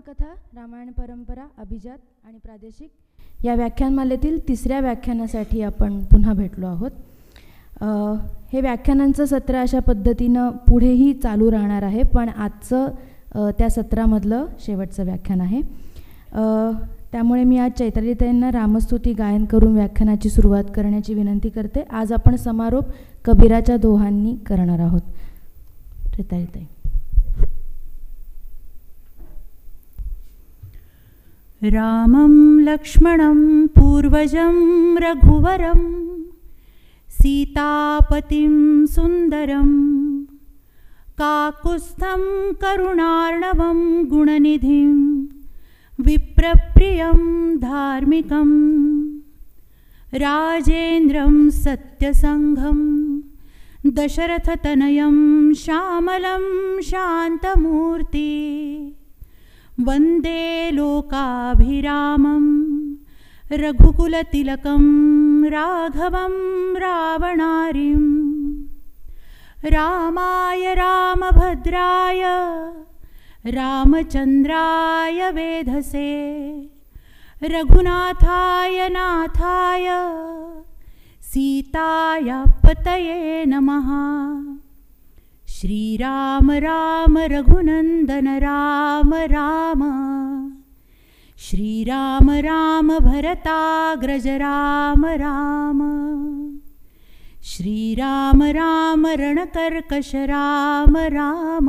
कथा, रामायण परंपरा, अभिजात आणि प्रादेशिक या व्याख्यानमालेतील तिसऱ्या व्याख्यानासाठी आपण पुन्हा भेटलो आहोत. हे व्याख्यानांचं सत्र अशा पद्धतीनं पुढेही चालू राहणार आहे, पण आजचं त्या सत्रामधलं शेवटचं व्याख्यान आहे. त्यामुळे मी आज चैत्रालीताईंना रामस्तुती गायन करून व्याख्यानाची सुरुवात करण्याची विनंती करते. आज आपण समारोप कबीराच्या दोहांनी करणार आहोत. चैत्रालीताई. रामं लक्ष्मणं पूर्वजं रघुवरं सीतापतिं सुन्दरं काकुत्स्थं करुणार्णवं गुणनिधिं विप्रप्रियं धार्मिकं राजेन्द्रं सत्यसंघं दशरथतनयं श्यामलं शान्तमूर्ति वन्दे लोकाभिरामं रघुकुलतिलकं राघवं रावणारिं रामाय रामभद्राय रामचन्द्राय वेधसे रघुनाथाय नाथाय सीतायापतये नमः. श्रीराम राम रघुनन्दन राम राम श्रीराम राम भरताग्रज राम राम श्रीराम राम रणकर्कश राम राम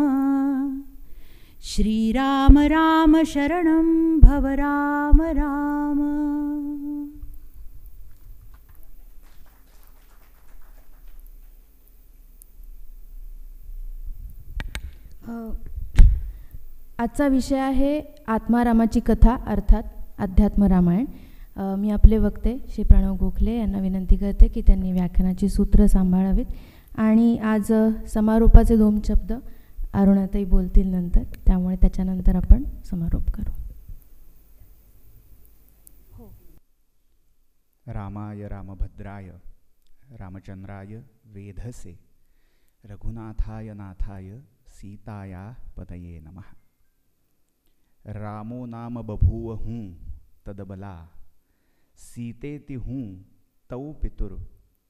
श्रीराम राम शरणं भव राम राम. आजचा विषय आहे आत्मारामाची कथा अर्थात अध्यात्म रामायण. मी आपले वक्ते श्री प्रणव गोखले यांना विनंती करते की त्यांनी व्याख्यानाची सूत्र सांभाळावीत आणि आज समारोपाचे 2 शब्द अरुणाताई बोलतील नंतर, त्यामुळे त्याच्यानंतर आपण समारोप करू. रामाय रामभद्राय रामचंद्राय वेधसे रघुनाथाय नाथाय सीताया पतये नमः. रामो नाम बभूव हूँ तदबला सीतेति हूँ तौ पितुर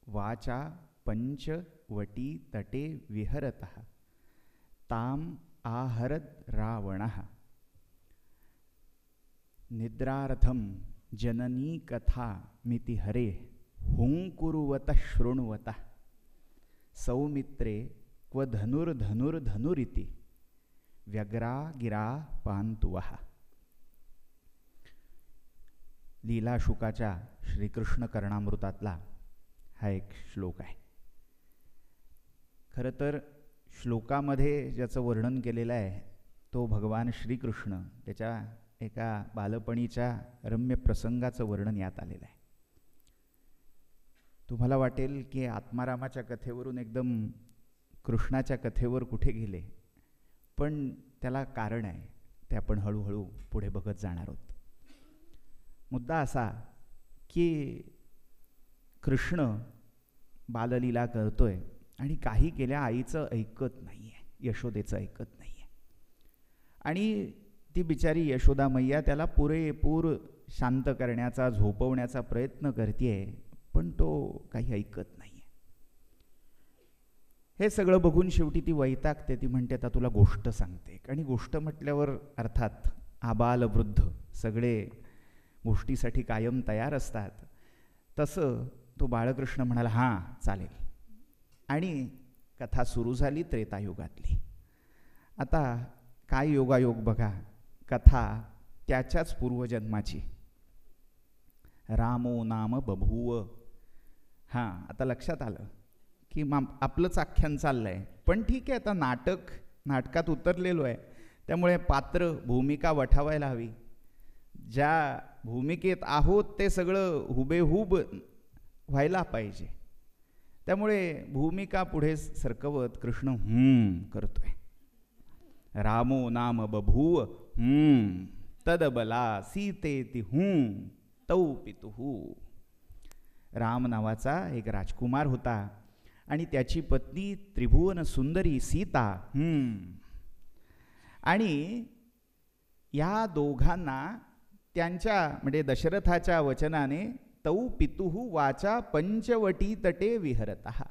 वाचा पंचवटी तटे विहरतः ताम आहरत रावणः. निद्रार्थम जननी कथा मिति हरे हुंकुरुवतः शृण्वतः सौमित्रे क्व धनुर्धनुर्धनुरिति व्यग्रा गिरा पांतुवः. लीलाशुकाच्या श्रीकृष्ण कर्णामृतातला हा एक श्लोक आहे. खरं तर श्लोकामध्ये ज्याचं वर्णन केलेलं आहे तो भगवान श्रीकृष्ण त्याच्या एका बालपणीच्या रम्य प्रसंगाचं वर्णन यात आलेलं आहे. तुम्हाला वाटेल की आत्मारामाच्या कथेवरून एकदम कृष्णाच्या कथेवर कुठे गेले, पण त्याला कारण आहे, ते आपण हळूहळू पुढे बघत जाणार आहोत. मुद्दा असा की कृष्ण बाललीला करतोय आणि काही केल्या आईचं ऐकत नाही आहे, यशोदेचं ऐकत नाही आहे. आणि ती बिचारी यशोदा मैया त्याला पुरेपूर शांत करण्याचा, झोपवण्याचा प्रयत्न करते, पण तो काही ऐकत नाही. हे सगळं बघून शेवटी ती वैतागते. ती म्हणते आता तुला गोष्ट सांगते. आणि गोष्ट म्हटल्यावर अर्थात आबाल वृद्ध सगळे गोष्टीसाठी कायम तयार असतात. तसं तो बाळकृष्ण म्हणाला हां चालेल. आणि कथा सुरू झाली त्रेतायुगातली. आता काय योगायोग बघा, कथा त्याच्याच पूर्वजन्माची. रामो नाम बभूव. हां आता लक्षात आलं की आपलंच आख्यान चाललं आहे, पण ठीक आहे, आता नाटकात उतरलेलो आहे, त्यामुळे पात्र भूमिका वठावायला हवी. ज्या भूमिकेत आहोत ते सगळं हुबेहूब व्हायला पाहिजे. त्यामुळे भूमिका पुढे सरकवत कृष्ण करतोय. रामो नाम बभूव तदबला सीतेति हूँ तौ पितुः. राम नावाचा एक राजकुमार होता आणि त्याची पत्नी त्रिभुवन सुंदरी सीता. आणि या दोघांना त्यांच्या म्हणजे दशरथाच्या वचनाने तौ पितुः वाचा पंचवटी तटे विहरतः.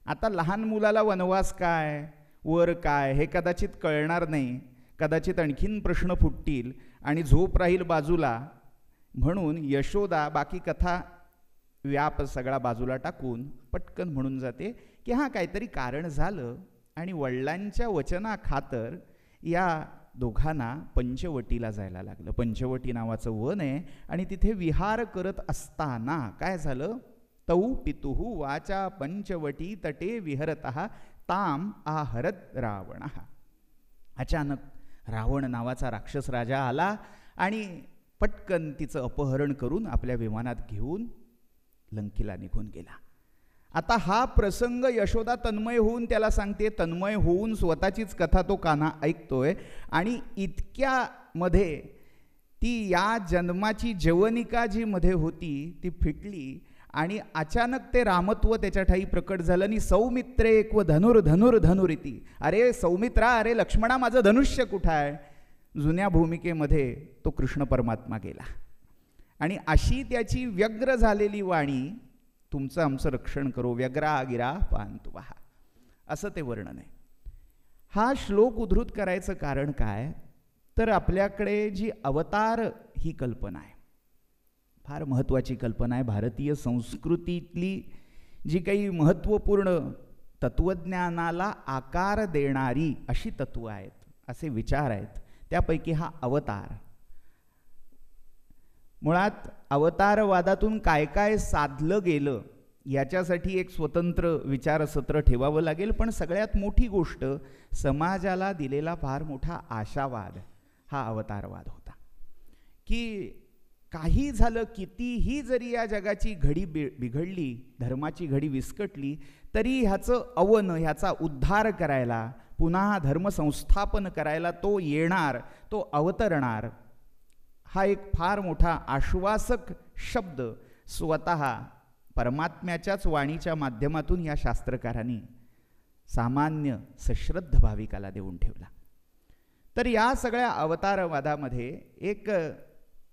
आता लहान मुलाला वनवास काय वर काय हे कदाचित कळणार नाही, कदाचित आणखीन प्रश्न फुटतील आणि झोप राहील बाजूला, म्हणून यशोदा बाकी कथा व्याप सगळा बाजूला टाकून पटकन म्हणून जाते की हां काहीतरी कारण झालं आणि वडिलांच्या वचना खातर या दोघांना पंचवटीला जायला लागलं. पंचवटी नावाचं वन आहे आणि तिथे विहार करत असताना काय झालं, तौ पितुः वाचा पंचवटी तटे विहरतः ताम आहरत रावणः. अचानक रावण नावाचा राक्षस राजा आला आणि पटकन तिचं अपहरण करून आपल्या विमानात घेऊन लंकेला निघून गेला. आता हा प्रसंग यशोदा तन्मय होऊन त्याला सांगते, तन्मय होऊन स्वतःचीच कथा तो कान्हा ऐकतोय आणि इतक्यामध्ये ती या जन्माची जवनिका जी मध्ये होती ती फिटली आणि अचानक ते रामत्व त्याच्या ठाई प्रकट झालं. आणि सौमित्रे एक व धनुर्धनुरिती, अरे सौमित्रा, अरे लक्ष्मणा, माझं धनुष्य कुठं आहे. जुन्या भूमिकेमध्ये तो कृष्ण परमात्मा गेला आणि अशी त्याची व्यग्र झालेली वाणी, तुमचं आमचं रक्षण करो, व्यग्रा गिरा पांतुवाहा, असं ते वर्णन आहे. हा श्लोक उद्धृत करायचं कारण काय, तर आपल्याकडे जी अवतार ही कल्पना आहे फार महत्त्वाची कल्पना आहे. भारतीय संस्कृतीतली जी काही महत्त्वपूर्ण तत्त्वज्ञानाला आकार देणारी अशी तत्त्व आहेत, असे विचार आहेत, त्यापैकी हा अवतार. मुळात अवतारवादातून काय काय साधलं गेलं याच्यासाठी एक स्वतंत्र विचारसत्र ठेवावं लागेल. पण सगळ्यात मोठी गोष्ट, समाजाला दिलेला फार मोठा आशावाद हा अवतारवाद होता की काही झालं, कितीही जरी या जगाची घडी बिघडली, धर्माची घडी विस्कटली, तरी ह्याचं अवन, ह्याचा उद्धार करायला, पुन्हा धर्मसंस्थापन करायला तो येणार, तो अवतरणार. हा एक फार मोठा आश्वासक शब्द स्वतः परमात्म्याच्याच वाणीच्या माध्यमातून या शास्त्रकारांनी सामान्य सश्रद्ध भाविकाला देऊन ठेवला. तर या सगळ्या अवतारवादामध्ये एक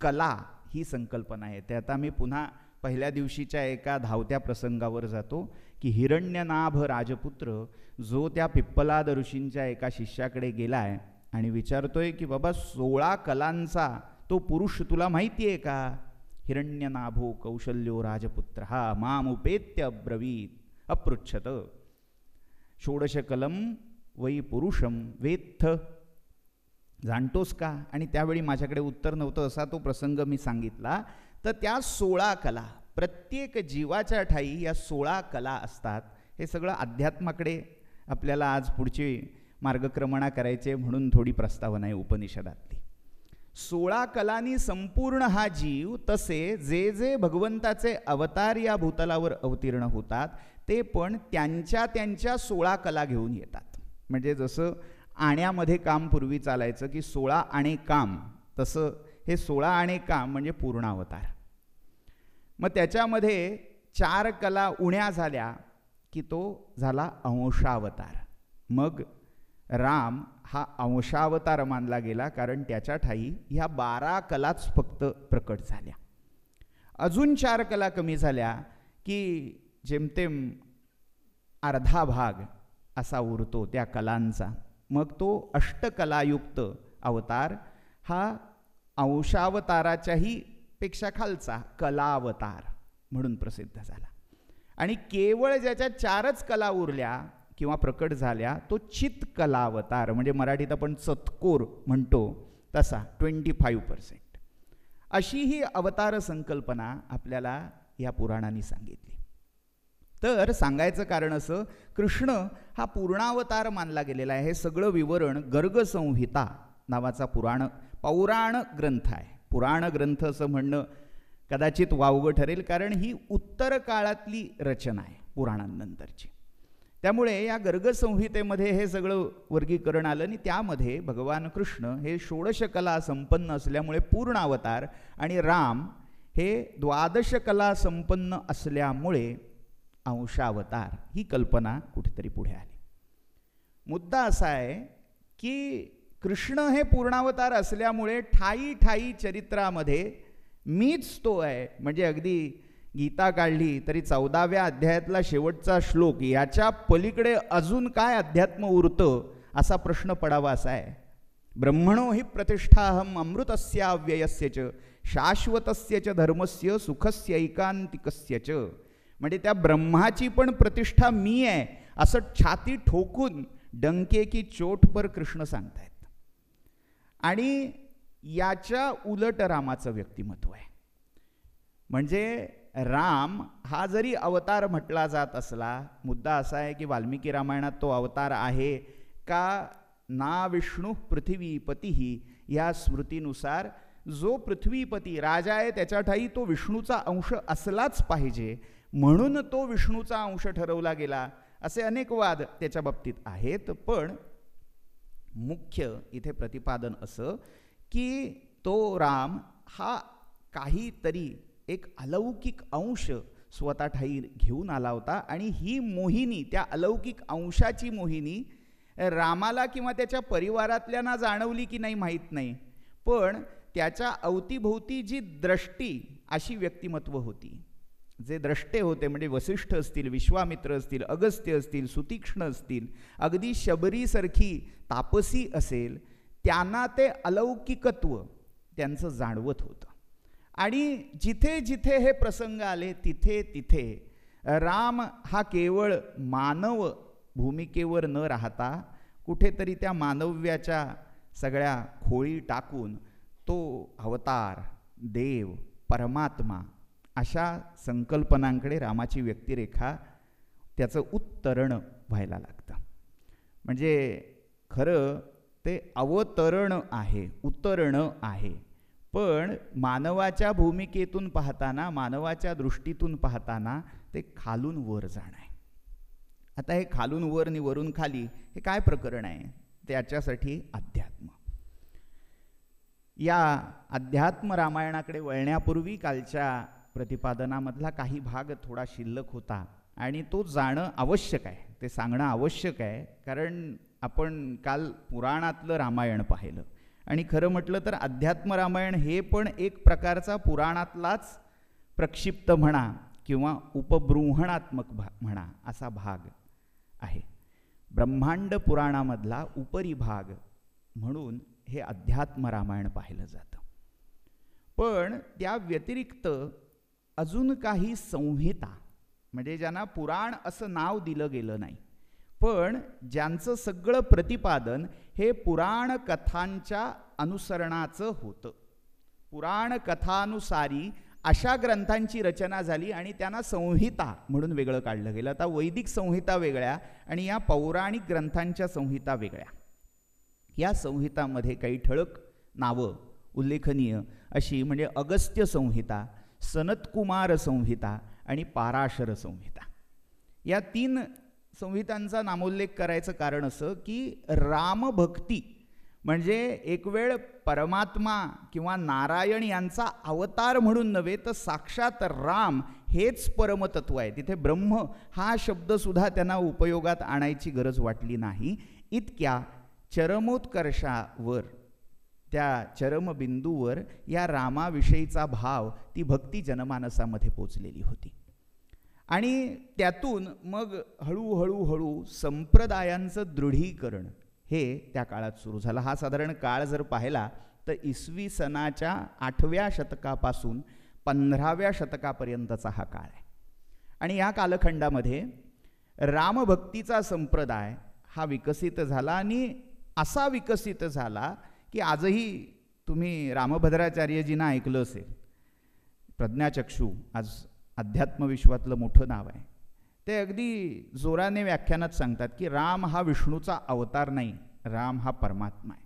कला ही संकल्पना आहे. ते आता मी पुन्हा पहिल्या दिवशीच्या एका धावत्या प्रसंगावर जातो की हिरण्यनाभ राजपुत्र जो त्या पिप्पलाद ऋषींच्या एका शिष्याकडे गेलाय आणि विचारतोय की बाबा 16 कलांचा तो पुरुष तुला माहिती आहे का. हिरण्यनाभो कौशल्यो राजपुत्र हा मामुपेत्य अब्रवीत अपृच्छत षोडशकलम वै पुरुषम वेत्थ, जाणतोस का. आणि त्यावेळी माझ्याकडे उत्तर नव्हतं, असा तो प्रसंग मी सांगितला. तर त्या 16 कला, प्रत्येक जीवाच्या ठाई या 16 कला असतात. हे सगळं अध्यात्माकडे आपल्याला आज पुढची मार्गक्रमणा करायचे म्हणून थोडी प्रस्तावना आहे उपनिषदातली. 16 कलांनी संपूर्ण हा जीव, तसे जे जे भगवंताचे अवतार या भूतलावर अवतीर्ण होतात ते पण त्यांच्या त्यांच्या 16 कला घेऊन येतात. म्हणजे जसं आण्यामध्ये काम पूर्वी चालायचं की 16 आणे काम, तसं हे 16 आणे काम म्हणजे पूर्ण अवतार. मग त्याच्यामध्ये 4 कला उण्या झाल्या की तो झाला अंशावतार. मग राम हा अंशावतार मानला गेला कारण त्याच्या ठाई ह्या 12 कलाच फक्त प्रकट झाल्या. अजून 4 कला कमी झाल्या की जेमतेम अर्धा भाग असा उरतो त्या कलांचा. मग तो अष्टकलायुक्त अवतार हा अंशावताराच्याही पेक्षा खालचा कलावतार म्हणून प्रसिद्ध झाला. आणि केवळ ज्याच्या 4च कला उरल्या किंवा प्रकट झाल्या तो चित्कलावतार, म्हणजे मराठीत आपण चतकोर म्हणतो तसा 25%. अशी ही अवतार संकल्पना आपल्याला या पुराणांनी सांगितली. तर सांगायचं कारण असं, कृष्ण हा पूर्णावतार मानला गेलेला आहे. हे सगळं विवरण गर्गसंहिता नावाचा पौराण ग्रंथ आहे. पुराण ग्रंथ असं म्हणणं कदाचित वावगं ठरेल कारण ही उत्तर काळातली रचना आहे पुराणांनंतरची. त्यामुळे या गर्गसंहितेमध्ये हे सगळं वर्गीकरण आलं आणि त्यामध्ये भगवान कृष्ण हे 16 कला संपन्न असल्यामुळे पूर्ण अवतार आणि राम हे 12 कला संपन्न असल्यामुळे अंशावतार ही कल्पना कुठेतरी पुढे आली. मुद्दा असा आहे की कृष्ण हे पूर्णावतार असल्यामुळे ठायी ठायी चरित्रामध्ये मीच तो आहे. म्हणजे अगदी गीता काढली तरी 14व्या अध्यायातला शेवटचा श्लोक, याच्या पलीकडे अजून काय अध्यात्म उरतं असा प्रश्न पडावा असा आहे. ब्रह्मणो हि प्रतिष्ठाहम अमृतस्याव्ययस्य च शाश्वतस्य च धर्मस्य सुखस्य ऐकांतिकस्य च. म्हणजे त्या ब्रह्माची पण प्रतिष्ठा मी आहे असं छाती ठोकून डंके की चोट पर कृष्ण सांगतायत. आणि याच्या उलट रामाचं व्यक्तिमत्व आहे. म्हणजे राम हा जरी अवतार म्हटला जात असला, मुद्दा असा आहे की वाल्मिकी रामायणात तो अवतार आहे का ना विष्णू पृथ्वीपती या स्मृतीनुसार जो पृथ्वीपती राजा आहे त्याच्या ठाई तो विष्णूचा अंश असलाच पाहिजे, म्हणून तो विष्णूचा अंश ठरवला गेला, असे अनेक वाद त्याच्या बाबतीत आहेत. पण मुख्य इथे प्रतिपादन असं की तो राम हा काहीतरी एक अलौकिक अंश स्वतः ठाई घेऊन आला होता. आणि ही मोहिनी, त्या अलौकिक अंशाची मोहिनी रामाला किंवा त्याच्या परिवारातल्यांना जाणवली की नाही माहीत नाही, पण त्याच्या अवतीभोवती जी द्रष्टी अशी व्यक्तिमत्व होती, जे द्रष्टे होते म्हणजे वसिष्ठ असतील, विश्वामित्र असतील, अगस्त्य असतील, सुतीक्ष्ण असतील, अगदी शबरीसारखी तापसी असेल, त्यांना ते अलौकिकत्व त्यांचं जाणवत होतं. आणि जिथे जिथे हे प्रसंग आले तिथे तिथे राम हा केवळ मानव भूमिकेवर न राहता कुठेतरी त्या मानव्याच्या सगळ्या खोळी टाकून तो अवतार, देव, परमात्मा अशा संकल्पनांकडे रामाची व्यक्तिरेखा, त्याचं उत्तरण व्हायला लागतं. म्हणजे खरं ते अवतरण आहे, उतरणं आहे, पण मानवाच्या भूमिकेतून पाहताना, मानवाच्या दृष्टीतून पाहताना ते खालून वर जाणं आहे. आता हे खालून वर आणि वरून खाली हे काय प्रकरण आहे? त्याच्यासाठी अध्यात्म. या अध्यात्म रामायणाकडे वळण्यापूर्वी कालच्या प्रतिपादनामधला काही भाग थोडा शिल्लक होता आणि तो जाणं आवश्यक आहे, ते सांगणं आवश्यक आहे. कारण आपण काल पुराणातलं रामायण पाहिलं आणि खरं म्हटलं तर अध्यात्म रामायण हे पण एक प्रकारचा पुराणातलाच प्रक्षिप्त म्हणा किंवा उपबृंहणात्मक म्हणा असा भाग आहे. ब्रह्मांड पुराणामधला उपरी भाग म्हणून हे अध्यात्म रामायण पाहिलं जातं. पण त्या व्यतिरिक्त अजून काही संहिता, म्हणजे ज्यांना पुराण असं नाव दिलं गेलं नाही, पण ज्यांचं सगळं प्रतिपादन हे पुराण कथांच्या अनुसरणाचं होतं. पुराण कथानुसारी अशा ग्रंथांची रचना झाली आणि त्यांना संहिता म्हणून वेगळं काढलं गेलं. आता वैदिक संहिता वेगळ्या आणि या पौराणिक ग्रंथांच्या संहिता वेगळ्या. या संहितामध्ये काही ठळक नावं उल्लेखनीय अशी म्हणजे अगस्त्य संहिता, सनतकुमार संहिता आणि पाराशर संहिता. या 3 संहितांचा नामोल्लेख करायचं कारण असं की रामभक्ती म्हणजे एक वेळ परमात्मा किंवा नारायण यांचा अवतार म्हणून नव्हे तर साक्षात राम हेच परमतत्व आहे. तिथे ब्रह्म हा शब्दसुद्धा त्यांना उपयोगात आणायची गरज वाटली नाही. इतक्या चरमोत्कर्षावर, त्या चरमबिंदूवर या रामाविषयीचा भाव, ती भक्ती जनमानसामध्ये पोचलेली होती. आणि त्यातून मग हळूहळू संप्रदायांचं दृढीकरण हे त्या काळात सुरू झालं. हा साधारण काळ जर पाहिला तर इसवी सनाच्या 8व्या शतकापासून 15व्या शतकापर्यंतचा हा काळ आहे. आणि या कालखंडामध्ये रामभक्तीचा संप्रदाय हा विकसित झाला आणि असा विकसित झाला की आजही तुम्ही रामभद्राचार्यजींना ऐकलं असेल. प्रज्ञाचक्षू आज अध्यात्मविश्वातलं मोठं नाव आहे. ते अगदी जोराने व्याख्यानात सांगतात की राम हा विष्णूचा अवतार नाही, राम हा परमात्मा आहे.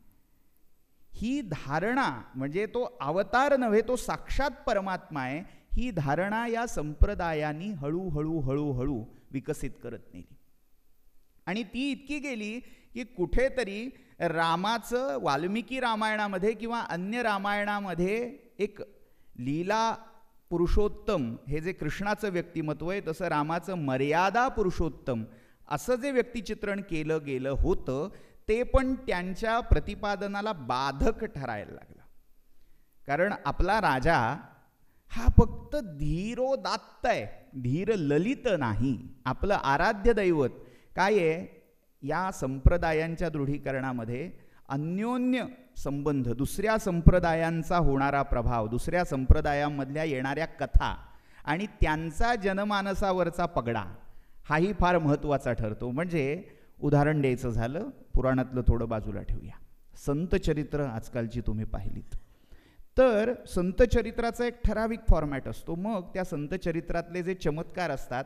ही धारणा म्हणजे तो अवतार नव्हे, तो साक्षात परमात्मा आहे, ही धारणा या संप्रदायांनी हळूहळू विकसित करत नेली. आणि ती इतकी गेली की कुठेतरी रामाचं वाल्मिकी रामायणामध्ये किंवा अन्य रामायणामध्ये एक लीला पुरुषोत्तम हे जे कृष्णाचं व्यक्तिमत्व आहे तसं रामाचं मर्यादा पुरुषोत्तम असं जे व्यक्तिचित्रण केलं गेलं होतं ते पण त्यांच्या प्रतिपादनाला बाधक ठरायला लागलं. कारण आपला राजा हा फक्त धीरोदात्त आहे, धीर ललित नाही. आपलं आराध्य दैवत काय आहे, या संप्रदायांच्या दृढीकरणामध्ये अन्योन्य संबंध, दुसऱ्या संप्रदायांचा होणारा प्रभाव, दुसऱ्या संप्रदायांमधल्या येणाऱ्या कथा आणि त्यांचा जनमानसावरचा पगडा हाही फार महत्त्वाचा ठरतो. म्हणजे उदाहरण द्यायचं झालं, पुराणातलं थोडं बाजूला ठेवूया, संतचरित्र आजकालची तुम्ही पाहिलीत तर संतचरित्राचा एक ठराविक फॉर्मॅट असतो. मग त्या संतचरित्रातले जे चमत्कार असतात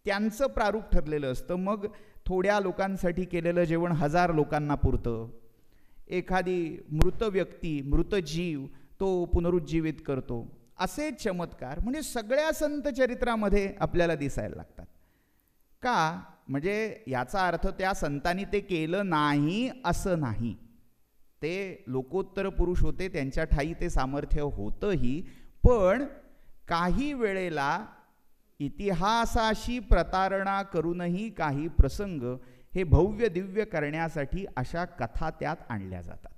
त्यांचं प्रारूप ठरलेलं असतं. मग थोड्या लोकांसाठी केलेलं जेवण 1000 लोकांना पुरतं. एखादी मृत व्यक्ती, मृत जीव तो पुनरुज्जीवित करतो. असे चमत्कार म्हणजे सगळ्या संतचरित्रामध्ये आपल्याला दिसायला लागतात. का? म्हणजे याचा अर्थ त्या संतांनी ते केलं नाही असं नाही. ते लोकोत्तर पुरुष होते, त्यांच्या ठाई ते सामर्थ्य होतंही. पण काही वेळेला इतिहासाशी प्रतारणा करूनही काही प्रसंग हे भव्य दिव्य करण्यासाठी अशा कथा त्यात आणल्या जातात.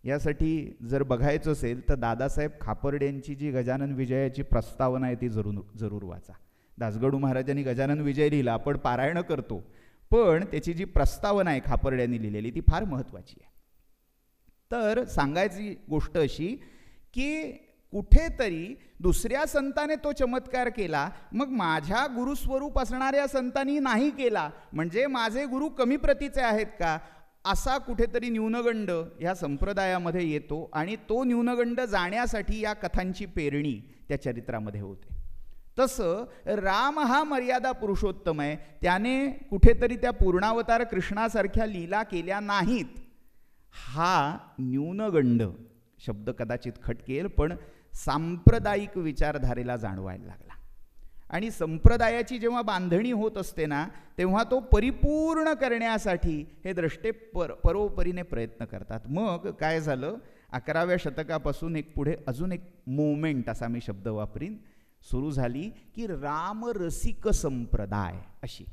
यासाठी जर बघायचं असेल तर दादासाहेब खापर्डेंची जी गजानन विजयाची प्रस्तावना आहे ती जरूर वाचा. दासगडू महाराजांनी गजानन विजय लिहिला, आपण पारायण करतो, पण त्याची जी प्रस्तावना आहे खापर्ड्यांनी लिहिलेली ती फार महत्त्वाची आहे. तर सांगायची गोष्ट अशी की कुठेतरी दुसऱ्या संताने तो चमत्कार केला, मग माझ्या गुरुस्वरूप असणाऱ्या संतांनी नाही केला, म्हणजे माझे गुरु कमी प्रतीचे आहेत का, असा कुठेतरी न्यूनगंड ह्या संप्रदायामध्ये येतो. आणि तो न्यूनगंड जाण्यासाठी या कथांची पेरणी त्या चरित्रामध्ये होते. तसं राम हा मर्यादा पुरुषोत्तम आहे, त्याने कुठेतरी त्या पूर्णावतार कृष्णासारख्या लीला केल्या नाहीत. हा न्यूनगंड शब्द कदाचित खटकेल, पण सांप्रदायिक विचारधारेला जाणवायला लागला. आणि संप्रदायाची जेव्हा बांधणी होत असते ना, तेव्हा तो परिपूर्ण करण्यासाठी हे द्रष्टे परोपरीने प्रयत्न करतात. मग काय झालं, 11व्या शतकापासून एक पुढे अजून एक मोमेंट, असा मी शब्द वापरीन, सुरू झाली की रामरसिक संप्रदाय. अशी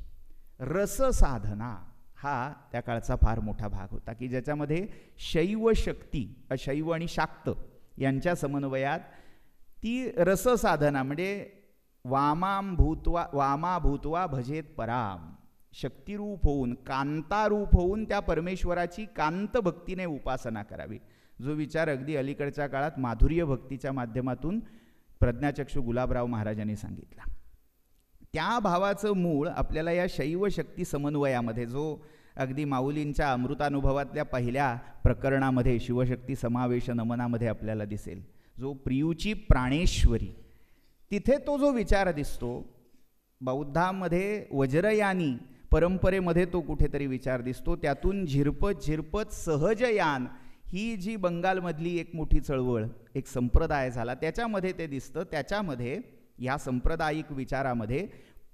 रससाधना हा त्या काळचा फार मोठा भाग होता की ज्याच्यामध्ये शैव शक्ती, अशैव आणि शाक्त यांच्या समन्वयात ती रससाधना म्हणजे वामा भूत्वा भजेत पराम, शक्तिरूप होऊन, कांतारूप होऊन त्या परमेश्वराची कांत भक्तीने उपासना करावी. जो विचार अगदी अलीकडच्या काळात माधुर्य भक्तीच्या माध्यमातून प्रज्ञाचक्षू गुलाबराव महाराजांनी सांगितला. त्या भावाचं मूळ आपल्याला या शैव शक्ती समन्वयामध्ये, जो अगदी माऊलींच्या अमृतानुभवातल्या पहिल्या प्रकरणामध्ये शिवशक्ती समावेश नमनामध्ये आपल्याला दिसेल, जो प्रियूची प्राणेश्वरी, तिथे तो जो विचार दिसतो. बौद्धांमध्ये वज्रयानी परंपरेमध्ये तो कुठेतरी विचार दिसतो. त्यातून झिरपत झिरपत सहजयान ही जी बंगालमधली एक मोठी चळवळ, एक संप्रदाय झाला, त्याच्यामध्ये ते दिसतं. त्याच्यामध्ये या सांप्रदायिक विचारामध्ये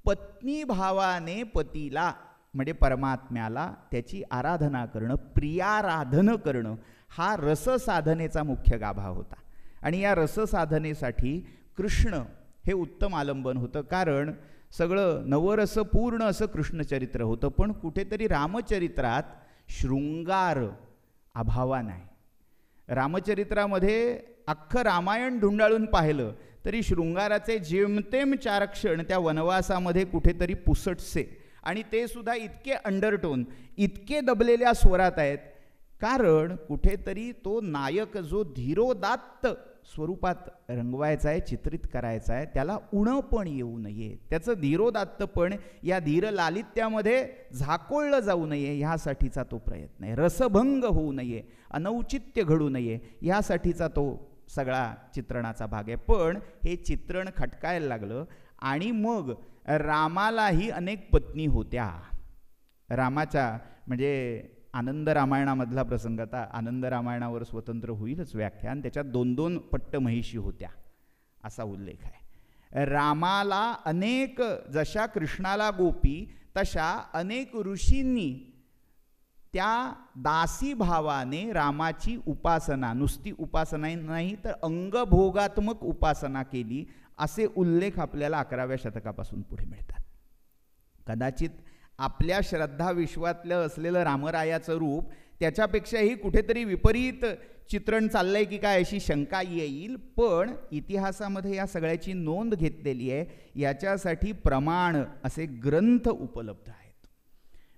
पत्नी भावाने पतीला म्हणजे परमात्म्याला त्याची आराधना करणं, प्रियाराधन करणं, हा रससाधनेचा मुख्य गाभा होता. आणि या रससाधनेसाठी कृष्ण हे उत्तम आलंबन होतं. कारण सगळं नवरसपूर्ण असं कृष्णचरित्र होतं, पण कुठेतरी रामचरित्रात शृंगार अभावान आहे. रामचरित्रामध्ये अख्खं रामायण ढुंडाळून पाहिलं तरी शृंगाराचे जेमतेम 4 क्षण त्या वनवासामध्ये कुठेतरी पुसटसे, आणि ते सुद्धा इतके अंडरटोन, इतके दबलेल्या स्वरात आहेत. कारण कुठेतरी तो नायक जो धीरोदात्त स्वरूपात रंगवायचा आहे, चित्रित करायचा आहे, त्याला उणपण येऊ नये, त्याचं धीरोदात्तपण या धीर लालित्यामध्ये झाकोळलं जाऊ नये, ह्यासाठीचा तो प्रयत्न आहे. रसभंग होऊ नये, अनौचित्य घडू नये, ह्यासाठीचा तो सगळा चित्रणाचा भाग आहे. पण हे चित्रण खटकायला लागलं आणि मग रामालाही अनेक पत्नी होत्या. रामाच्या म्हणजे आनंद रामायणामधला प्रसंग, आता आनंद रामायणावर स्वतंत्र होईलच व्याख्यान, त्याच्यात 2-2 पट्ट महिषी होत्या असा उल्लेख आहे. रामाला अनेक, जशा कृष्णाला गोपी तशा अनेक ऋषींनी त्या दासी भावाने रामाची उपासना, नुसती उपासना नाही तर अंगभोगात्मक उपासना केली, असे उल्लेख आपल्याला 11व्या शतकापासून पुढे मिळतात. कदाचित आपल्या श्रद्धा विश्वातलं असलेलं रामरायाचं रूप त्याच्यापेक्षाही कुठेतरी विपरीत चित्रण चाललंय की काय अशी शंका येईल. पण इतिहासामध्ये या सगळ्याची नोंद घेतलेली आहे. याच्यासाठी प्रमाण असे ग्रंथ उपलब्ध आहेत.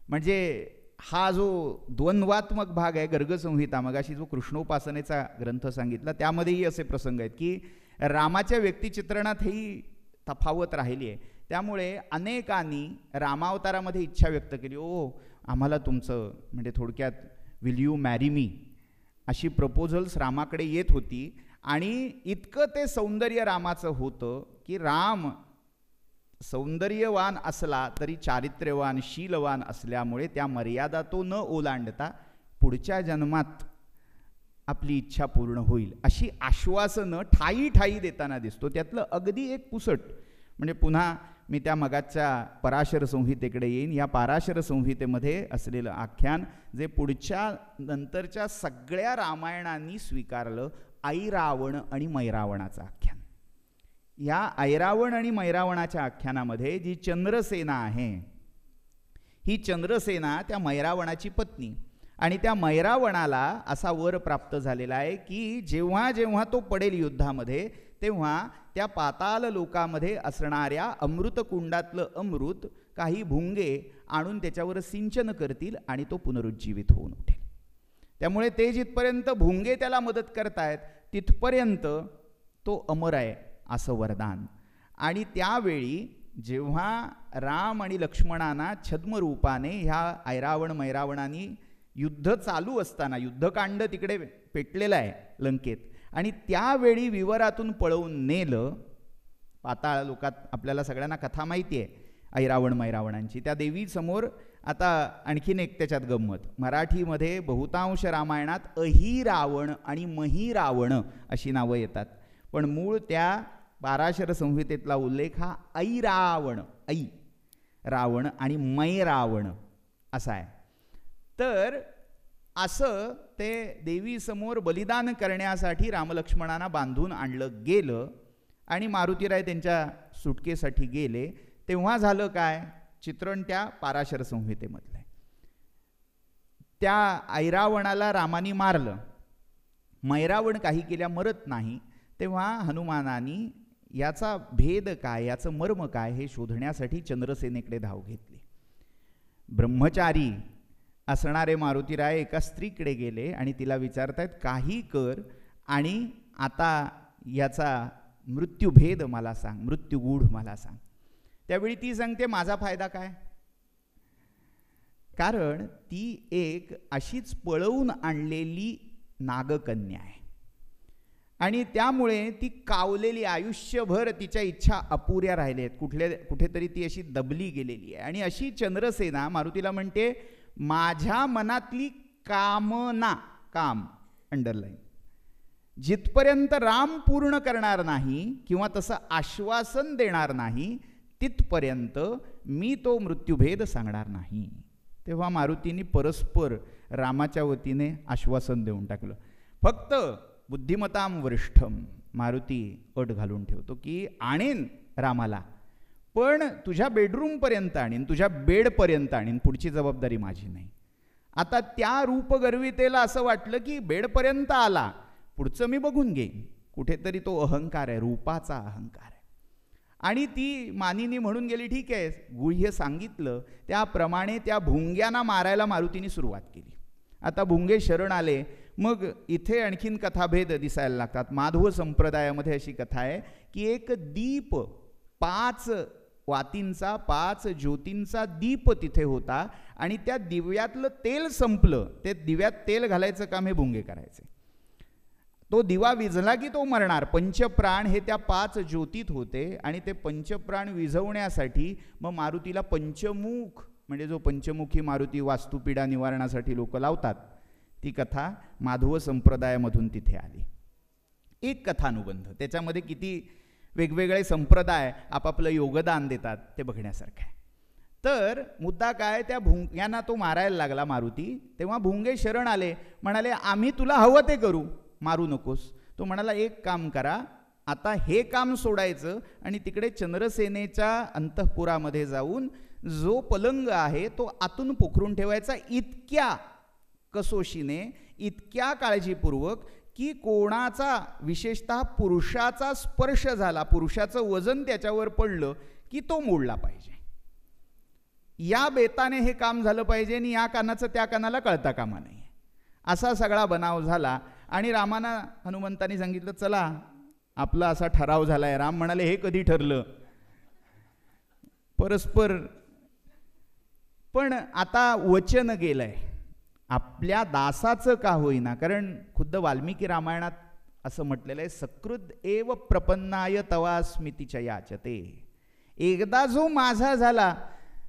म्हणजे हा जो द्वंद्वात्मक भाग आहे गर्गसंहिता, मगाशी जो कृष्णोपासनेचा ग्रंथ सांगितला त्यामध्येही असे प्रसंग आहेत की रामाच्या व्यक्तिचित्रणात ही तफावत राहिली आहे. त्यामुळे अनेकांनी रामावतारामध्ये इच्छा व्यक्त केली, ओ आम्हाला तुमचं म्हणजे थोडक्यात विल यू मॅरी मी अशी प्रपोजल्स रामाकडे येत होती. आणि इतकं ते सौंदर्य रामाचं होतं की राम सौंदर्यवान असला तरी चारित्र्यवान शीलवान असल्यामुळे त्या मर्यादा तो न ओलांडता पुढच्या जन्मात आपली इच्छा पूर्ण होईल अशी आश्वासनं ठाई ठाई देताना दिसतो. त्यातलं अगदी एक पुसट म्हणजे पुन्हा मी त्या मगाच्या पराशर संहितेकडे येईन. या पराशर संहितेमध्ये असलेलं आख्यान जे पुढच्या नंतरच्या सगळ्या रामायणांनी स्वीकारलं, ऐरावण आणि मैरावणाचं आख्यान. या ऐरावण आणि मैरावणाच्या आख्यानामध्ये जी चंद्रसेना आहे, ही चंद्रसेना त्या मैरावणाची पत्नी, आणि त्या मैरावणाला असा वर प्राप्त झालेला आहे की जेव्हा जेव्हा तो पडेल युद्धामध्ये तेव्हा त्या पाताल लोकामध्ये असणाऱ्या अमृतकुंडातलं अमृत काही भुंगे आणून त्याच्यावर सिंचन करतील आणि तो पुनरुज्जीवित होऊन उठेल. त्यामुळे ते जिथपर्यंत भुंगे त्याला मदत करतायत तिथपर्यंत तो अमर आहे असं वरदान. आणि त्यावेळी जेव्हा राम आणि लक्ष्मणांना छद्मरूपाने ह्या ऐरावण मैरावणाने युद्ध चालू असताना, युद्धकांड तिकडे पेटलेलं आहे लंकेत, आणि त्यावेळी विवरातून पळवून नेलं. पाताळ लोकात आपल्याला सगळ्यांना कथा माहिती आहे ऐरावण मैरावणांची. त्या देवीसमोर आता आणखीन एक त्याच्यात गंमत, मराठीमध्ये बहुतांश रामायणात अहिरावण आणि महिरावण अशी नावं येतात, पण मूळ त्या पराशर संहितेतला उल्लेख हा ऐरावण, ऐ रावण आणि मैरावण असा आहे. तर असं ते देवीसमोर बलिदान करण्यासाठी रामलक्ष्मणांना बांधून आणलं गेलं आणि मारुतीराय त्यांच्या सुटकेसाठी गेले. तेव्हा झालं काय, चित्रण त्या पराशर संहितेमधलं आहे. त्या ऐरावणाला रामानी मारलं, मैरावण काही केल्या मरत नाही. तेव्हा हनुमानानी याचा भेद काय, याचं मर्म काय हे शोधण्यासाठी चंद्रसेनेकडे धाव घेतली. ब्रह्मचारी असणारे मारुतीराय एका स्त्रीकडे गेले आणि तिला विचारतायत काही कर आणि आता याचा मृत्यूभेद मला सांग, मृत्यूगूढ मला सांग. त्यावेळी ती सांगते माझा फायदा काय, कारण ती एक अशीच पळवून आणलेली नागकन्या आहे आणि त्यामुळे ती कावलेली, आयुष्यभर तिच्या इच्छा अपुऱ्या राहिल्या आहेत, कुठेतरी ती अशी दबली गेलेली आहे. आणि अशी चंद्रसेना मारुतीला म्हणते माझ्या मनातली कामना, काम अंडरलाईन, जिथपर्यंत राम पूर्ण करणार नाही किंवा तसं आश्वासन देणार नाही तिथपर्यंत मी तो मृत्यूभेद सांगणार नाही. तेव्हा मारुतींनी परस्पर रामाच्या वतीने आश्वासन देऊन टाकलं. फक्त बुद्धिमताम वरिष्ठम, मारुती अट घालून ठेवतो की आणेन रामाला, पण तुझ्या बेडरूमपर्यंत आणीन, तुझ्या बेडपर्यंत आणीन, पुढची जबाबदारी माझी नाही. आता त्या रूपगर्वितेला असं वाटलं की बेडपर्यंत आला, पुढचं मी बघून घेईन. कुठेतरी तो अहंकार आहे, रूपाचा अहंकार आहे. आणि ती मानिनी म्हणून गेली, ठीक आहे, गुह्य सांगितलं त्याप्रमाणे त्या भुंग्यांना मारायला मारुतीने सुरुवात केली. आता भुंगे शरण आले. मग इथे आणखीन कथाभेद दिसायला लागतात. माधव संप्रदायामध्ये अशी कथा आहे की एक दीप, 5 वातींचा, 5 ज्योतींचा दीप तिथे होता आणि त्या दिव्यातलं तेल संपलं. ते दिव्यात तेल घालायचं काम हे भुंगे करायचे. तो दिवा विझला की तो मरणार. पंचप्राण हे त्या 5 ज्योतीत होते आणि ते पंचप्राण विझवण्यासाठी मग मारुतीला पंचमुख, म्हणजे जो पंचमुखी मारुती वास्तुपीडा निवारणासाठी लोक लावतात, ती कथा माधव संप्रदायामधून तिथे आली. एक कथानुबंध, त्याच्यामध्ये किती वेगवेगळे संप्रदाय आपापलं योगदान देतात ते बघण्यासारखं आहे. तर मुद्दा काय, त्या भुंग्यांना तो मारायला लागला मारुती. तेव्हा भुंगे शरण आले, म्हणाले आम्ही तुला हवं ते करू, मारू नकोस. तो म्हणाला एक काम करा, आता हे काम सोडायचं आणि तिकडे चंद्रसेनेच्या अंतःपुरामध्ये जाऊन जो पलंग आहे तो आतून पोखरून ठेवायचा इतक्या कसोशीने, इतक्या काळजीपूर्वक की कोणाचा, विशेषतः पुरुषाचा स्पर्श झाला, पुरुषाचं वजन त्याच्यावर पडलं की तो मोडला पाहिजे. या बेताने हे काम झालं पाहिजे आणि या कानाचं त्या कानाला कळता कामा नये, असा सगळा बनाव झाला. आणि रामाना हनुमंतांनी सांगितलं, चला आपला असा ठराव झालाय. राम म्हणाले, हे कधी ठरलं? परस्पर. पण आता वचन गेलंय आपल्या दासाचं का होईना, कारण खुद्द वाल्मिकी रामायणात असं म्हटलेलं आहे, सकृद एव प्रपन्नाय तवा स्मितीच्या याचते. एकदा जो माझा झाला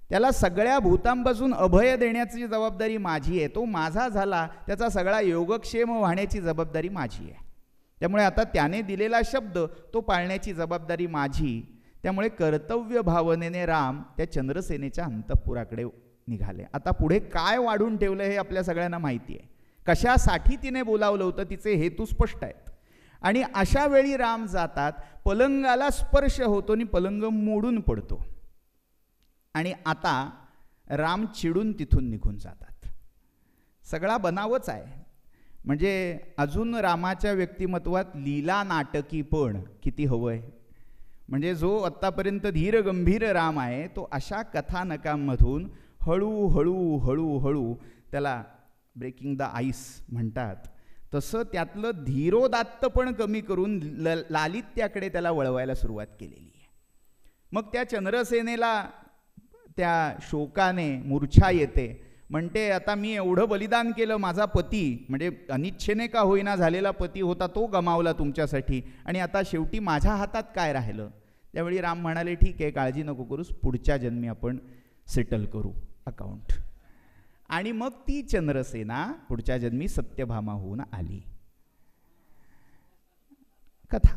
त्याला सगळ्या भूतांपासून अभय देण्याची जबाबदारी माझी आहे. तो माझा झाला, त्याचा सगळा योगक्षेम वाहण्याची जबाबदारी माझी आहे. त्यामुळे आता त्याने दिलेला शब्द तो पाळण्याची जबाबदारी माझी. त्यामुळे कर्तव्य भावनेने राम त्या चंद्रसेनेच्या अंतःपुराकडे निघाले. आता पुढे काय वाढून ठेवलं हे आपल्या सगळ्यांना माहिती आहे. कशासाठी तिने बोलावलं होतं तिचे हेतू स्पष्ट आहेत. आणि अशा वेळी राम जातात, पलंगाला स्पर्श होतो आणि पलंग मोडून पडतो. आणि आता राम चिडून तिथून निघून जातात. सगळा बनावच आहे. म्हणजे अजून रामाच्या व्यक्तिमत्वात लीला नाटकी पण किती हवंय. म्हणजे जो आत्तापर्यंत धीर गंभीर राम आहे तो अशा कथानकांमधून हळूहळू हळूहळू, त्याला ब्रेकिंग द आईस म्हणतात, तसं त्यातलं धीरोदात्त पण कमी करून लालित्याकडे त्याला वळवायला सुरुवात केलेली आहे. मग त्या चंद्रसेनेला त्या शोकाने मूर्छा येते. म्हणते, आता मी एवढं बलिदान केलं, माझा पती म्हणजे अनिच्छेने का होईना झालेला पती होता तो गमावला तुमच्यासाठी, आणि आता शेवटी माझ्या हातात काय राहिलं. त्यावेळी राम म्हणाले, ठीक आहे, काळजी नको करूस, पुढच्या जन्मी आपण सेटल करू अकाउंट. आणि मग ती चंद्रसेना पुढच्या जन्मी सत्यभामा होऊन आली. कथा.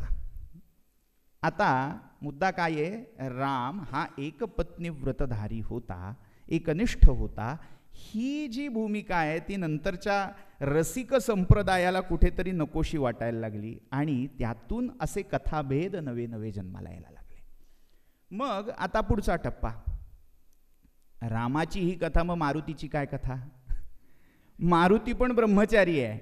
आता मुद्दा काय आहे, राम हा एकपत्नी व्रतधारी होता, एकनिष्ठ होता. ही जी भूमिका आहे ती नंतरच्या रसिक संप्रदायाला कुठेतरी नकोशी वाटायला लागली आणि त्यातून असे कथाभेद नवे नवे जन्माला यायला लागले. मग आता पुढचा टप्पा, रामाची ही कथा. मग मारुतीची काय कथा? मारुती पण ब्रह्मचारी आहे.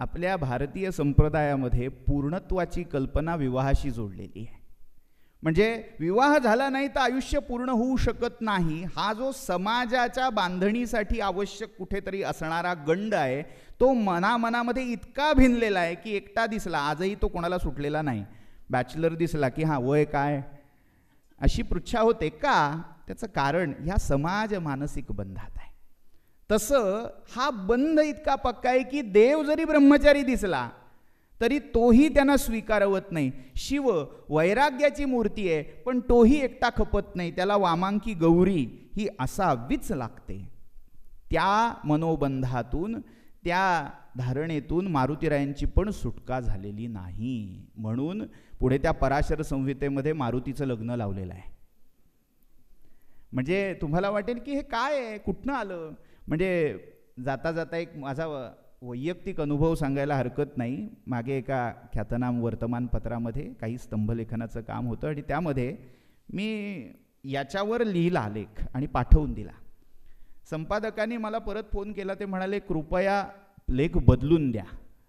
आपल्या भारतीय संप्रदायामध्ये पूर्णत्वाची कल्पना विवाहाशी जोडलेली आहे. म्हणजे विवाह झाला नाही तर आयुष्य पूर्ण होऊ शकत नाही. हा जो समाजाच्या बांधणीसाठी आवश्यक कुठेतरी असणारा गंड आहे तो मनामध्ये इतका भिनलेला आहे की एकटा दिसला, आजही तो कोणाला सुटलेला नाही, बॅचलर दिसला की हा वय काय अशी पृच्छा होते. का? त्याचं कारण ह्या समाज मानसिक बंधात आहे. तसं हा बंध इतका पक्का आहे की देव जरी ब्रह्मचारी दिसला तरी तोही त्यांना स्वीकारवत नाही. शिव वैराग्याची मूर्ती आहे पण तोही एकटा खपत नाही, त्याला वामांकी गौरी ही असावीच लागते. त्या मनोबंधातून, त्या धारणेतून मारुतीरायांची पण सुटका झालेली नाही. म्हणून पुढे त्या पराशर संहितेमध्ये मारुतीचं लग्न लावलेलं आहे. म्हणजे तुम्हाला वाटेल की हे काय आहे, कुठनं आलं. म्हणजे जाता जाता एक माझा वैयक्तिक अनुभव सांगायला हरकत नाही. मागे एका ख्यातनाम वर्तमानपत्रामध्ये काही स्तंभलेखनाचं काम होतं आणि त्यामध्ये मी याच्यावर लिहिला लेख आणि पाठवून दिला. संपादकांनी मला परत फोन केला. ते म्हणाले, कृपया लेख बदलून द्या.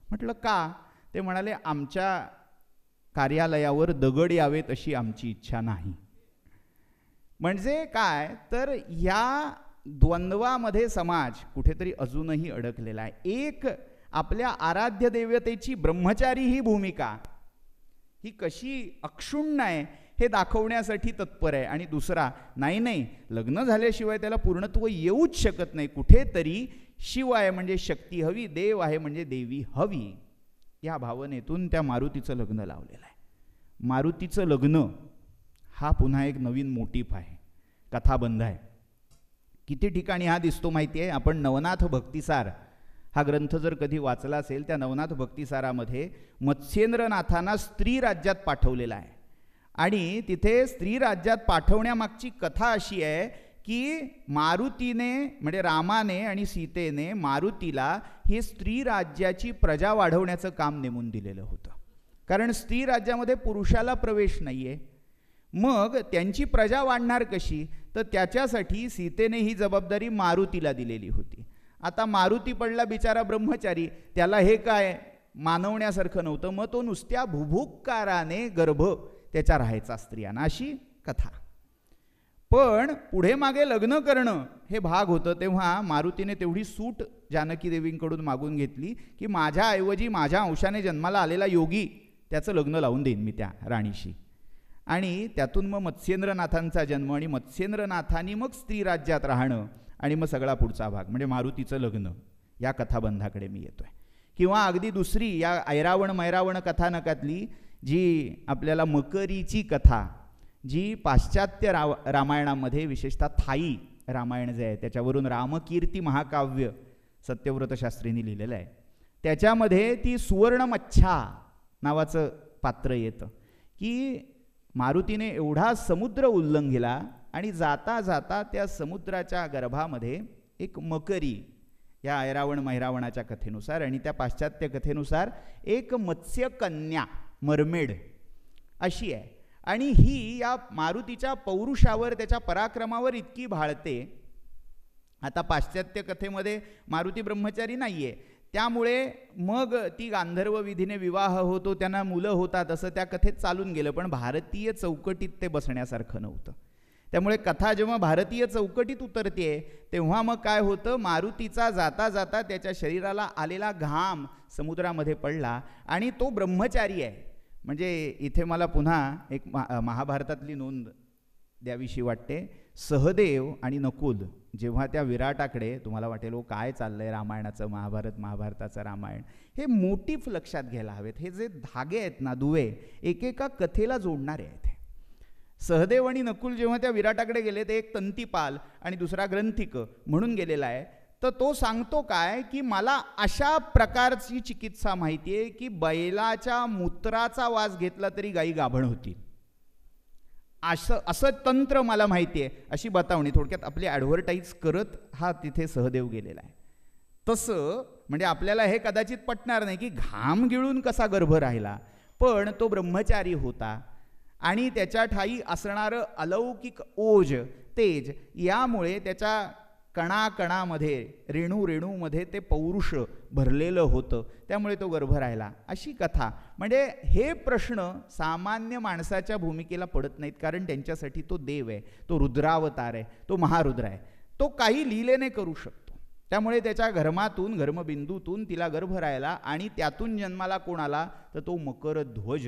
म्हटलं का? ते म्हणाले, आमच्या कार्यालयावर दगड यावेत अशी आमची इच्छा नाही. म्हणजे काय तर या द्वंद्वामध्ये समाज कुठेतरी अजूनही अडकलेला आहे. एक आपल्या आराध्य देवतेची ब्रह्मचारी ही भूमिका ही कशी अक्षुण्ण आहे हे दाखवण्यासाठी तत्पर आहे. आणि दुसरा, नाही लग्न झाल्याशिवाय त्याला पूर्णत्व येऊच शकत नाही. कुठेतरी शिव आहे म्हणजे शक्ती हवी, देव आहे म्हणजे देवी हवी, या भावनेतून त्या मारुतीचं लग्न लावलेलं आहे. मारुतीचं लग्न हा पुन्हा एक नवीन मोटिफ आहे, कथाबंध आहे. किती ठिकाणी हा दिसतो माहिती आहे? आपण नवनाथ भक्तिसार हा ग्रंथ जर कधी वाचला असेल, त्या नवनाथ भक्तिसारामध्ये मत्स्येंद्रनाथांना स्त्री राज्यात पाठवलेला आहे. आणि तिथे स्त्री राज्यात पाठवण्यामागची कथा अशी आहे की मारुतीने म्हणजे रामाने आणि सीतेने मारुतीला हे स्त्री राज्याची प्रजा वाढवण्याचं काम नेमून दिलेलं होतं. कारण स्त्री राज्यामध्ये पुरुषाला प्रवेश नाही आहे. मग त्यांची प्रजा वाढणार कशी? तर त्याच्यासाठी सीतेने ही जबाबदारी मारुतीला दिलेली होती. आता मारुती पडला बिचारा ब्रह्मचारी, त्याला हे काय मानवण्यासारखं नव्हतं, मग तो नुसत्या भुभुक्काराने गर्भ त्याच्या राहायचा स्त्रियांना, अशी कथा. पण पुढे मागे लग्न करणं हे भाग होतं, तेव्हा मारुतीने तेवढी सूट जानकी देवींकडून मागून घेतली की माझ्याऐवजी माझ्या अंशाने जन्माला आलेला योगी त्याचं लग्न लावून देईन मी त्या राणीशी. आणि त्यातून मग मत्स्येंद्रनाथांचा जन्म, आणि मत्स्येंद्रनाथांनी मग स्त्री राज्यात राहणं, आणि मग सगळा पुढचा भाग म्हणजे मारुतीचं लग्न, या कथाबंधाकडे मी येतोय. किंवा अगदी दुसरी या ऐरावण मैरावण कथानकातली जी आपल्याला मकरीची कथा, जी पाश्चात्य रामायणामध्ये विशेषतः थाई रामायण जे आहे त्याच्यावरून रामकीर्ती महाकाव्य सत्यव्रत शास्त्रींनी लिहिलेलं आहे, त्याच्यामध्ये ती सुवर्णमच्छा नावाचं पात्र येतं की मारुतीने एवढा समुद्र उल्लंघिला आणि जाता जाता त्या समुद्राच्या गर्भामध्ये एक मकरी, या ऐरावण मैरावणाच्या कथेनुसार आणि त्या पाश्चात्य कथेनुसार एक मत्स्यकन्या मरमेड अशी आहे. आणि ही या मारुतीच्या पौरुषावर, त्याच्या पराक्रमावर इतकी भाळते. आता पाश्चात्य कथेमध्ये मारुती ब्रह्मचारी नाही आहे, त्यामुळे मग ती गांधर्व विधीने विवाह होतो, त्यांना मुलं होतात, असं त्या कथेत चालून गेलं. पण भारतीय चौकटीत ते बसण्यासारखं नव्हतं. त्यामुळे कथा जेव्हा भारतीय चौकटीत उतरते तेव्हा मग काय होतं, मारुतीचा जाता जाता त्याच्या शरीराला आलेला घाम समुद्रामध्ये पडला आणि तो ब्रह्मचारी आहे. म्हणजे इथे मला पुन्हा एक महाभारतातली नोंद द्यावीशी वाटते. सहदेव आणि नकुल जेव्हा त्या विराटाकडे, तुम्हाला वाटेल ओ काय चाललंय रामायणाचं, महाभारताचं रामायण, हे मोटिफ लक्षात घ्यायला हवेत. हे जे धागे आहेत ना, दुवे एकेका कथेला जोडणारे आहेत. सहदेव आणि नकुल जेव्हा त्या विराटाकडे गेले, ते एक तंतीपाल आणि दुसरा ग्रंथिक म्हणून गेलेला आहे. तर तो सांगतो काय की मला अशा प्रकारची चिकित्सा माहिती आहे की बैलाच्या मूत्राचा वास घेतला तरी गायी गाभण होतील, असं तंत्र मला माहिती आहे, अशी बतावणी थोडक्यात आपली ॲडव्हर्टाईज करत हा तिथे सहदेव गेलेला आहे. तसं म्हणजे आपल्याला हे कदाचित पटणार नाही की घाम गिळून कसा गर्भ राहिला, पण तो ब्रह्मचारी होता आणि त्याच्या ठाई असणारं अलौकिक ओज तेज, यामुळे त्याच्या कणाकणामध्ये रेणूमध्ये ते पौरुष भरलेलं होतं, त्यामुळे तो गर्भ राहिला, अशी कथा. म्हणजे हे प्रश्न सामान्य माणसाच्या भूमिकेला पडत नाहीत, कारण त्यांच्यासाठी तो देव आहे, तो रुद्रावतार आहे, तो महारुद्र आहे, तो काही लीलेने करू शकतो. त्यामुळे त्याच्या घर्मातून, घर्मबिंदूतून तिला गर्भ राहिला आणि त्यातून जन्माला कोण आला तर तो मकरध्वज.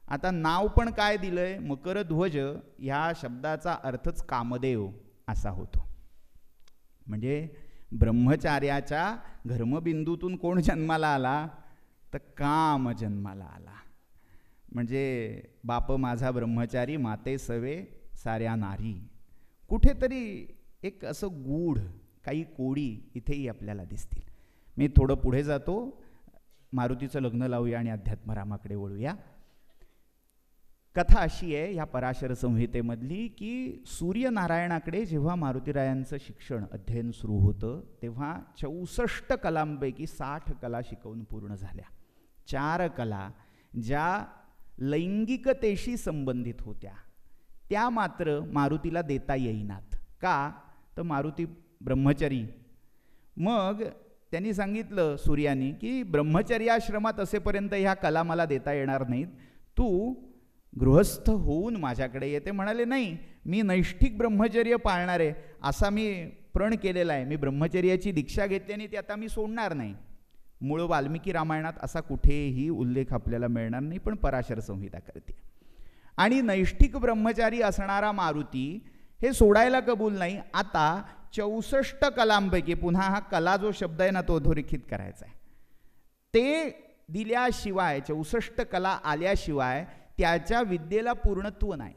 आता नाव पण काय दिलंय, मकरध्वज, ह्या शब्दाचा अर्थच कामदेव असा होतो. म्हणजे ब्रह्मचार्याच्या घर्मबिंदूतून कोण जन्माला आला तर काम जन्माला आला. म्हणजे बाप माझा ब्रह्मचारी, माते सवे साऱ्या नारी. कुठेतरी एक असं गूढ काही कोडी इथेही आपल्याला दिसतील. मी थोडं पुढे जातो, मारुतीचं लग्न लावूया आणि अध्यात्मरामाकडे वळूया. कथा अशी आहे ह्या पराशर संहितेमधली की सूर्यनारायणाकडे जेव्हा मारुतीरायांचं शिक्षण अध्ययन सुरू होतं तेव्हा 64 कलांपैकी 60 कला शिकवून पूर्ण झाल्या. 4 कला ज्या लैंगिकतेशी संबंधित होत्या त्या मात्र मारुतीला देता येईनात. का तर मारुती ब्रह्मचारी. मग त्यांनी सांगितलं सूर्यानी की ब्रह्मचर्याश्रमात असेपर्यंत ह्या कला मला देता येणार नाहीत, तू गृहस्थ होऊन माझ्याकडे येते. म्हणाले नाही, मी नैष्ठिक ब्रह्मचर्य पाळणार आहे, असा मी प्रण केलेला आहे, मी ब्रह्मचर्याची दीक्षा घेतली आणि ती आता मी सोडणार नाही. मूळ वाल्मिकी रामायणात असा कुठेही उल्लेख आपल्याला मिळणार नाही, पण पराशर संहिता करते. आणि नैष्ठिक ब्रह्मचारी असणारा मारुती हे सोडायला कबूल नाही. आता 64 कलांपैकी, पुन्हा हा कला जो शब्द आहे ना तो अधोरेखित करायचा आहे, ते दिल्याशिवाय, 64 कला आल्याशिवाय त्याच्या विद्येला पूर्णत्व नाही.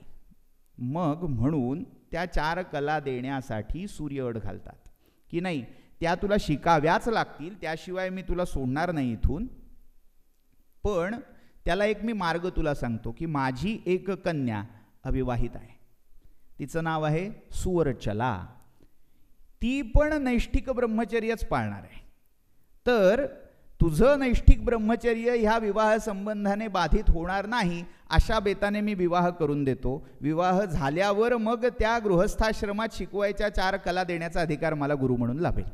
मग म्हणून त्या 4 कला देण्यासाठी सूर्य अट घालतात की नाही, त्या तुला शिकाव्याच लागतील, त्याशिवाय मी तुला सोडणार नाही इथून. पण त्याला एक मी मार्ग तुला सांगतो की माझी एक कन्या अविवाहित आहे, तिचं नाव आहे सुवर्चला. ती पण नैष्ठिक ब्रह्मचर्यच पाळणार आहे. तर तुझं नैष्ठिक ब्रह्मचर्य ह्या विवाह संबंधाने बाधित होणार नाही अशा बेताने मी विवाह करून देतो. विवाह झाल्यावर मग त्या गृहस्थाश्रमात शिकवायच्या 4 कला देण्याचा अधिकार मला गुरु म्हणून लाभेल,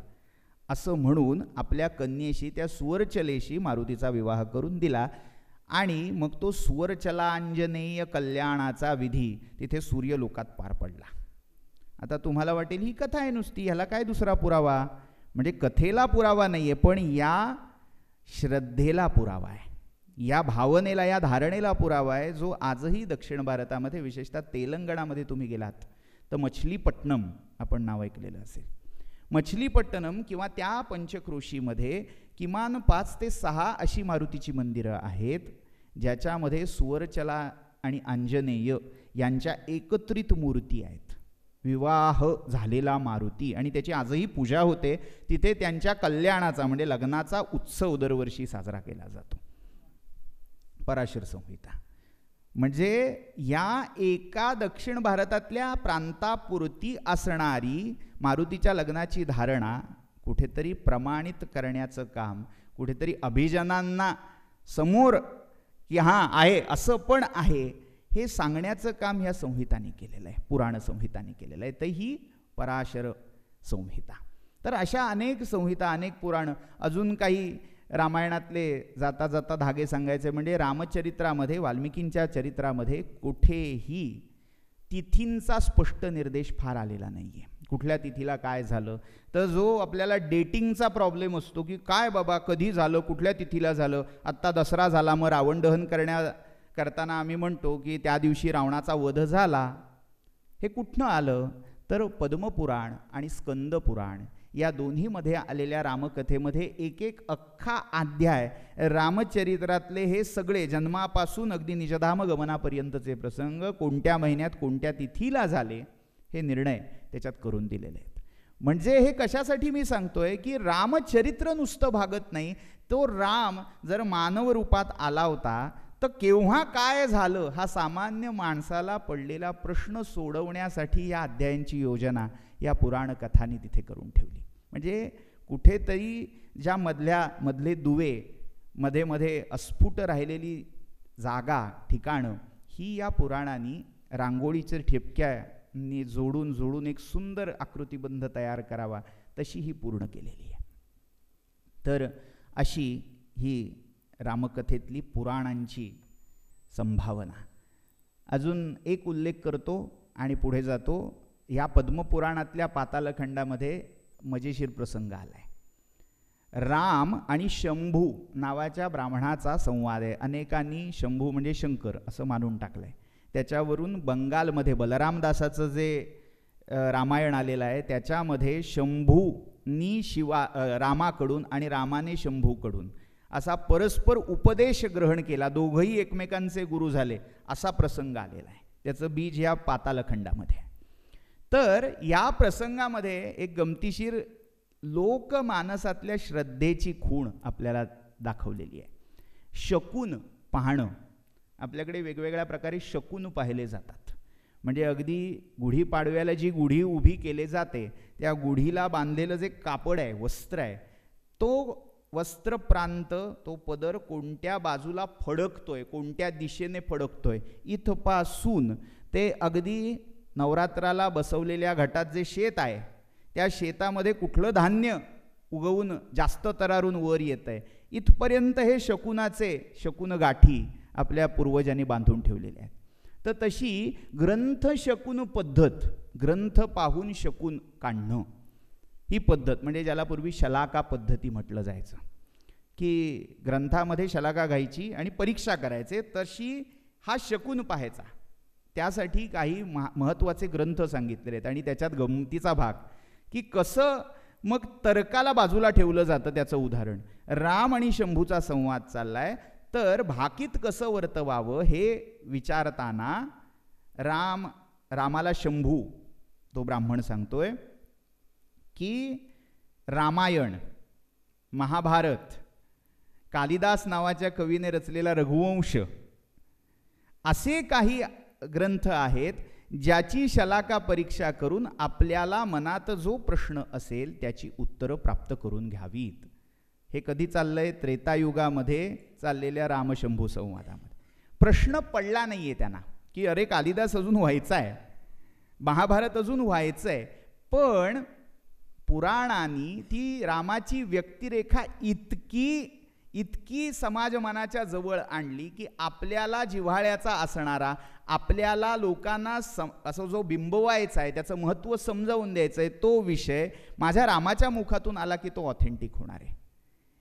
असं म्हणून आपल्या कन्येशी, त्या सुवर्चलेशी मारुतीचा विवाह करून दिला. आणि मग तो सुवर्चलांजनेय कल्याणाचा विधी तिथे सूर्यलोकात पार पडला. आता तुम्हाला वाटेल ही कथा आहे नुसती, ह्याला काय दुसरा पुरावा? म्हणजे कथेला पुरावा नाही आहे, पण या श्रद्धेला पुरावा आहे, या भावनेला, या धारणेला पुरावा आहे, जो आजही दक्षिण भारतामध्ये, विशेषतः तेलंगणामध्ये तुम्ही गेलात तर मछलीपट्टणम आपण नाव ऐकलेलं असेल. मछलीपट्टणम किंवा त्या पंचक्रोशीमध्ये किमान 5 ते 6 अशी मारुतीची मंदिरं आहेत, ज्याच्यामध्ये सुवर्चला आणि आंजनेय यांच्या एकत्रित मूर्ती आहेत. विवाह झालेला मारुती, आणि त्याची आजही पूजा होते तिथे. त्यांच्या कल्याणाचा म्हणजे लग्नाचा उत्सव दरवर्षी साजरा केला जातो. पराशर संहिता म्हणजे या एका दक्षिण भारतातल्या प्रांतापुरती असणारी मारुतीच्या लग्नाची धारणा कुठेतरी प्रमाणित करण्याचं काम, कुठेतरी अभिजनांना समोर की हां आहे, असं पण आहे, हे सांगण्याचं काम ह्या संहितांनी केलेलं आहे, पुराण संहितांनी केलेलं आहे. तर ही पराशर संहिता. तर अशा अनेक संहिता, अनेक पुराणं. अजून काही रामायणातले जाता जाता धागे सांगायचे म्हणजे रामचरित्रामध्ये, वाल्मिकींच्या चरित्रामध्ये कुठेही तिथींचा स्पष्ट निर्देश फार आलेला नाही आहे. कुठल्या तिथीला काय झालं, तर जो आपल्याला डेटिंगचा प्रॉब्लेम असतो की काय बाबा कधी झालं, कुठल्या तिथीला झालं, आत्ता दसरा झाला मग रावण दहन करताना आम्ही म्हणतो की त्या दिवशी रावणाचा वध झाला, हे कुठनं आलं? तर पद्मपुराण आणि स्कंदपुराण या दोन्हीमध्ये आलेल्या रामकथेमध्ये एक एक अख्खा अध्याय रामचरित्रातले हे सगळे जन्मापासून अगदी निजधाम गमनापर्यंतचे प्रसंग कोणत्या महिन्यात कोणत्या तिथीला झाले हे निर्णय त्याच्यात करून दिलेले आहेत. म्हणजे हे कशासाठी मी सांगतोय की रामचरित्र नुसतं भागत नाही, तो राम जर मानव रूपात आला होता तर केव्हा काय झालं हा सामान्य माणसाला पडलेला प्रश्न सोडवण्यासाठी या अध्यायांची योजना या पुराण कथांनी तिथे करून ठेवली. म्हणजे कुठेतरी ज्या मधले दुवे, मध्ये मध्ये अस्फुट राहिलेली जागा, ठिकाणं, ही या पुराणांनी रांगोळीच्या ठिपक्यांनी जोडून जोडून एक सुंदर आकृतिबंध तयार करावा तशी ही पूर्ण केलेली आहे. तर अशी ही रामकथेतली पुराणांची संभावना. अजून एक उल्लेख करतो आणि पुढे जातो. या पद्मपुराणातल्या पातालखंडामध्ये मजेशीर प्रसंग आलाय. राम आणि शंभू नावाच्या ब्राह्मणाचा संवाद आहे. अनेकांनी शंभू म्हणजे शंकर असं मानून टाकलंय. त्याच्यावरून बंगालमध्ये बलरामदासाचं जे रामायण आलेलं आहे त्याच्यामध्ये शंभूनी रामाकडून आणि रामाने शंभूकडून असा परस्पर उपदेश ग्रहण केला, दोघंही एकमेकांचे गुरु झाले, असा प्रसंग आलेला आहे. त्याचं बीज या पातालखंडामध्ये. तर या प्रसंगामध्ये एक गमतीशीर लोकमानसातल्या श्रद्धेची खूण आपल्याला दाखवलेली आहे. शकुन पाहणं. आपल्याकडे वेगवेगळ्या प्रकारे शकुन पाहिले जातात. म्हणजे अगदी गुढीपाडव्याला जी गुढी उभी केली जाते त्या गुढीला बांधलेलं जे कापड आहे, वस्त्र आहे, तो वस्त्रप्रांत, तो पदर कोणत्या बाजूला फडकतोय, कोणत्या दिशेने फडकतोय, इथपासून ते अगदी नवरात्राला बसवलेल्या घटात जे शेत आहे त्या शेतामध्ये कुठलं धान्य उगवून जास्त तरारून वर येत आहे, इथपर्यंत हे शकुन गाठी आपल्या पूर्वजांनी बांधून ठेवलेले आहेत. तर तशी ग्रंथ शकुन पद्धत, ग्रंथ पाहून शकुन काढणं, ही पद्धत म्हणजे ज्याला पूर्वी शलाका पद्धती म्हटलं जायचं, की ग्रंथामध्ये शलाका घ्यायची आणि परीक्षा करायचे, तशी हा शकुन पाहायचा. त्यासाठी काही महत्त्वाचे ग्रंथ सांगितलेले आहेत. आणि त्याच्यात गमतीचा भाग की कसं मग तर्काला बाजूला ठेवलं जातं. त्याचं उदाहरण, राम आणि शंभूचा संवाद चाललाय, तर भाकीत कसं वर्तवावं हे विचारताना रामाला शंभू तो ब्राह्मण सांगतोय की रामायण, महाभारत, कालिदास नावाच्या कवीने रचलेला रघुवंश असे काही ग्रंथ आहेत ज्याची शलाका परीक्षा करून आपल्याला मनात जो प्रश्न असेल त्याची उत्तरं प्राप्त करून घ्यावीत. हे कधी चाललंय? त्रेतायुगामध्ये चाललेल्या रामशंभू संवादामध्ये. प्रश्न पडला नाही आहे त्यांना की अरे कालिदास अजून व्हायचा आहे, महाभारत अजून व्हायचं आहे, पण पुराणांनी ती रामाची व्यक्तिरेखा इतकी समाज मनाच्या जवळ आणली की आपल्याला जिव्हाळ्याचा असणारा, आपल्याला लोकांना असं जो बिंबवायचा आहे, त्याचं महत्त्व समजावून द्यायचं आहे, तो विषय माझ्या रामाच्या मुखातून आला की तो ऑथेंटिक होणार आहे.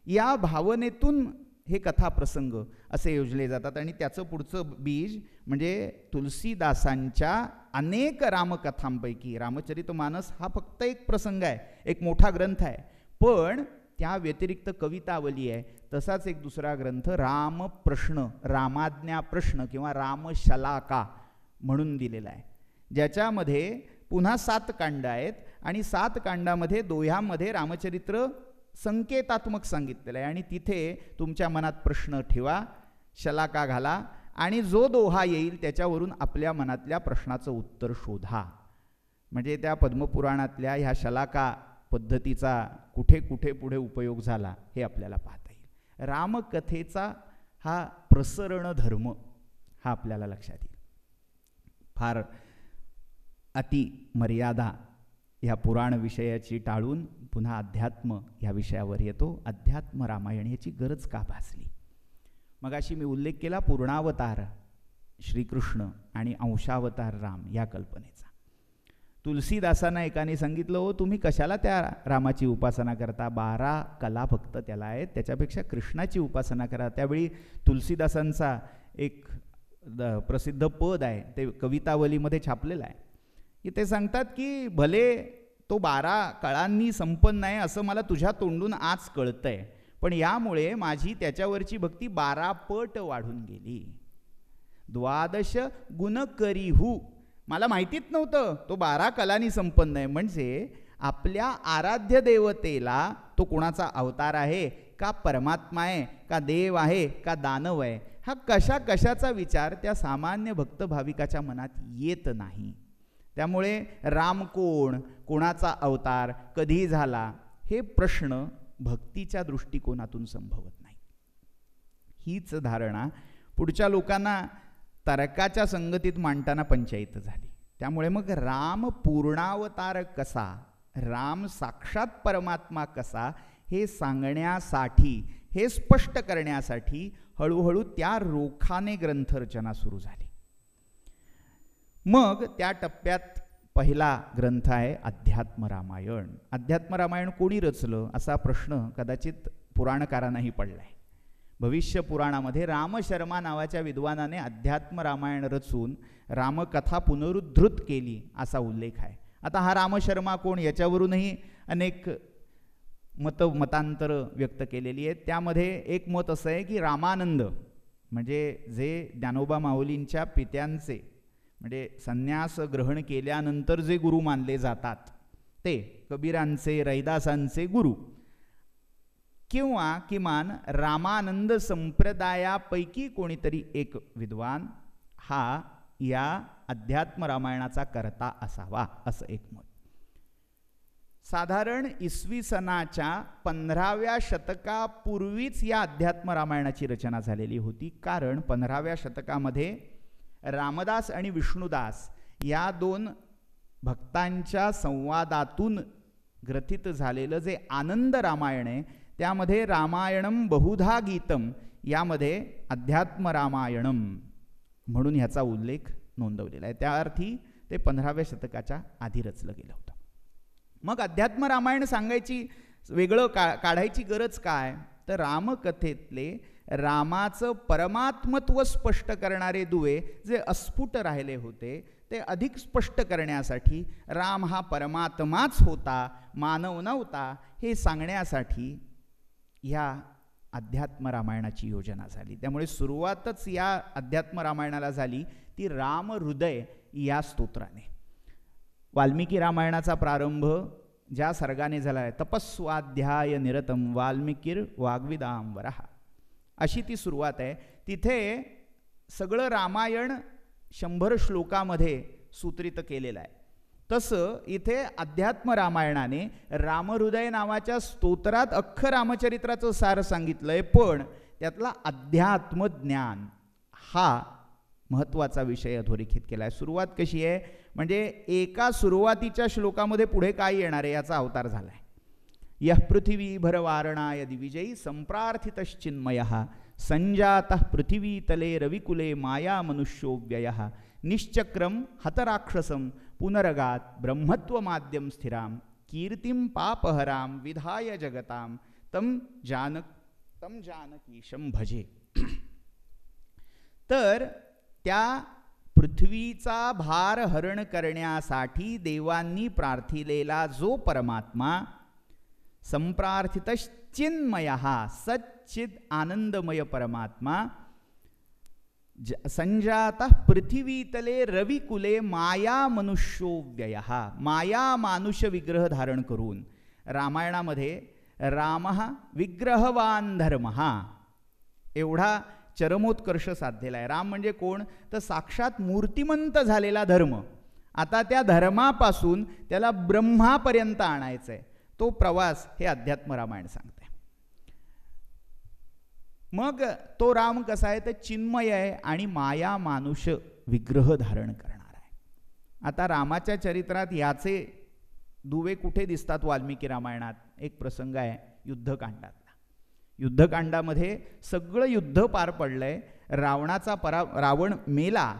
या भावनेतून हे कथाप्रसंग असे योजले जातात. आणि त्याचं पुढचं बीज म्हणजे तुलसीदासांच्या अनेक रामकथांपैकी रामचरितमानस हा फक्त एक प्रसंग आहे, एक मोठा ग्रंथ आहे, पण त्या व्यतिरिक्त कवितावली आहे. तसाच एक दुसरा ग्रंथ रामप्रश्न, रामाज्ञा प्रश्न किंवा रामशलाका म्हणून दिलेला आहे, ज्याच्यामध्ये पुन्हा 7 कांड आहेत आणि 7 कांडामध्ये दोह्यामध्ये रामचरित्र संकेतात्मक सांगितलेलं आहे. आणि तिथे तुमच्या मनात प्रश्न ठेवा, शलाका घाला आणि जो दोहा येईल त्याच्यावरून आपल्या मनातल्या प्रश्नाचं उत्तर शोधा. म्हणजे त्या पद्मपुराणातल्या ह्या शलाका पद्धतीचा कुठे कुठे पुढे उपयोग झाला हे आपल्याला पाहता येईल. रामकथेचा हा प्रसरण धर्म हा आपल्याला लक्षात येईल. फार अति मर्यादा ह्या पुराण विषयाची टाळून पुन्हा अध्यात्म ह्या विषयावर येतो. अध्यात्म रामायण याची गरज का भासली? मगाशी मी उल्लेख केला पूर्णावतार श्रीकृष्ण आणि अंशावतार राम या कल्पनेचा. तुलसीदासांना एकाने सांगितलं, हो तुम्ही कशाला त्या रामाची उपासना करता, 12 कला फक्त त्याला आहेत, त्याच्यापेक्षा कृष्णाची उपासना करा. त्यावेळी तुलसीदासांचा एक प्रसिद्ध पद आहे, ते कवितावलीमध्ये छापलेलं आहे, की ते सांगतात की भले तो 12 कळांनी संपन्न आहे असं मला तुझ्या तोंडून आज कळतंय, पण यामुळे माझी त्याच्यावरची भक्ती 12 पट वाढून गेली. 12 गुण करीहू, मला माहितीच नव्हतं तो 12 कलांनी संपन्न आहे. म्हणजे आपल्या आराध्य देवतेला तो कोणाचा अवतार आहे का परमात्मा आहे का देव आहे का दानव आहे, हा कशाचा विचार त्या सामान्य भक्त भाविकाच्या मनात येत नाही. त्यामुळे राम कोण, कोणाचा अवतार, कधी झाला, हे प्रश्न भक्तीच्या दृष्टिकोनातून संभवत नाही. हीच धारणा पुढच्या लोकांना तर्काच्या संगतीत मांडताना पंचायत झाली. त्यामुळे मग राम पूर्णावतार कसा, राम साक्षात परमात्मा कसा, हे सांगण्यासाठी, हे स्पष्ट करण्यासाठी हळूहळू त्या रोखाने ग्रंथरचना सुरू झाली. मग त्या टप्प्यात पहिला ग्रंथ आहे अध्यात्म रामायण. अध्यात्म रामायण कोणी रचलं असा प्रश्न कदाचित पुराणकारांनाही पडलाय. भविष्य पुराणामध्ये रामशर्मा नावाच्या विद्वानाने अध्यात्म रामायण रचून रामकथा पुनरुद्धृत केली असा उल्लेख आहे. आता हा रामशर्मा कोण याच्यावरूनही अनेक मतांतर व्यक्त केलेली आहेत. त्यामध्ये एक मत असं आहे की रामानंद म्हणजे जे ज्ञानोबा माऊलींच्या पित्यांचे म्हणजे संन्यास ग्रहण केल्यानंतर जे गुरु मानले जातात ते कबीरांचे, रैदासांचे गुरु, किंवा किमान रामानंद संप्रदायापैकी कोणीतरी एक विद्वान हा या अध्यात्म रामायणाचा कर्ता असावा असं एक मत. साधारण इसवी सनाच्या 15व्या शतकापूर्वीच या अध्यात्म रामायणाची रचना झालेली होती. कारण 15व्या शतकामध्ये रामदास आणि विष्णुदास या 2 भक्तांच्या संवादातून ग्रथित झालेलं जे आनंद रामायण आहे त्यामध्ये रामायणम बहुधा गीतम यामध्ये अध्यात्म रामायणम म्हणून ह्याचा उल्लेख नोंदवलेला आहे. त्या अर्थी ते 15व्या शतकाच्या आधी रचलं गेलं होतं. मग अध्यात्म रामायण सांगायची वेगळं काढायची गरज काय, तर रामकथेतले रामाचं परमात्मत्व स्पष्ट करणारे दुवे जे अस्फुट राहिले होते ते अधिक स्पष्ट करण्यासाठी, राम हा परमात्माच होता, मानव नव्हता, हे सांगण्यासाठी ह्या अध्यात्म रामायणाची योजना झाली. त्यामुळे सुरुवातच या अध्यात्म रामायणाला झाली ती राम हृदय या स्तोत्राने. वाल्मिकी रामायणाचा प्रारंभ ज्या सर्गाने झाला आहे, तपस्वाध्याय निरतम वाल्मिकीर वाग्विदाम वराह, अशी ती सुरुवात आहे. तिथे सगळं रामायण 100 श्लोकामध्ये सूत्रित केलेलं आहे. तसं इथे अध्यात्म रामायणाने रामहृदय नावाच्या स्तोत्रात अख्खं रामचरित्राचं सार सांगितलंय, पण त्यातला अध्यात्म ज्ञान हा महत्त्वाचा विषय अधोरेखित केला आहे. सुरुवात कशी आहे, म्हणजे एका सुरुवातीच्या श्लोकामध्ये पुढे काय येणार आहे याचा अवतार झाला आहे. यः पृथिवी भरवारणाय दिविजयी संप्रार्थितश्चिन्मयः संजातः पृथिवीतले रविकुले माया मनुष्यो व्ययः निश्चक्रम हतराक्षसं पुनरगात ब्रह्मत्वमाद्यं स्थिरां कीर्तिं पापहरां विधाय जगतां तम जानकीशं भजे. तर त्या पृथ्वीचा भार हरण करण्यासाठी देवांनी प्रार्थिलेला जो परमात्मा संप्रार्थितश्चिन्मयः सच्चिद आनंदमय परमात्मा संजातः पृथ्वीतले रविकुले माया मनुष्यो व्ययः, माया मानुष्य विग्रह धारण करून रामायणामध्ये रामः विग्रहवान धर्मः एवढा चरमोत्कर्ष साधलेला आहे. राम म्हणजे कोण, तर साक्षात मूर्तिमंत झालेला धर्म. आता त्या धर्मापासून त्याला ब्रह्मापर्यंत आणायचं आहे. तो प्रवास हे अध्यात्म रामायण सांगते. मग तो राम कसा आहे, तर चिन्मय आहे आणि माया मानुष विग्रह धारण करणार आहे. आता रामाच्या चरित्रात याचे दुवे कुठे दिसतात वाल्मिकी रामायणात? एक प्रसंग आहे युद्धकांडातला. युद्धकांडामध्ये सगळं युद्ध पार पडलंय. रावण मेला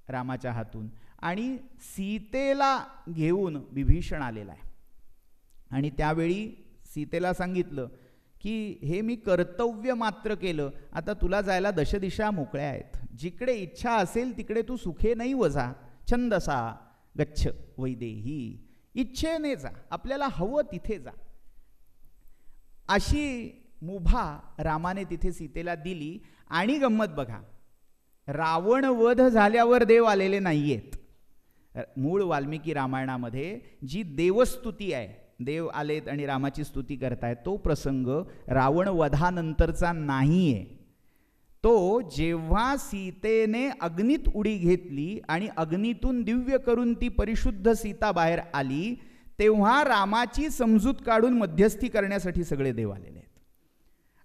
रामाच्या हातून आणि सीतेला घेऊन विभीषण आलेला आहे. आणि त्यावेळी सीतेला सांगितलं की हे मी कर्तव्य मात्र केलं, आता तुला जायला दशदिशा मोकळ्या आहेत, जिकडे इच्छा असेल तिकडे तू सुखे नाही वजा छंदसा गच्छ वैदेही, इच्छेने जा, आपल्याला हवं तिथे जा. अशी मुभा रामाने तिथे सीतेला दिली. आणि गंमत बघा, रावण वध झाल्यावर देव आलेले नाहीयेत. मूळ वाल्मिकी रामायणामध्ये जी देवस्तुती आहे, देव आलेत आणि रामाची स्तुती करतायत, तो प्रसंग रावण वधानंतरचा नाहीये. तो जेव्हा सीतेने अग्नीत उडी घेतली आणि अग्नीतून दिव्य करून ती परिशुद्ध सीता बाहेर आली, तेव्हा रामाची समजूत काढून मध्यस्थी करण्यासाठी सगळे देव आलेले आहेत.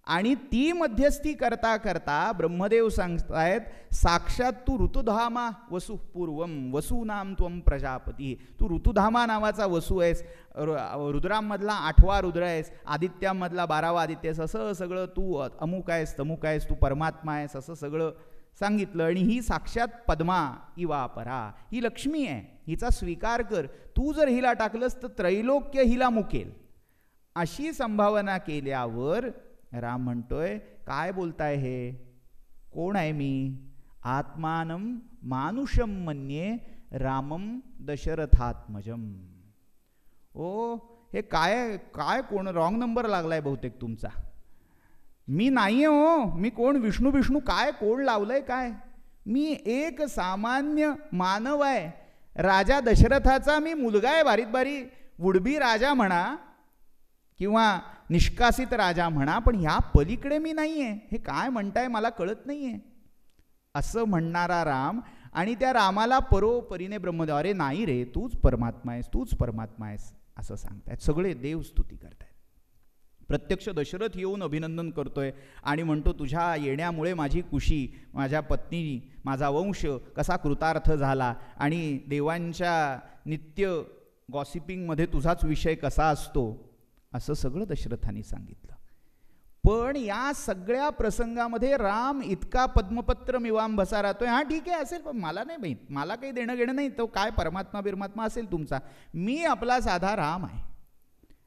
आणि ती मध्यस्थी करता करता ब्रह्मदेव सांगतायत साक्षात तू ऋतुधामा वसु पूर्वम वसूनाम त्वम प्रजापती, तू ऋतुधामा नावाचा वसू आहेस, रुद्रांमधला 8वा रुद्र आहेस, आदित्यांमधला 12वा आदित्य आहेस, असं सगळं तू अमुक आहेस तमुक आहेस, तू परमात्मा आहेस, असं सगळं सांगितलं. आणि ही साक्षात पद्मा इवा परा, ही लक्ष्मी आहे, हिचा स्वीकार कर, तू जर हिला टाकलंस तर त्रैलोक्य हिला मुकेल. अशी संभावना केल्यावर राम म्हणतोय काय बोलताय हे, कोण आहे मी? आत्मानं मानुषम मन्ये रामम दशरथात्मजम. ओ हे काय काय कोण रॉंग नंबर लागलाय बहुतेक तुमचा. मी नाहीये हो, मी कोण विष्णू विष्णू काय कोण लावलंय काय? मी एक सामान्य मानव आहे. राजा दशरथाचा मी मुलगा आहे, बारीक बारी वुडबी राजा म्हणा किंवा निष्कासित राजा म्हणा, पण ह्या पलीकडे मी नाहीये. हे काय म्हणताय मला कळत नाहीये, असं म्हणणारा राम. आणि त्या रामाला परोपरीने ब्रह्मदेव अरे नाही रे, तूच परमात्मा आहेस, तूच परमात्मा आहेस असं सांगतायत. सगळे देव स्तुती करतायत. प्रत्यक्ष दशरथ येऊन अभिनंदन करतोय आणि म्हणतो तुझ्या येण्यामुळे माझी कुशी, माझ्या पत्नी, माझा वंश कसा कृतार्थ झाला आणि देवांच्या नित्य गॉसिपिंगमध्ये तुझाच विषय कसा असतो, असं सगळं दशरथांनी सांगितलं. पण या सगळ्या प्रसंगामध्ये राम इतका पद्मपत्र मिवांबसा राहतोय. हा ठीक आहे असेल, पण मला नाही माहीत, मला काही देणं घेणं नाही, तो काय परमात्मा बिरमात्मा असेल तुमचा, मी आपला साधा राम आहे.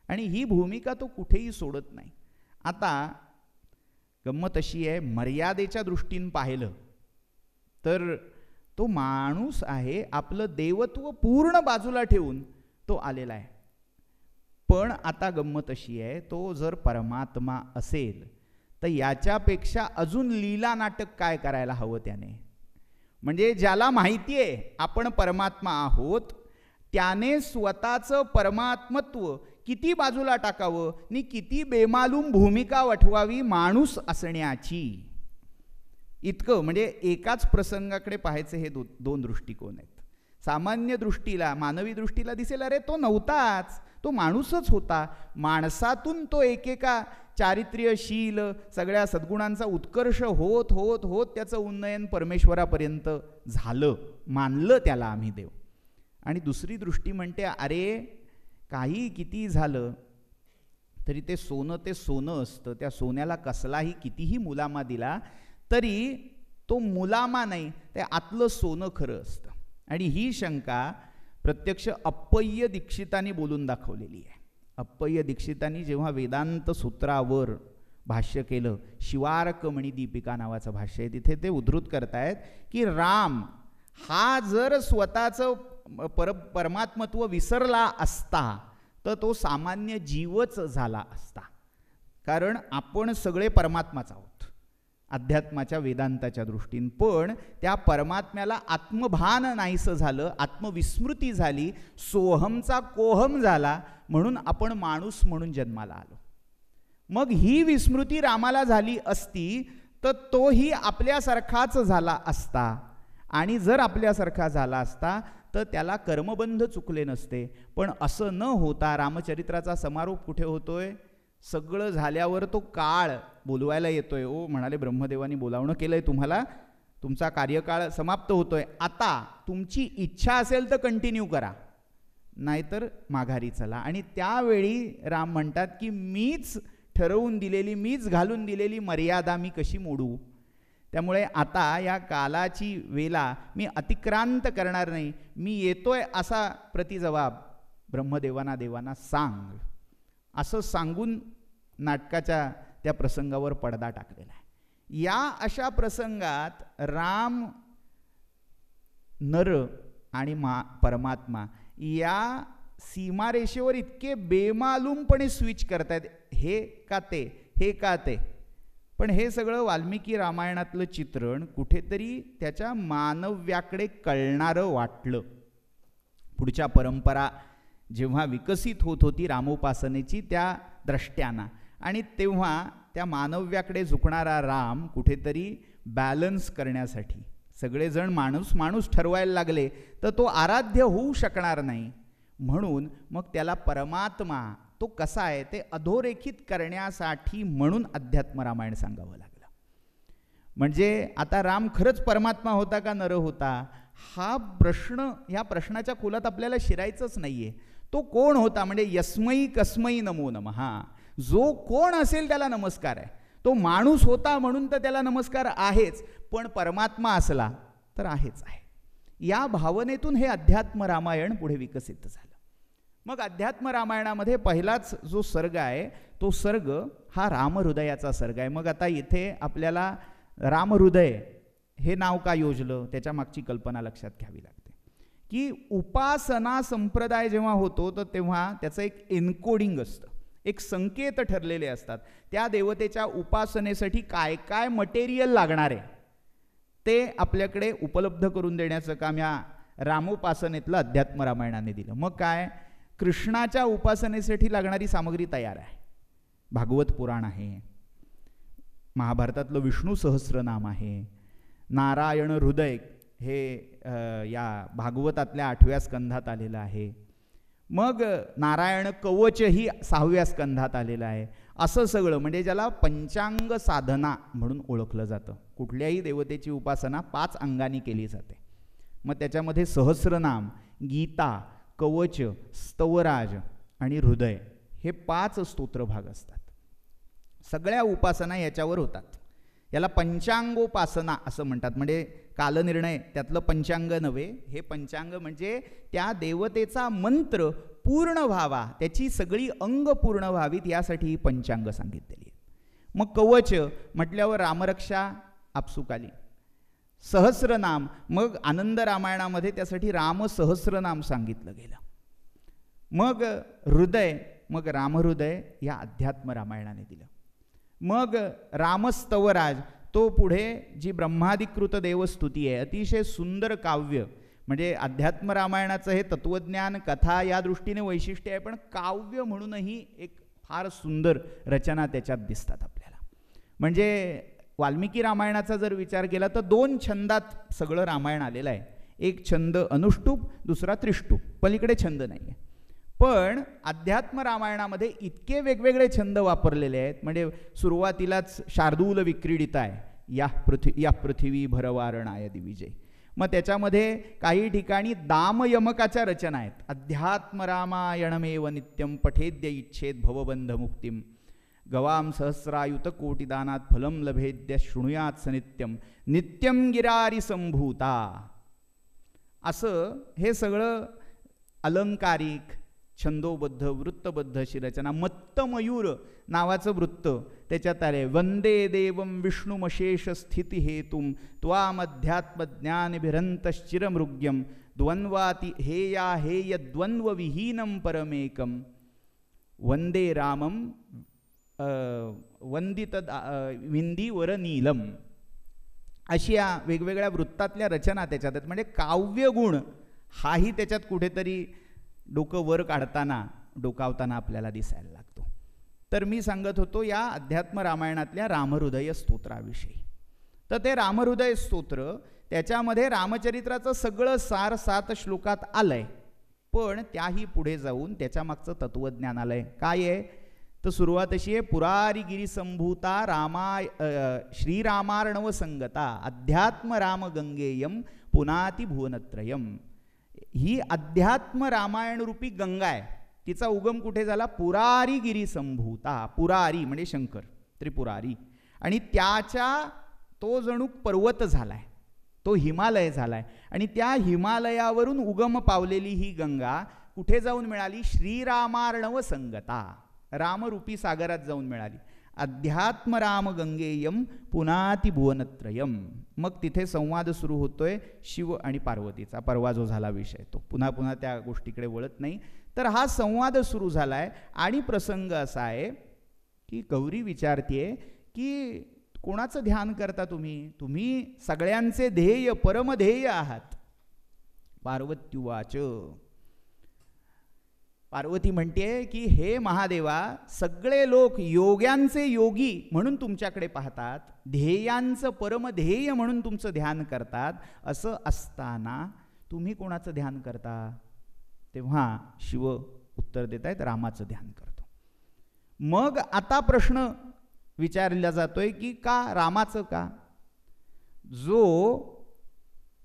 आणि ही भूमिका तो कुठेही सोडत नाही. आता गंमत अशी आहे, मर्यादेच्या दृष्टीने पाहिलं तर तो माणूस आहे, आपलं देवत्व पूर्ण बाजूला ठेवून तो आलेला आहे. पण आता गंमत अशी आहे, तो जर परमात्मा असेल तर याच्यापेक्षा अजून लीला नाटक काय करायला हवं त्याने. म्हणजे ज्याला माहिती आहे आपण परमात्मा आहोत, त्याने स्वतःचं परमात्मत्व किती बाजूला टाकावं आणि किती बेमालूम भूमिका वठवावी माणूस असण्याची. इतकं म्हणजे एकाच प्रसंगाकडे पाहायचे हे दोन दृष्टिकोन आहेत. सामान्य दृष्टीला, मानवी दृष्टीला दिसेल अरे तो नव्हताच, तो माणूसच होता. माणसातून तो एकेका चारित्र्यशील सगळ्या सद्गुणांचा उत्कर्ष होत होत होत त्याचं उन्नयन परमेश्वरापर्यंत झालं, मानलं त्याला आम्ही देव. आणि दुसरी दृष्टी म्हणते अरे काही किती झालं तरी ते सोनं असतं. त्या सोन्याला कसलाही कितीही मुलामा दिला तरी तो मुलामा नाही, ते आतलं सोनं खरं असतं. आणि ही शंका प्रत्यक्ष अप्पय्य दीक्षितांनी बोलून दाखवलेली आहे. अप्पय्य दीक्षितांनी जेव्हा वेदांत सूत्रावर भाष्य केलं, शिवार्कमणी दीपिका नावाचं भाष्य आहे, तिथे ते उद्धृत करतायत की राम हा जर स्वतःचं परमात्मत्व विसरला असता तर तो सामान्य जीवच झाला असता. कारण आपण सगळे परमात्माच आहोत अध्यात्माच्या वेदांताच्या दृष्टीने. पण त्या परमात्म्याला आत्मभान नाहीसं झालं, आत्मविस्मृती झाली, सोहमचा कोहम झाला, म्हणून आपण माणूस म्हणून जन्माला आलो. मग ही विस्मृती रामाला झाली असती तर तोही आपल्यासारखाच झाला असता. आणि जर आपल्यासारखा झाला असता तर त्याला कर्मबंध चुकले नसते. पण असं न होता रामचरित्राचा समारोप कुठे होतोय? सगळं झाल्यावर तो काळ बोलवायला येतोय. ओ म्हणाले ब्रह्मदेवानी बोलावणं केलंय तुम्हाला, तुमचा कार्यकाळ समाप्त होतोय, आता तुमची इच्छा असेल तर कंटिन्यू करा, नाहीतर माघारी चला. आणि त्यावेळी राम म्हणतात की मीच ठरवून दिलेली, मीच घालून दिलेली मर्यादा मी कशी मोडू. त्यामुळे आता या कालाची वेला मी अतिक्रांत करणार नाही, मी येतोय असा प्रतिजबाब देवांना सांग, असं सांगून नाटकाच्या त्या प्रसंगावर पडदा टाकलेला आहे. या अशा प्रसंगात राम, नर आणि परमात्मा या सीमारेषेवर इतके बेमालूमपणे स्विच करतायत, हे का ते, हे का ते. पण हे सगळं वाल्मिकी रामायणातलं चित्रण कुठेतरी त्याच्या मानव्याकडे कळणारं वाटलं. पुढच्या परंपरा जेव्हा विकसित होत होती रामोपासनेची त्या द्रष्ट्याना, आणि तेव्हा त्या मानव्याकडे झुकणारा राम कुठेतरी बॅलन्स करण्यासाठी सगळेजण माणूस ठरवायला लागले तर तो आराध्य होऊ शकणार नाही. म्हणून मग त्याला परमात्मा तो कसा आहे ते अधोरेखित करण्यासाठी म्हणून अध्यात्म रामायण सांगावं लागलं. म्हणजे आता राम खरंच परमात्मा होता का नर होता, हा प्रश्न, या प्रश्नाच्या खोलात आपल्याला शिरायचंच नाहीये. तो कोण होता, म्हणजे यस्मै कस्मै नमो नमः, जो कोण असेल त्याला नमस्कार आहे. तो माणूस होता म्हणून तर त्याला नमस्कार आहेच, पण परमात्मा असला तर आहेच आहे. या भावनेतून हे अध्यात्म रामायण पुढे विकसित झालं. मग अध्यात्म रामायणामध्ये पहिलाच जो सर्ग आहे तो सर्ग हा रामहृदयाचा सर्ग आहे. मग आता इथे आपल्याला रामहृदय हे नाव का योजलं, त्याच्या मागची कल्पना लक्षात घ्यावी लागते की उपासना संप्रदाय जेव्हा होतो तर तेव्हा त्याचं एक एन्कोडिंग असतं, एक संकेत ठरलेले असतात. त्या देवतेच्या उपासनेसाठी काय काय मटेरियल लागणार आहे ते आपल्याकडे उपलब्ध करून देण्याचं काम या रामोपासनेतलं अध्यात्म रामायणाने दिलं. मग काय, कृष्णाच्या उपासनेसाठी लागणारी सामग्री तयार आहे. भागवत पुराण आहे, महाभारतातलं विष्णू सहस्रनाम आहे, नारायण हृदय हे या भागवतातल्या 8व्या स्कंधात आलेलं आहे. मग नारायण कवच ही 6व्या स्कंधात आलेलं आहे. असं सगळं म्हणजे ज्याला पंचांग साधना म्हणून ओळखलं जातं. कुठल्याही देवतेची उपासना 5 अंगांनी केली जाते. मग त्याच्यामध्ये सहस्रनाम, गीता, कवच, स्तवराज आणि हृदय हे 5 स्तोत्रभाग असतात. सगळ्या उपासना याच्यावर होतात. याला पंचांगोपासना असं म्हणतात. म्हणजे कालनिर्णय त्यातलं पंचांग नव्हे, हे पंचांग म्हणजे त्या देवतेचा मंत्र पूर्ण व्हावा, त्याची सगळी अंग पूर्ण व्हावीत यासाठी ही पंचांग सांगितलेली आहे. मग कवच म्हटल्यावर रामरक्षा आपसुक आली. सहस्रनाम, मग आनंद रामायणामध्ये त्यासाठी राम सहस्रनाम सांगितलं गेलं. मग हृदय, मग रामहृदय या अध्यात्म रामायणाने दिलं. मग रामस्तवराज, तो पुढे जी ब्रह्माधिकृत देवस्तुती आहे, अतिशय सुंदर काव्य. म्हणजे अध्यात्म रामायणाचं हे तत्वज्ञान कथा या दृष्टीने वैशिष्ट्य आहे, पण काव्य म्हणूनही एक फार सुंदर रचना त्याच्यात दिसतात आपल्याला. म्हणजे वाल्मिकी रामायणाचा जर विचार केला तर 2 छंदात सगळं रामायण आलेलं आहे. एक छंद अनुष्टुप, दुसरा त्रिष्टुप, पलीकडे छंद नाही आहे. पण अध्यात्म रामायणामध्ये इतके वेगवेगळे छंद वापरलेले आहेत. म्हणजे सुरुवातीलाच शार्दूल विक्रीडिताय या पृथ्वी भरवारणाय दिविजय. मग त्याच्यामध्ये काही ठिकाणी दामयमकाच्या रचना आहेत. अध्यात्म रामायणमेव नित्यम पठेद्य इच्छेत भवबंध मुक्तिम गवाम सहस्रायुत कोटिदानात फलम लभेद्य शृणुयात सनित्यम नित्यम गिरारी संभूता. असं हे सगळं अलंकारिक छंदोबद्ध वृत्तबद्ध अशी रचना. मत्तमयूर नावाचं वृत्त त्याच्यात आले. वंदे देवं विष्णुमशेष स्थिती हेतुम त्वामध्यात्मज्ञानभिरंतश्चिरमृग्यम द्वंद्वाति हेया हेय द्वंद्वविहीनं परमेकम वंदे रामम वंदित विंदीवर नीलम. अशी या वेगवेगळ्या वृत्तातल्या रचना त्याच्यात आहेत. म्हणजे काव्यगुण हाही त्याच्यात कुठेतरी डोकं वर काढताना डोकावताना आपल्याला दिसायला लागतो. तर मी सांगत होतो या अध्यात्म रामायणातल्या रामहृदय स्तोत्राविषयी. तर ते रामहृदय स्तोत्र त्याच्यामध्ये रामचरित्राचं सगळं सार 7 श्लोकात आलंय. पण त्याही पुढे जाऊन त्याच्या मागचं तत्वज्ञान आलंय. काय आहे तर सुरुवात अशी आहे. पुरारी गिरी संभूता श्रीरामार्णव संगता अध्यात्म राम गंगेयम पुनाती भुवनत्रयम. ही अध्यात्म रामायण रूपी गंगा आहे. तिचा उगम कुठे झाला? पुरारी गिरी संभूता. पुरारी म्हणजे शंकर, त्रिपुरारी. आणि त्याच्या तो जणू पर्वत झालाय, तो हिमालय झालाय. आणि त्या हिमालयावरून उगम पावलेली ही गंगा कुठे जाऊन मिळाली? श्रीरामार्णव संगता, रामरूपी सागरात जाऊन मिळाली. अध्यात्म राम गंगेयम पुनाती भुवनत्रयम. मग तिथे संवाद सुरू होतोय शिव आणि पार्वतीचा. परवा जो झाला विषय तो पुन्हा त्या गोष्टीकडे वळत नाही. तर हा संवाद सुरू झालाय आणि प्रसंग असा आहे की गौरी विचारतीये की कोणाचं ध्यान करता तुम्ही? तुम्ही सगळ्यांचे ध्येय परमध्येय आहात. पार्वत्युवाच. पार्वती म्हणते की हे महादेवा, सगळे लोक योग्यांचे योगी म्हणून तुमच्याकडे पाहतात, ध्येयांचं परमध्येय म्हणून तुमचं ध्यान करतात. असं असताना तुम्ही कोणाचं ध्यान करता? तेव्हा शिव उत्तर देत आहेत, रामाचं ध्यान करतो. मग आता प्रश्न विचारला जातोय की का रामाचं? का? जो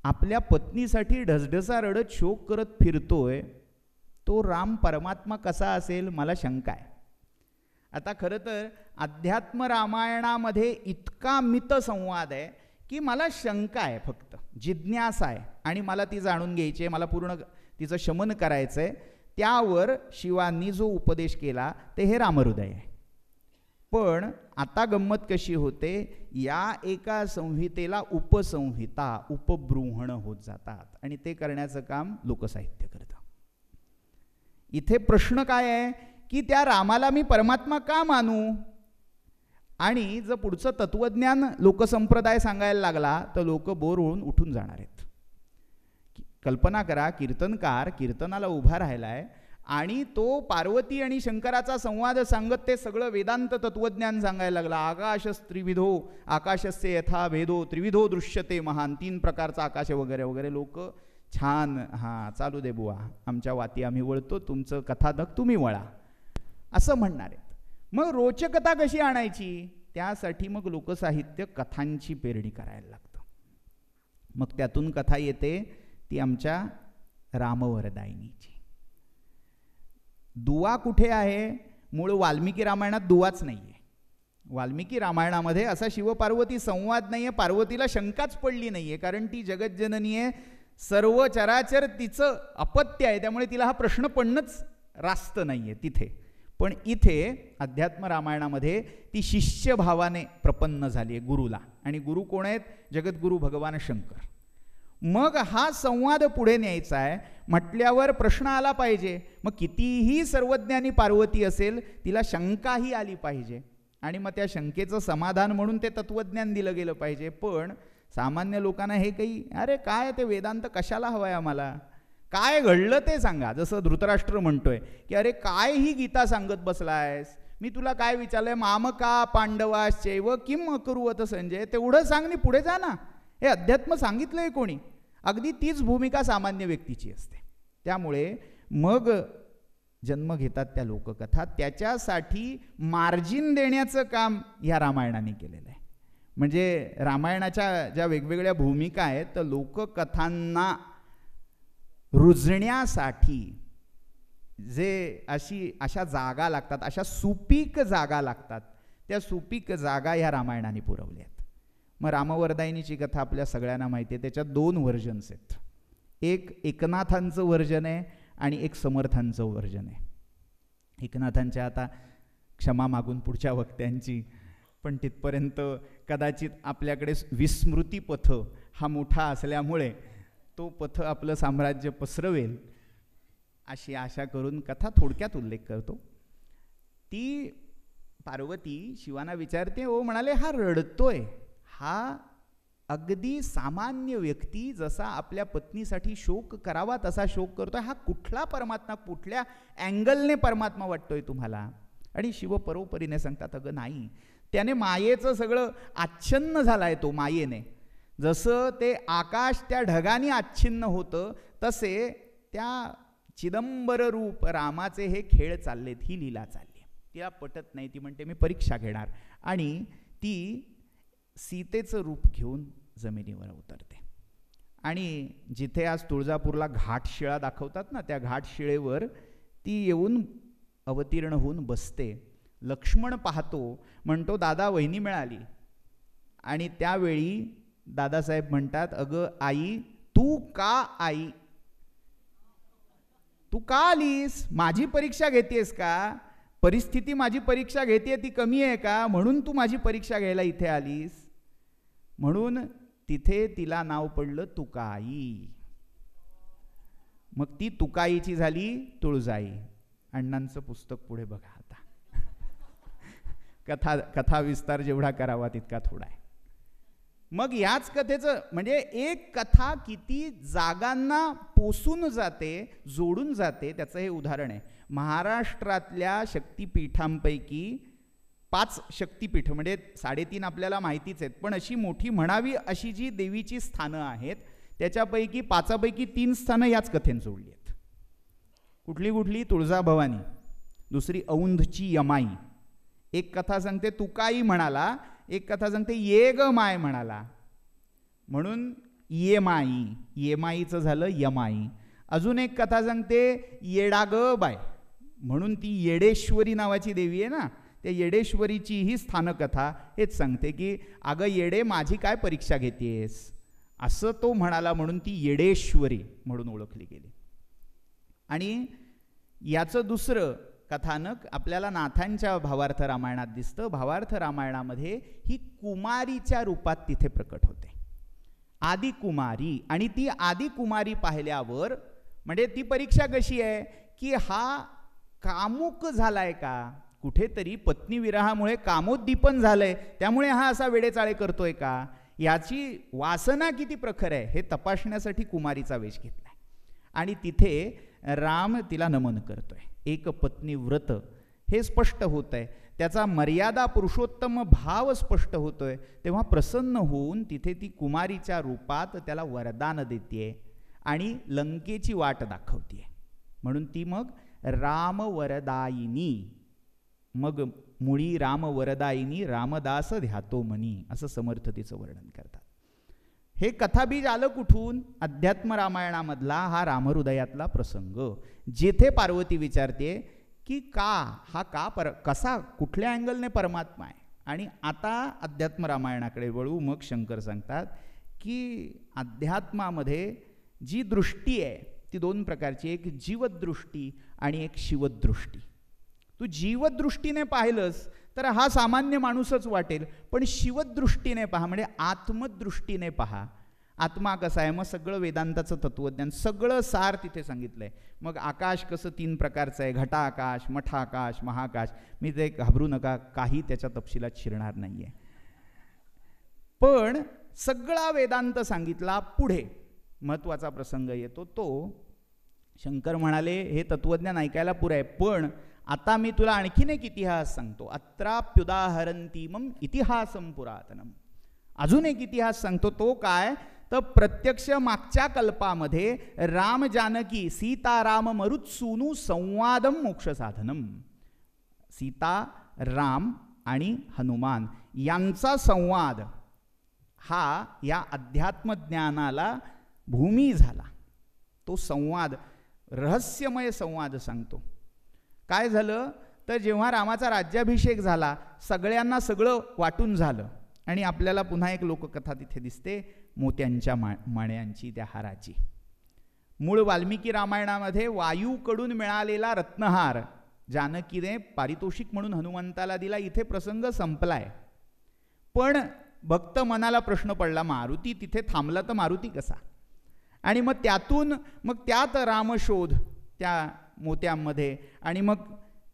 आपल्या पत्नीसाठी ढसढसा रडत शोक करत फिरतोय तो राम परमात्मा कसा असेल? मला शंका आहे. आता खरं तर अध्यात्म रामायणामध्ये इतका मित संवाद आहे की मला शंका आहे, फक्त जिज्ञासा आहे आणि मला ती जाणून घ्यायची आहे, मला पूर्ण तिचं शमन करायचं आहे. त्यावर शिवांनी जो उपदेश केला ते हे रामहृदय आहे. पण आता गंमत कशी होते, या एका संहितेला उपसंहिता उपबृंहण होत जातात आणि ते करण्याचं काम लोकसाहित्य करतं. इथे प्रश्न काय आहे की त्या रामाला मी परमात्मा का मानू? आणि जर पुढचं तत्वज्ञान लोकसंप्रदाय सांगायला लागला तर लोक बोर होऊन उठून जाणार आहेत. कल्पना करा, कीर्तनकार कीर्तनाला उभा राहिलाय आणि तो पार्वती आणि शंकराचा संवाद सांगत ते सगळं वेदांत तत्वज्ञान सांगायला लागला. आकाशस्त्रिविधो आकाशस्य यथा भेदो त्रिविधो दृश्यते महान. 3 प्रकारचा आकाश वगैरे वगैरे. लोक छान, हां चालू दे बुवा, आमच्या वाती आम्ही वळतो, तुमचं कथानक तुम्ही वळा, असं म्हणणार आहेत. मग रोचकता कशी आणायची? त्यासाठी मग लोकसाहित्य कथांची पेरणी करायला लागतं. मग त्यातून कथा येते ती आमच्या रामवरदायिनीची. दुवा कुठे आहे? मूळ वाल्मिकी रामायणात दुवाच नाही आहे. वाल्मिकी रामायणामध्ये असा शिवपार्वती संवाद नाही आहे. पार्वतीला शंकाच पडली नाही आहे, कारण ती जगज्जननी आहे, सर्व चराचर तिचं अपत्य आहे, त्यामुळे तिला हा प्रश्न पडणंच रास्त नाही आहे तिथे. पण इथे अध्यात्म रामायणामध्ये ती शिष्यभावाने प्रपन्न झाली आहे गुरुला. आणि गुरु कोण आहेत? जगद्गुरु भगवान शंकर. मग हा संवाद पुढे न्यायचा आहे म्हटल्यावर प्रश्न आला पाहिजे. मग कितीही सर्वज्ञानी पार्वती असेल, तिला शंकाही आली पाहिजे आणि मग त्या शंकेचं समाधान म्हणून ते तत्वज्ञान दिलं गेलं पाहिजे. पण सामान्य लोकांना हे काही, अरे काय ते वेदांत कशाला हवाय आम्हाला, काय घडलं ते सांगा. जसं धृतराष्ट्र म्हणतोय की अरे काय ही गीता सांगत बसलायस, मी तुला काय विचारलंय, मामका पांडवाश्चैव किम अकुर्वत संजय, तेवढं सांग नी पुढे जा ना. हे अध्यात्म सांगितलंय कोणी? अगदी तीच भूमिका सामान्य व्यक्तीची असते. त्यामुळे मग जन्म घेतात त्या लोककथा. त्याच्यासाठी मार्जिन देण्याचं काम ह्या रामायणाने केलेलं आहे. म्हणजे रामायणाच्या ज्या वेगवेगळ्या भूमिका आहेत तर लोककथांना रुजण्यासाठी जे अशा जागा लागतात, अशा सुपीक जागा लागतात, त्या सुपीक जागा ह्या रामायणाने पुरवल्यात. मग रामवरदायिनीची कथा आपल्या सगळ्यांना माहिती आहे. त्याच्यात 2 व्हर्जन्स आहेत. एक एकनाथांचं व्हर्जन आहे आणि एक समर्थांचं व्हर्जन आहे. एकनाथांच्या आता क्षमा मागून पुढच्या वक्त्यांची, पण तिथपर्यंत कदाचित आपल्याकडे विस्मृतीपथ हा मोठा असल्यामुळे तो पथ आपलं साम्राज्य पसरवेल अशी आशा करून कथा थोडक्यात उल्लेख करतो. ती पार्वती शिवाना विचारते, ओ म्हणाले हा रडतोय, हा अगदी सामान्य व्यक्ती जसा आपल्या पत्नीसाठी शोक करावा तसा शोक करतोय, हा कुठला परमात्मा, कुठल्या अँगलने परमात्मा वाटतोय तुम्हाला? आणि शिव परोपरीने सांगतात, अगं नाही, त्याने मायेचं सगळं आच्छन्न झालाय तो मायेने. जसं ते आकाश त्या ढगाने आच्छिन्न होतं तसे त्या चिदंबर रूप रामाचे हे खेळ चाललेत, ही लीला चालली. तिला पटत नाही. ती म्हणते मी परीक्षा घेणार आणि ती सीतेचं रूप घेऊन जमिनीवर उतरते. आणि जिथे आज तुळजापूरला घाटशिळा दाखवतात ना, त्या घाटशिळेवर ती येऊन अवतीर्ण होऊन बसते. लक्ष्मण पाहतो, म्हणतो दादा वहिनी मिळाली. आणि त्यावेळी दादासाहेब म्हणतात, अगं आई तू का आई, तू का आलीस? माझी परीक्षा घेतेस का? परिस्थिती माझी परीक्षा घेते ती कमी आहे का? म्हणून तू माझी परीक्षा घ्यायला इथे आलीस? म्हणून तिथे तिला नाव पडलं तुकाई. मग ती तुकाईची झाली तुळजाई. अण्णांचं पुस्तक पुढे बघा आता. कथा विस्तार जेवढा करावा तितका थोडा आहे. मग याच कथेचं म्हणजे एक कथा किती जागांना पोसून जाते, जोडून जाते, त्याचं हे उदाहरण आहे. महाराष्ट्रातल्या शक्तिपीठांपैकी 5 शक्तिपीठ म्हणजे 3.5 आपल्याला माहितीच आहेत, पण अशी मोठी म्हणावी अशी जी देवीची स्थानं आहेत त्याच्यापैकी 5पैकी 3 स्थानं याच कथेने जोडली आहेत. कुठली कुठली? तुळजाभवानी, दुसरी औंधची यमाई. एक कथा सांगते तुकाई म्हणाला, एक कथा सांगते ये ग माय म्हणाला, म्हणून ये माई, येमाईचं झालं यमाई. अजून एक कथा सांगते येडा ग बाय, म्हणून ती येडेश्वरी नावाची देवी आहे ना, त्या येडेश्वरीची ही स्थानकथा हेच सांगते की अगं येडे माझी काय परीक्षा घेतेस, असं तो म्हणाला, म्हणून ती येडेश्वरी म्हणून ओळखली गेली. आणि याचं दुसरं कथानक आपल्याला नाथांच्या भावार्थ रामायणात दिसतं. भावार्थ रामायणामध्ये ही कुमारीच्या रूपात तिथे प्रकट होते, आदिकुमारी. आणि ती आदिकुमारी पाहिल्यावर म्हणजे ती परीक्षा कशी आहे की हा कामुक झालाय का, कुठेतरी पत्नीविरहामुळे कामोद्दीपन झालंय, त्यामुळे हा असा वेडेचाळे करतोय का, याची वासना किती प्रखर आहे हे तपासण्यासाठी कुमारीचा वेश घेतलाय. आणि तिथे राम तिला नमन करतोय. एक पत्नी व्रत हे स्पष्ट होत आहे, त्याचा मर्यादा पुरुषोत्तम भाव स्पष्ट होतोय. तेव्हा प्रसन्न होऊन तिथे ती कुमारीच्या रूपात त्याला वरदान देते आणि लंकेची वाट दाखवते. म्हणून ती मग रामवरदायिनी, मग मुळी रामवरदायिनी रामदास ध्यातो मनी, असं समर्थ तिचं वर्णन करतात. हे कथाबीज आलं कुठून? अध्यात्म रामायणामधला हा रामहृदयातला प्रसंग, जेथे पार्वती विचारते की कसा कुठल्या अँगलने परमात्मा आहे. आणि आता अध्यात्म रामायणाकडे वळू. मग शंकर सांगतात की अध्यात्मामध्ये जी दृष्टी आहे ती 2 प्रकारची, एक जीवदृष्टी आणि एक शिवदृष्टी. तू जीवदृष्टीने पाहिलंस तर हा सामान्य माणूसच वाटेल, पण शिवदृष्टीने पहा म्हणजे आत्मदृष्टीने पहा, आत्मा कसा आहे. मग सगळं वेदांताचं तत्वज्ञान, सगळं सार तिथे सांगितलंय. मग आकाश कसं 3 प्रकारचं आहे, घटाकाश, मठाकाश, महाकाश. मी ते घाबरू नका, काही त्याच्या तपशिलात शिरणार नाहीये, पण सगळा वेदांत सांगितला. पुढे महत्वाचा प्रसंग येतो तो शंकर म्हणाले हे तत्वज्ञान ऐकायला पुरं आहे, पण आता मी तुला आणखीन एक इतिहास सांगतो. अत्राप्युदाहरन्तीमम इतिहासम पुरातनम. अजून एक इतिहास सांगतो. तो काय तर प्रत्यक्ष मागच्या कल्पामध्ये राम जानकी सीताराम मरुत्सूनु संवादम मोक्ष साधनम, सीता राम आणि हनुमान यांचा संवाद हा या अध्यात्मज्ञानाला भूमी झाला. तो संवाद रहस्यमय संवाद सांगतो. काय झालं तर जेव्हा रामाचा राज्याभिषेक झाला, सगळ्यांना सगळं वाटून झालं आणि आपल्याला पुन्हा एक लोककथा तिथे दिसते मोत्यांच्या मण्यांची, त्या हाराची. मूळ वाल्मिकी रामायणामध्ये वायूकडून मिळालेला रत्नहार जानकीने पारितोषिक म्हणून हनुमंताला दिला. इथे प्रसंग संपलाय. पण भक्त मनाला प्रश्न पडला, मारुती तिथे थांबला तर मारुती कसा? आणि मग त्यात रामशोध त्या मोत्यांमध्ये, आणि मग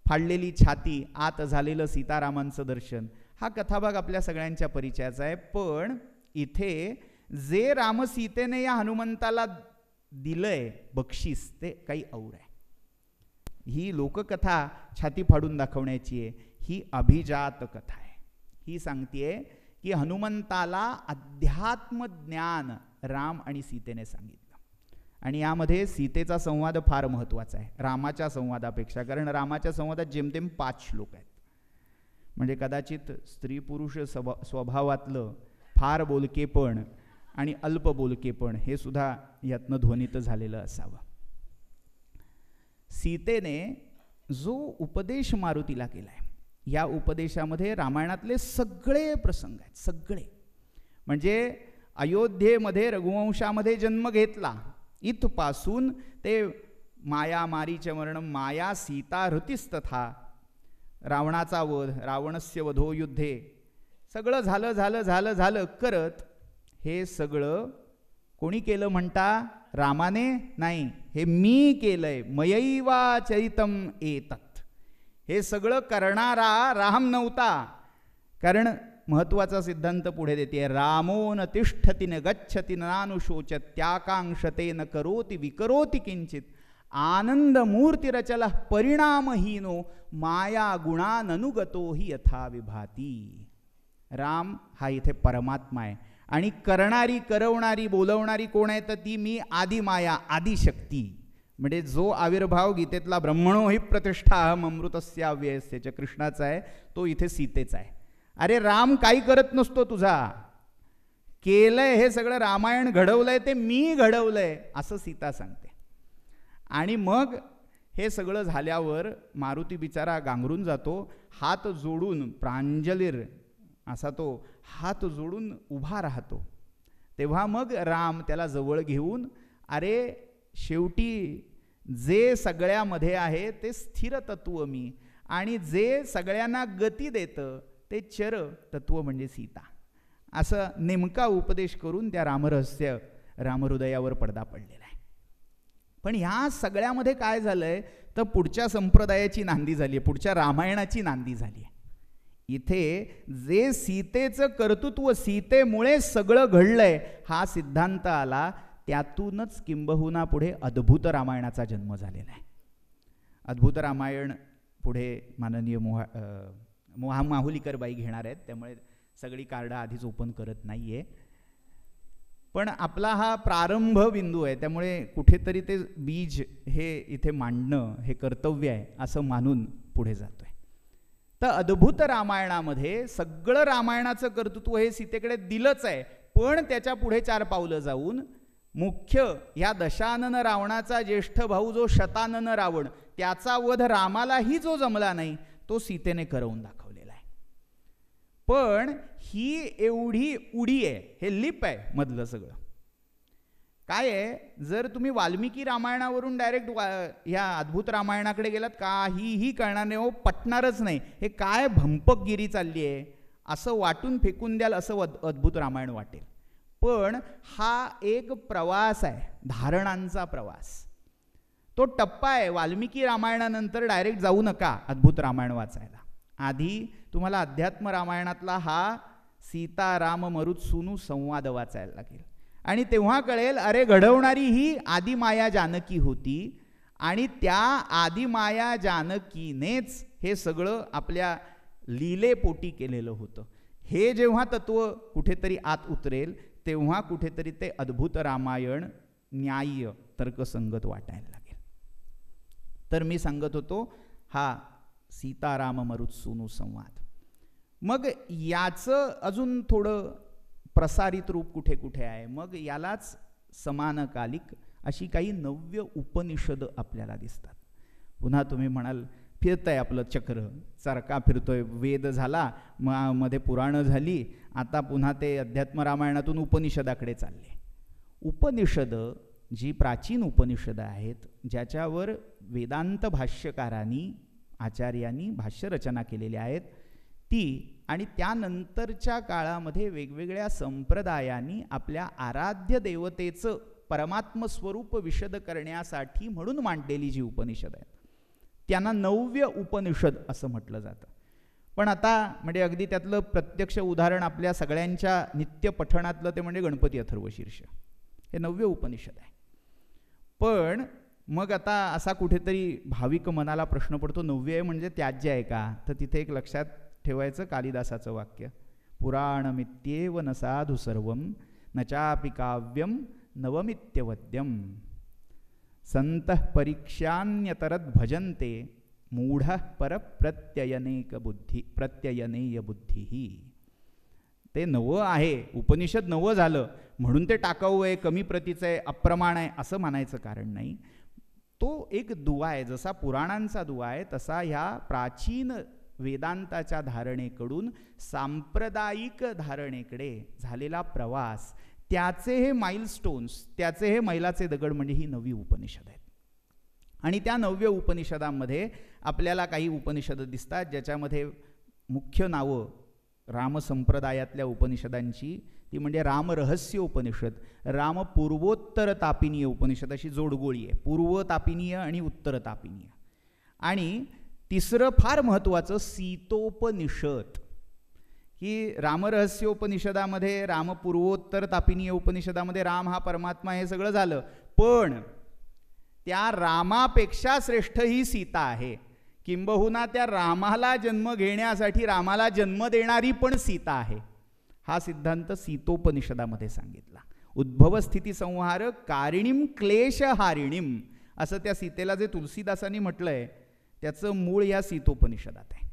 फाडलेली छाती, आत झालेलं सीतारामांचं दर्शन, हा कथाभाग आपल्या सगळ्यांच्या परिचयाचा आहे. पण इथे जे रामसीतेने या हनुमंताला दिलंय बक्षीस ते काही और आहे. ही लोककथा छाती फाडून दाखवण्याची आहे. ही अभिजात कथा आहे. ही सांगतेय की हनुमंताला अध्यात्म ज्ञान राम आणि सीतेने सांगितलं. आणि यामध्ये सीतेचा संवाद फार महत्त्वाचा आहे रामाच्या संवादापेक्षा, कारण रामाच्या संवादात जेमतेम 5 श्लोक आहेत. म्हणजे कदाचित स्त्री पुरुष स्वभावातलं फार बोलकेपण आणि अल्प बोलकेपण हे सुद्धा यातनं ध्वनित झालेलं असावं. सीतेने जो उपदेश मारुतीला केलाय, या उपदेशामध्ये रामायणातले सगळे प्रसंग आहेत. सगळे म्हणजे अयोध्येमध्ये रघुवंशामध्ये जन्म घेतला इथपासून ते माया मारीच वर्णम माया सीता हृतिस्तथा, रावणाचा वध, रावणस्य वधो युद्धे, सगळं झालं करत हे सगळं कोणी केलं म्हणता? रामाने नाही, हे मी केलंय. मयैवा चरितम एतत्, हे सगळं करणारा राम नव्हता. कारण महत्वाचा सिद्धांत पुढे देते, रामो न तिष्ठति न गच्छति नानुशोचत त्याकांक्षते न करोति विकरोति किंचित आनंद मूर्तिरचल परिणामहीनो माया गुणाननुगतो ही यथा विभाती. राम हा इथे परमात्मा आहे आणि करणारी, करवणारी, बोलवणारी कोण आहे? तर ती मी आदिमाया, आदिशक्ती. म्हणजे जो आविर्भाव गीतेतला ब्रह्मणो हि प्रतिष्ठा अहम अमृतस्याव्ययस्यच कृष्णाचा आहे, तो इथे सीतेचा आहे. अरे राम काही करत नसतो तुझा, केलंय हे सगळं, रामायण घडवलंय ते मी घडवलंय असं सीता सांगते. आणि मग हे सगळं झाल्यावर मारुती बिचारा गांगरून जातो, हात जोडून प्रांजलीर असा तो हात जोडून उभा राहतो. तेव्हा मग राम त्याला जवळ घेऊन, अरे शेवटी जे सगळ्यामध्ये आहे ते स्थिर तत्व मी, आणि जे सगळ्यांना गती देतं ते चर तत्व म्हणजे सीता, असं नेमका उपदेश करून त्या रामरहस्य रामहृदयावर पडदा पडलेला आहे. पण ह्या सगळ्यामध्ये काय झालंय तर पुढच्या संप्रदायाची नांदी झाली आहे, पुढच्या रामायणाची नांदी झाली आहे. इथे जे सीतेचं कर्तृत्व, सीतेमुळे सगळं घडलंय हा सिद्धांत आला, त्यातूनच किंबहुना पुढे अद्भुत रामायणाचा जन्म झालेला आहे. अद्भुत रामायण पुढे माननीय माहुलीकरबाई घेणार आहेत, त्यामुळे सगळी कार्ड आधीच ओपन करत नाहीये. पण आपला हा प्रारंभ बिंदू आहे, त्यामुळे कुठेतरी ते बीज हे इथे मांडणं हे कर्तव्य आहे असं मानून पुढे जातोय. तर अद्भुत रामायणामध्ये सगळं रामायणाचं कर्तृत्व हे सीतेकडे दिलंच आहे, पण त्याच्या पुढे 4 पावलं जाऊन मुख्य ह्या दशानन रावणाचा ज्येष्ठ भाऊ जो शतानन रावण, त्याचा वध रामालाही जो जमला नाही तो सीतेने करवून दाखवलेला आहे. पण ही एवढी उडी आहे, हे लिप आहे मधलं सगळं. काय आहे, जर तुम्ही वाल्मिकी रामायणावरून डायरेक्ट ह्या अद्भुत रामायणाकडे गेलात, काहीही कळणार नाही, हो पटणारच नाही, हे काय भंपकगिरी चालली आहे असं वाटून फेकून द्याल, असं अद्भुत रामायण वाटेल. पण हा एक प्रवास आहे, धारणांचा प्रवास. तो टप्पा आहे. वाल्मिकी रामायणानंतर डायरेक्ट जाऊ नका अद्भुत रामायण वाचायला. आधी तुम्हाला अध्यात्म रामायणातला हा सीता राम मरुत्सूनु संवाद वाचायला लागेल, आणि तेव्हा कळेल अरे घडवणारी ही आदिमाया जानकी होती, आणि त्या आदिमाया जानकीनेच हे सगळं आपल्या लीलेपोटी केलेलं होतं. हे जेव्हा तत्व कुठेतरी आत उतरेल तेव्हा कुठेतरी ते अद्भुत रामायण न्याय्य तर्कसंगत वाटायला लागेल. तर मी सांगत होतो हा सीताराम मरुत्सूनु संवाद. मग याचं अजून थोडं प्रसारित रूप कुठे कुठे आहे. मग यालाच समानकालिक अशी काही नव्य उपनिषद आपल्याला दिसतात. पुन्हा तुम्ही म्हणाल फिरतंय आपलं चक्र, चरका फिरतोय. वेद झाला, मध्ये पुराणं झाली, आता पुन्हा ते अध्यात्म रामायणातून उपनिषदाकडे चालले. उपनिषद जी प्राचीन उपनिषद आहेत, ज्याच्यावर वेदांत भाष्यकारांनी आचार्यांनी भाष्य रचना केलेल्या आहेत, ती आणि त्यानंतरच्या काळामध्ये वेगवेगळ्या संप्रदायांनी आपल्या आराध्य देवतेचं परमात्म स्वरूप विशद करण्यासाठी म्हणून मांडलेली जी उपनिषद आहेत, त्यांना नव्य उपनिषद असं म्हटलं जातं. पण आता म्हणजे अगदी त्यातलं प्रत्यक्ष उदाहरण आपल्या सगळ्यांच्या नित्य पठणातलं ते म्हणजे गणपती अथर्वशीर्ष, हे नव्य उपनिषद आहे. पण मग आता असा कुठेतरी भाविक मनाला प्रश्न पडतो, नव्य आहे म्हणजे त्याज्य आहे का? तर तिथे एक लक्षात ठेवायचं कालिदासाचं वाक्य, पुराणमित्येव न साधु सर्वं न चापि काव्यं नवमित्यवद्यम संतः परीक्षान्यतरद् भजन्ते मूढः प्रत्ययनेय बुद्धिः. ते नवं आहे, उपनिषद नवं झालं म्हणून ते टाकाऊ आहे, कमी प्रतीचं आहे, अप्रमाण आहे असं म्हणायचं कारण नाही. तो एक दुवा आहे. जसा पुराणांचा दुवा आहे तसा ह्या प्राचीन वेदांताच्या धारणेकडून सांप्रदायिक धारणेकडे झालेला प्रवास, त्याचे हे माइलस्टोन्स, त्याचे हे मैलाचे दगड म्हणजे ही नवी उपनिषद आहेत. आणि त्या नव्य उपनिषदांमध्ये आपल्याला काही उपनिषद दिसतात ज्याच्यामध्ये मुख्य नावं रामसंप्रदायातल्या उपनिषदांची, ती म्हणजे रामरहस्य उपनिषद, रामपूर्वोत्तर तापिनीय उपनिषद, अशी जोडगोळी आहे, पूर्व तापिनीय आणि उत्तर तापिनीय. आणि तिसरं फार महत्त्वाचं सीतोपनिषद, की रामरहस्योपनिषदामध्ये, रामपूर्वोत्तर तापिनीय उपनिषदामध्ये राम हा परमात्मा हे सगळं झालं, पण त्या रामापेक्षा श्रेष्ठ ही सीता आहे. किंबहुना त्या रामाला जन्म घेण्यासाठी रामाला जन्म देणारी पण सीता आहे. हा सिद्धांत सीतोपनिषदामध्ये सांगितला. उद्भव स्थिती संहार कारिणीम क्लेशहारिणीम असं त्या सीतेला जे तुलसीदासांनी म्हटलंय त्याचं मूळ या सीतोपनिषदात आहे.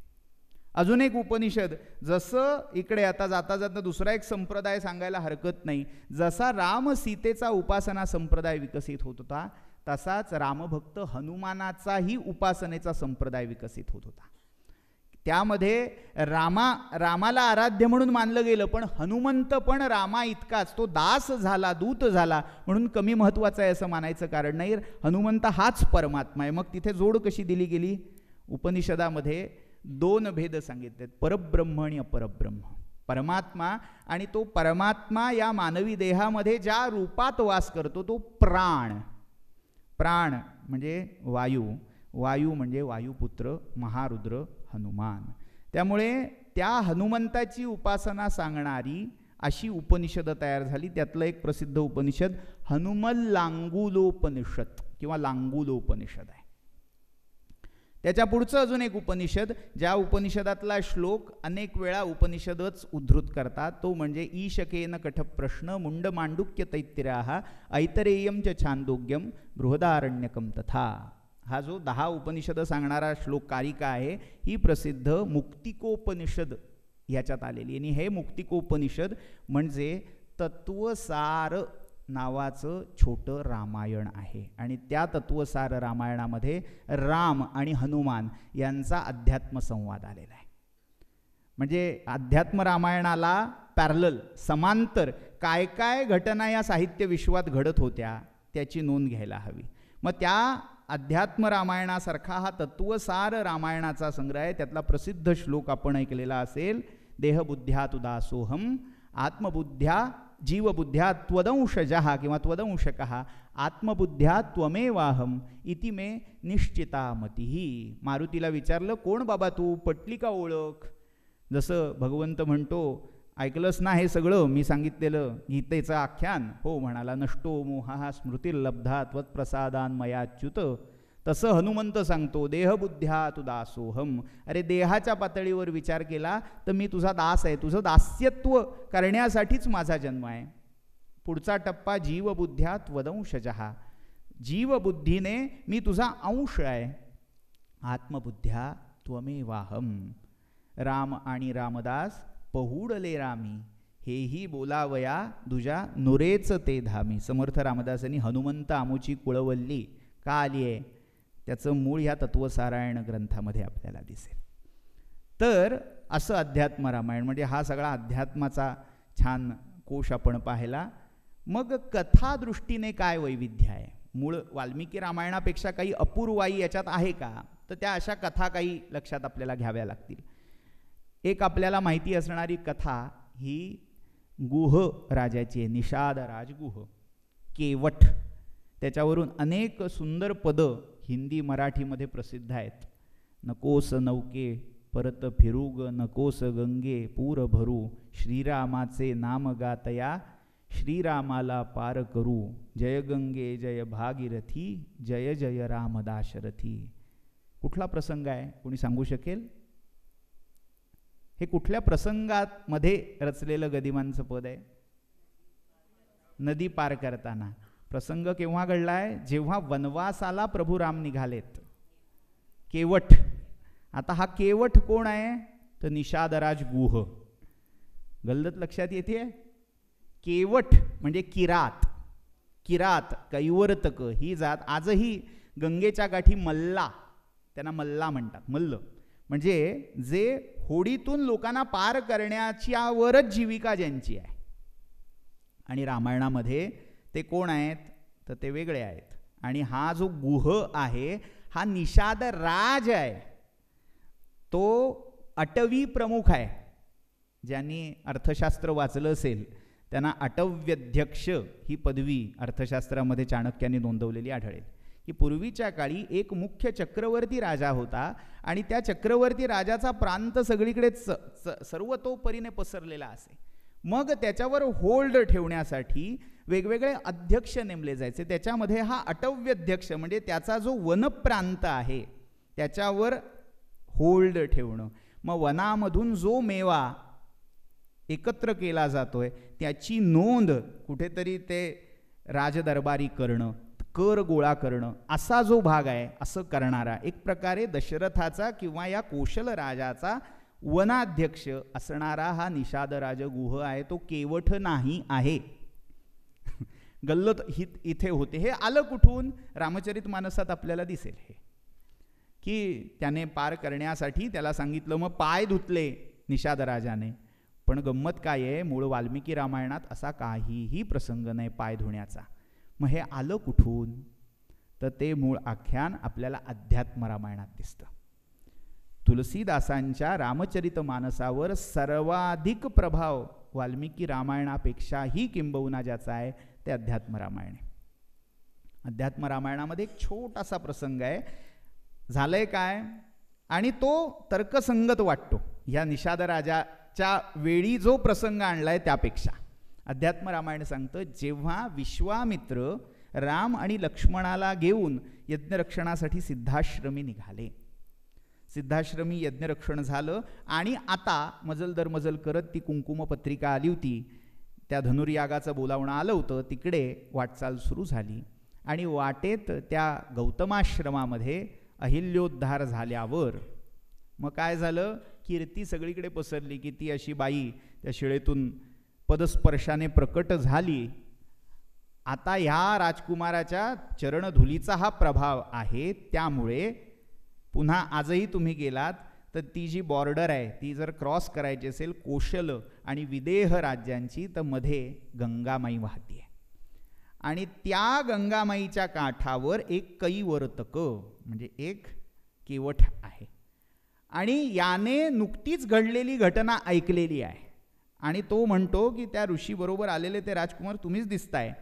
अजून एक उपनिषद, जसं इकडे आता जाता जाता दुसरा एक संप्रदाय सांगायला हरकत नाही, जसा राम सीतेचा उपासना संप्रदाय विकसित होत होता तसाच रामभक्त हनुमानाचाही उपासनेचा संप्रदाय विकसित होत होता. त्यामध्ये रामाला आराध्य म्हणून मानलं गेलं, पण हनुमंत पण रामा इतकाच, तो दास झाला, दूत झाला म्हणून कमी महत्त्वाचा आहे असं मानायचं कारण नाही. हनुमंत हाच परमात्मा आहे. मग तिथे जोड कशी दिली गेली? उपनिषदामध्ये दोन भेद सांगितलेत, परब्रह्म आणि अपरब्रह्म. परमात्मा, आणि तो परमात्मा या मानवी देहामध्ये ज्या रूपात वास करतो तो प्राण. प्राण म्हणजे वायू, वायू म्हणजे वायुपुत्र महारुद्र हनुमान. त्यामुळे त्या हनुमंताची उपासना सांगणारी अशी उपनिषद तयार झाली. त्यातलं एक प्रसिद्ध उपनिषद हनुमल लांगुलोपनिषद किंवा लांगुलोपनिषद आहे. त्याच्या पुढचं अजून एक उपनिषद, ज्या उपनिषदातला श्लोक अनेक वेळा उपनिषदच उद्धृत करतात, तो म्हणजे ईशकेन कठप्रश्न मुंड मांडुक्य तैत्तिराः ऐतरेयम च छांदोग्यम बृहदारण्यकम तथा. हा जो 10 उपनिषद सांगणारा श्लोक कारिका आहे ही प्रसिद्ध मुक्तिकोपनिषद ह्याच्यात आलेली. आणि हे मुक्तिकोपनिषद म्हणजे तत्वसार नावाचं छोटं रामायण आहे. आणि त्या तत्वसार रामायणामध्ये राम आणि हनुमान यांचा अध्यात्म संवाद आलेला आहे. म्हणजे अध्यात्म रामायणाला पॅरलल, समांतर काय काय घटना या साहित्य विश्वात घडत होत्या त्याची नोंद घ्यायला हवी. मग त्या अध्यात्म रामायणासारखा हा तत्वसार रामायणाचा संग्रह आहे. त्यातला प्रसिद्ध श्लोक आपण ऐकलेला असेल, देहबुद्ध्या तुदासोहम आत्मबुद्ध्या जीवबुद्ध्या त्वदंशजः किंवा त्वदंशकः आत्मबुद्ध्या त्वमेवाहम इति मे निश्चिता मतिः. मारुतीला विचारलं, कोण बाबा तू, पटली का ओळख? जसं भगवंत म्हणतो, ऐकलंस ना हे सगळं मी सांगितलेलं गीतेचं आख्यान? हो म्हणाला, नष्टो मोहा स्मृतिर्लब्धा त्वत्प्रसादान मयाच्युत. तसं हनुमंत सांगतो, देहबुद्ध्या तु दासोहम. अरे देहाच्या पातळीवर विचार केला तर मी तुझा दास आहे, तुझं दास्यत्व करण्यासाठीच माझा जन्म आहे. पुढचा टप्पा जीवबुद्ध्या त्वदंशजः. जीवबुद्धीने मी तुझा अंश आहे. आत्मबुद्ध्या त्वमेवाहम. राम आणि रामदास पहुडले रामी, हेही बोलावया दुजा नुरेच ते धामी. समर्थ रामदासांनी हनुमंत आमुची कुळवल्ली का आली आहे त्याचं मूळ ह्या तत्वसारायण ग्रंथामध्ये आपल्याला दिसेल. तर असं अध्यात्म रामायण म्हणजे हा सगळा अध्यात्माचा छान कोश आपण पाहिला. मग कथादृष्टीने काय वैविध्य आहे? मूळ वाल्मिकी रामायणापेक्षा काही अपूर्वाई याच्यात आहे का? तर त्या अशा कथा काही लक्षात आपल्याला घ्याव्या लागतील. एक आपल्याला माहिती असणारी कथा ही गुह राजाची आहे, निषाद राजगुह. केवट, त्याच्यावरून अनेक सुंदर पदं हिंदी मराठीमध्ये प्रसिद्ध आहेत. नकोस नौके परत फिरूग, नकोस गंगे पूर भरू, श्रीरामाचे नाम गातया श्रीरामाला पार करू, जय गंगे जय भागीरथी, जय जय राम दाशरथी. कुठला प्रसंग आहे? कोणी सांगू शकेल? हे कुठल्या प्रसंगात मध्ये रचलेलं गदिमांचं पद आहे? नदी पार करताना. प्रसंग केव्हा घडलाय? जेव्हा वनवासाला प्रभू राम निघालेत. केवट. आता हा केवट कोण आहे? तर निषादराज गुह. गल्लत लक्षात येते? केवट म्हणजे किरात. किरात, कैवर्तक ही जात आजही गंगेच्या गाठी मल्ला, त्यांना मल्ला म्हणतात. मल्ल म्हणजे जे होडीतून लोकांना पार करण्याच्यावरच जीविका ज्यांची आहे. आणि रामायणामध्ये ते कोण आहेत? तर ते वेगळे आहेत. आणि हा जो गुह आहे हा निषाद राज आहे. तो अटवी प्रमुख आहे. ज्यांनी अर्थशास्त्र वाचलं असेल त्यांना अटव्यध्यक्ष ही पदवी अर्थशास्त्रामध्ये चाणक्यांनी नोंदवलेली आढळेल. की पूर्वीच्या काळी एक मुख्य चक्रवर्ती राजा होता आणि त्या चक्रवर्ती राजाचा प्रांत सगळीकडे सर्वतोपरीने पसरलेला असे. मग त्याच्यावर होल्ड ठेवण्यासाठी वेगवेगळे अध्यक्ष नेमले जायचे. त्याच्यामध्ये हा अटव्यध्यक्ष म्हणजे त्याचा जो वनप्रांत आहे त्याच्यावर होल्ड ठेवणं. मग वनामधून जो मेवा एकत्र केला जातोय त्याची नोंद कुठेतरी ते राजदरबारी करणं, कर गोळा करणं असा जो भाग आहे असं करणारा एक प्रकारे दशरथाचा किंवा या कौशल राजाचा वनाध्यक्ष असणारा हा निषाद राजगुह आहे. तो केवट नाही आहे. गल्लत इथे होते. हे आलं कुठून? रामचरित मानसात आपल्याला दिसेल हे की त्याने पार करण्यासाठी त्याला सांगितलं, मग पाय धुतले निषाद राजाने. पण गंमत काय आहे, मूळ वाल्मिकी रामायणात असा काहीही प्रसंग नाही पाय धुण्याचा. मग हे आलं कुठून? तर ते मूळ आख्यान आपल्याला अध्यात्म रामायणात दिसतं. तुलसीदासांच्या रामचरित मानसावर सर्वाधिक प्रभाव वाल्मिकी रामायणापेक्षाही किंबहुना ज्याचा आहे ते अध्यात्म रामायण आहे. अध्यात्म रामायणामध्ये एक छोटासा प्रसंग आहे. झालंय काय? आणि तो तर्कसंगत वाटतो. ह्या निषाद राजाच्या वेळी जो प्रसंग आणलाय त्यापेक्षा अध्यात्म रामायण सांगतं, जेव्हा विश्वामित्र राम आणि लक्ष्मणाला घेऊन यज्ञरक्षणासाठी सिद्धाश्रमी निघाले. सिद्धाश्रमी यज्ञरक्षण झालं आणि आता मजल दर मजल करत ती कुंकुम पत्रिका आली होती. त्या धनुर्यागाचं बोलावणं आलं होतं. तिकडे वाटचाल सुरू झाली आणि वाटेत त्या गौतमाश्रमामध्ये अहिल्योद्धार झाल्यावर मग काय झालं? कीर्ती सगळीकडे पसरली की ती अशी बाई त्या शिळेतून पदस्पर्शाने प्रकट झाली. आता ह्या राजकुमाराच्या चरणधुलीचा हा प्रभाव आहे. त्यामुळे पुन्हा आजही तुम्ही गेलात तर ती जी बॉर्डर आहे ती जर क्रॉस करायची असेल कोशल आणि विदेह राज्यांची तर मध्ये गंगामाई वाहते आणि त्या गंगामाईच्या काठावर एक कैवर्तक म्हणजे एक केवट आहे आणि याने नुकतीच घडलेली घटना ऐकलेली आहे आणि तो म्हणतो की त्या ऋषीबरोबर आलेले ते राजकुमार तुम्हीच दिसताय,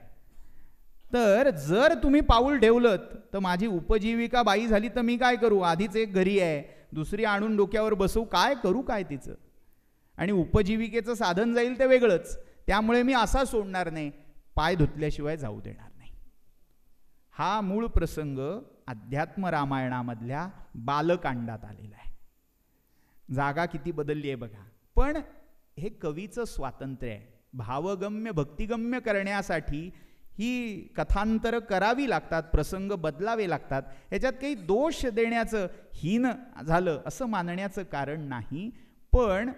तर जर तुम्ही पाऊल ठेवलं तर माझी उपजीविका बाई झाली तर मी काय करू? आधीच एक घरी आहे, दुसरी आणून डोक्यावर बसवू, काय करू काय तिचं? आणि उपजीविकेचं साधन जाईल ते वेगळंच. त्यामुळे मी असा सोडणार नाही, पाय धुतल्याशिवाय जाऊ देणार नाही. हा मूळ प्रसंग अध्यात्म रामायणामधल्या बालकांडात आलेला आहे. जागा किती बदलली आहे बघा. पण हे कवीचं स्वातंत्र्य आहे. भावगम्य भक्तिगम्य करण्यासाठी ही कथांतरं करावी लागतात, प्रसंग बदलावे लागतात. ह्याच्यात काही दोष देण्याचं, हीन झालं असं मानण्याचं कारण नाही. पण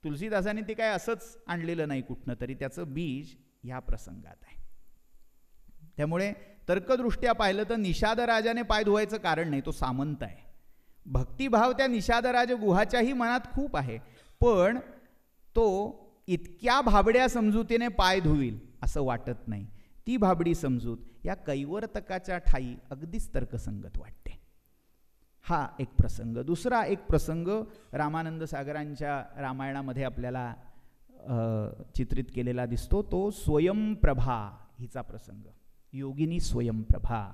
तुलसीदासांनी ते काय असंच आणलेलं नाही कुठनं तरी, त्याचं बीज ह्या प्रसंगात आहे. त्यामुळे तर्कदृष्ट्या पाहिलं तर निषादराजाने पाय धुवायचं कारण नाही, तो सामंत आहे. भक्तिभाव त्या निषादराज गुहाच्याही मनात खूप आहे, पण तो इतक्या भाबड्या समजुतीने पाय धुईल असं वाटत नाही. ती भाबडी समजूत या कैवर्तकाच्या ठाई अगदीच तर्कसंगत वाटते. हा एक प्रसंग. दुसरा एक प्रसंग रामानंद सागरांच्या रामायणामध्ये आपल्याला चित्रित केलेला दिसतो, तो स्वयंप्रभा हिचा प्रसंग. योगिनी स्वयंप्रभा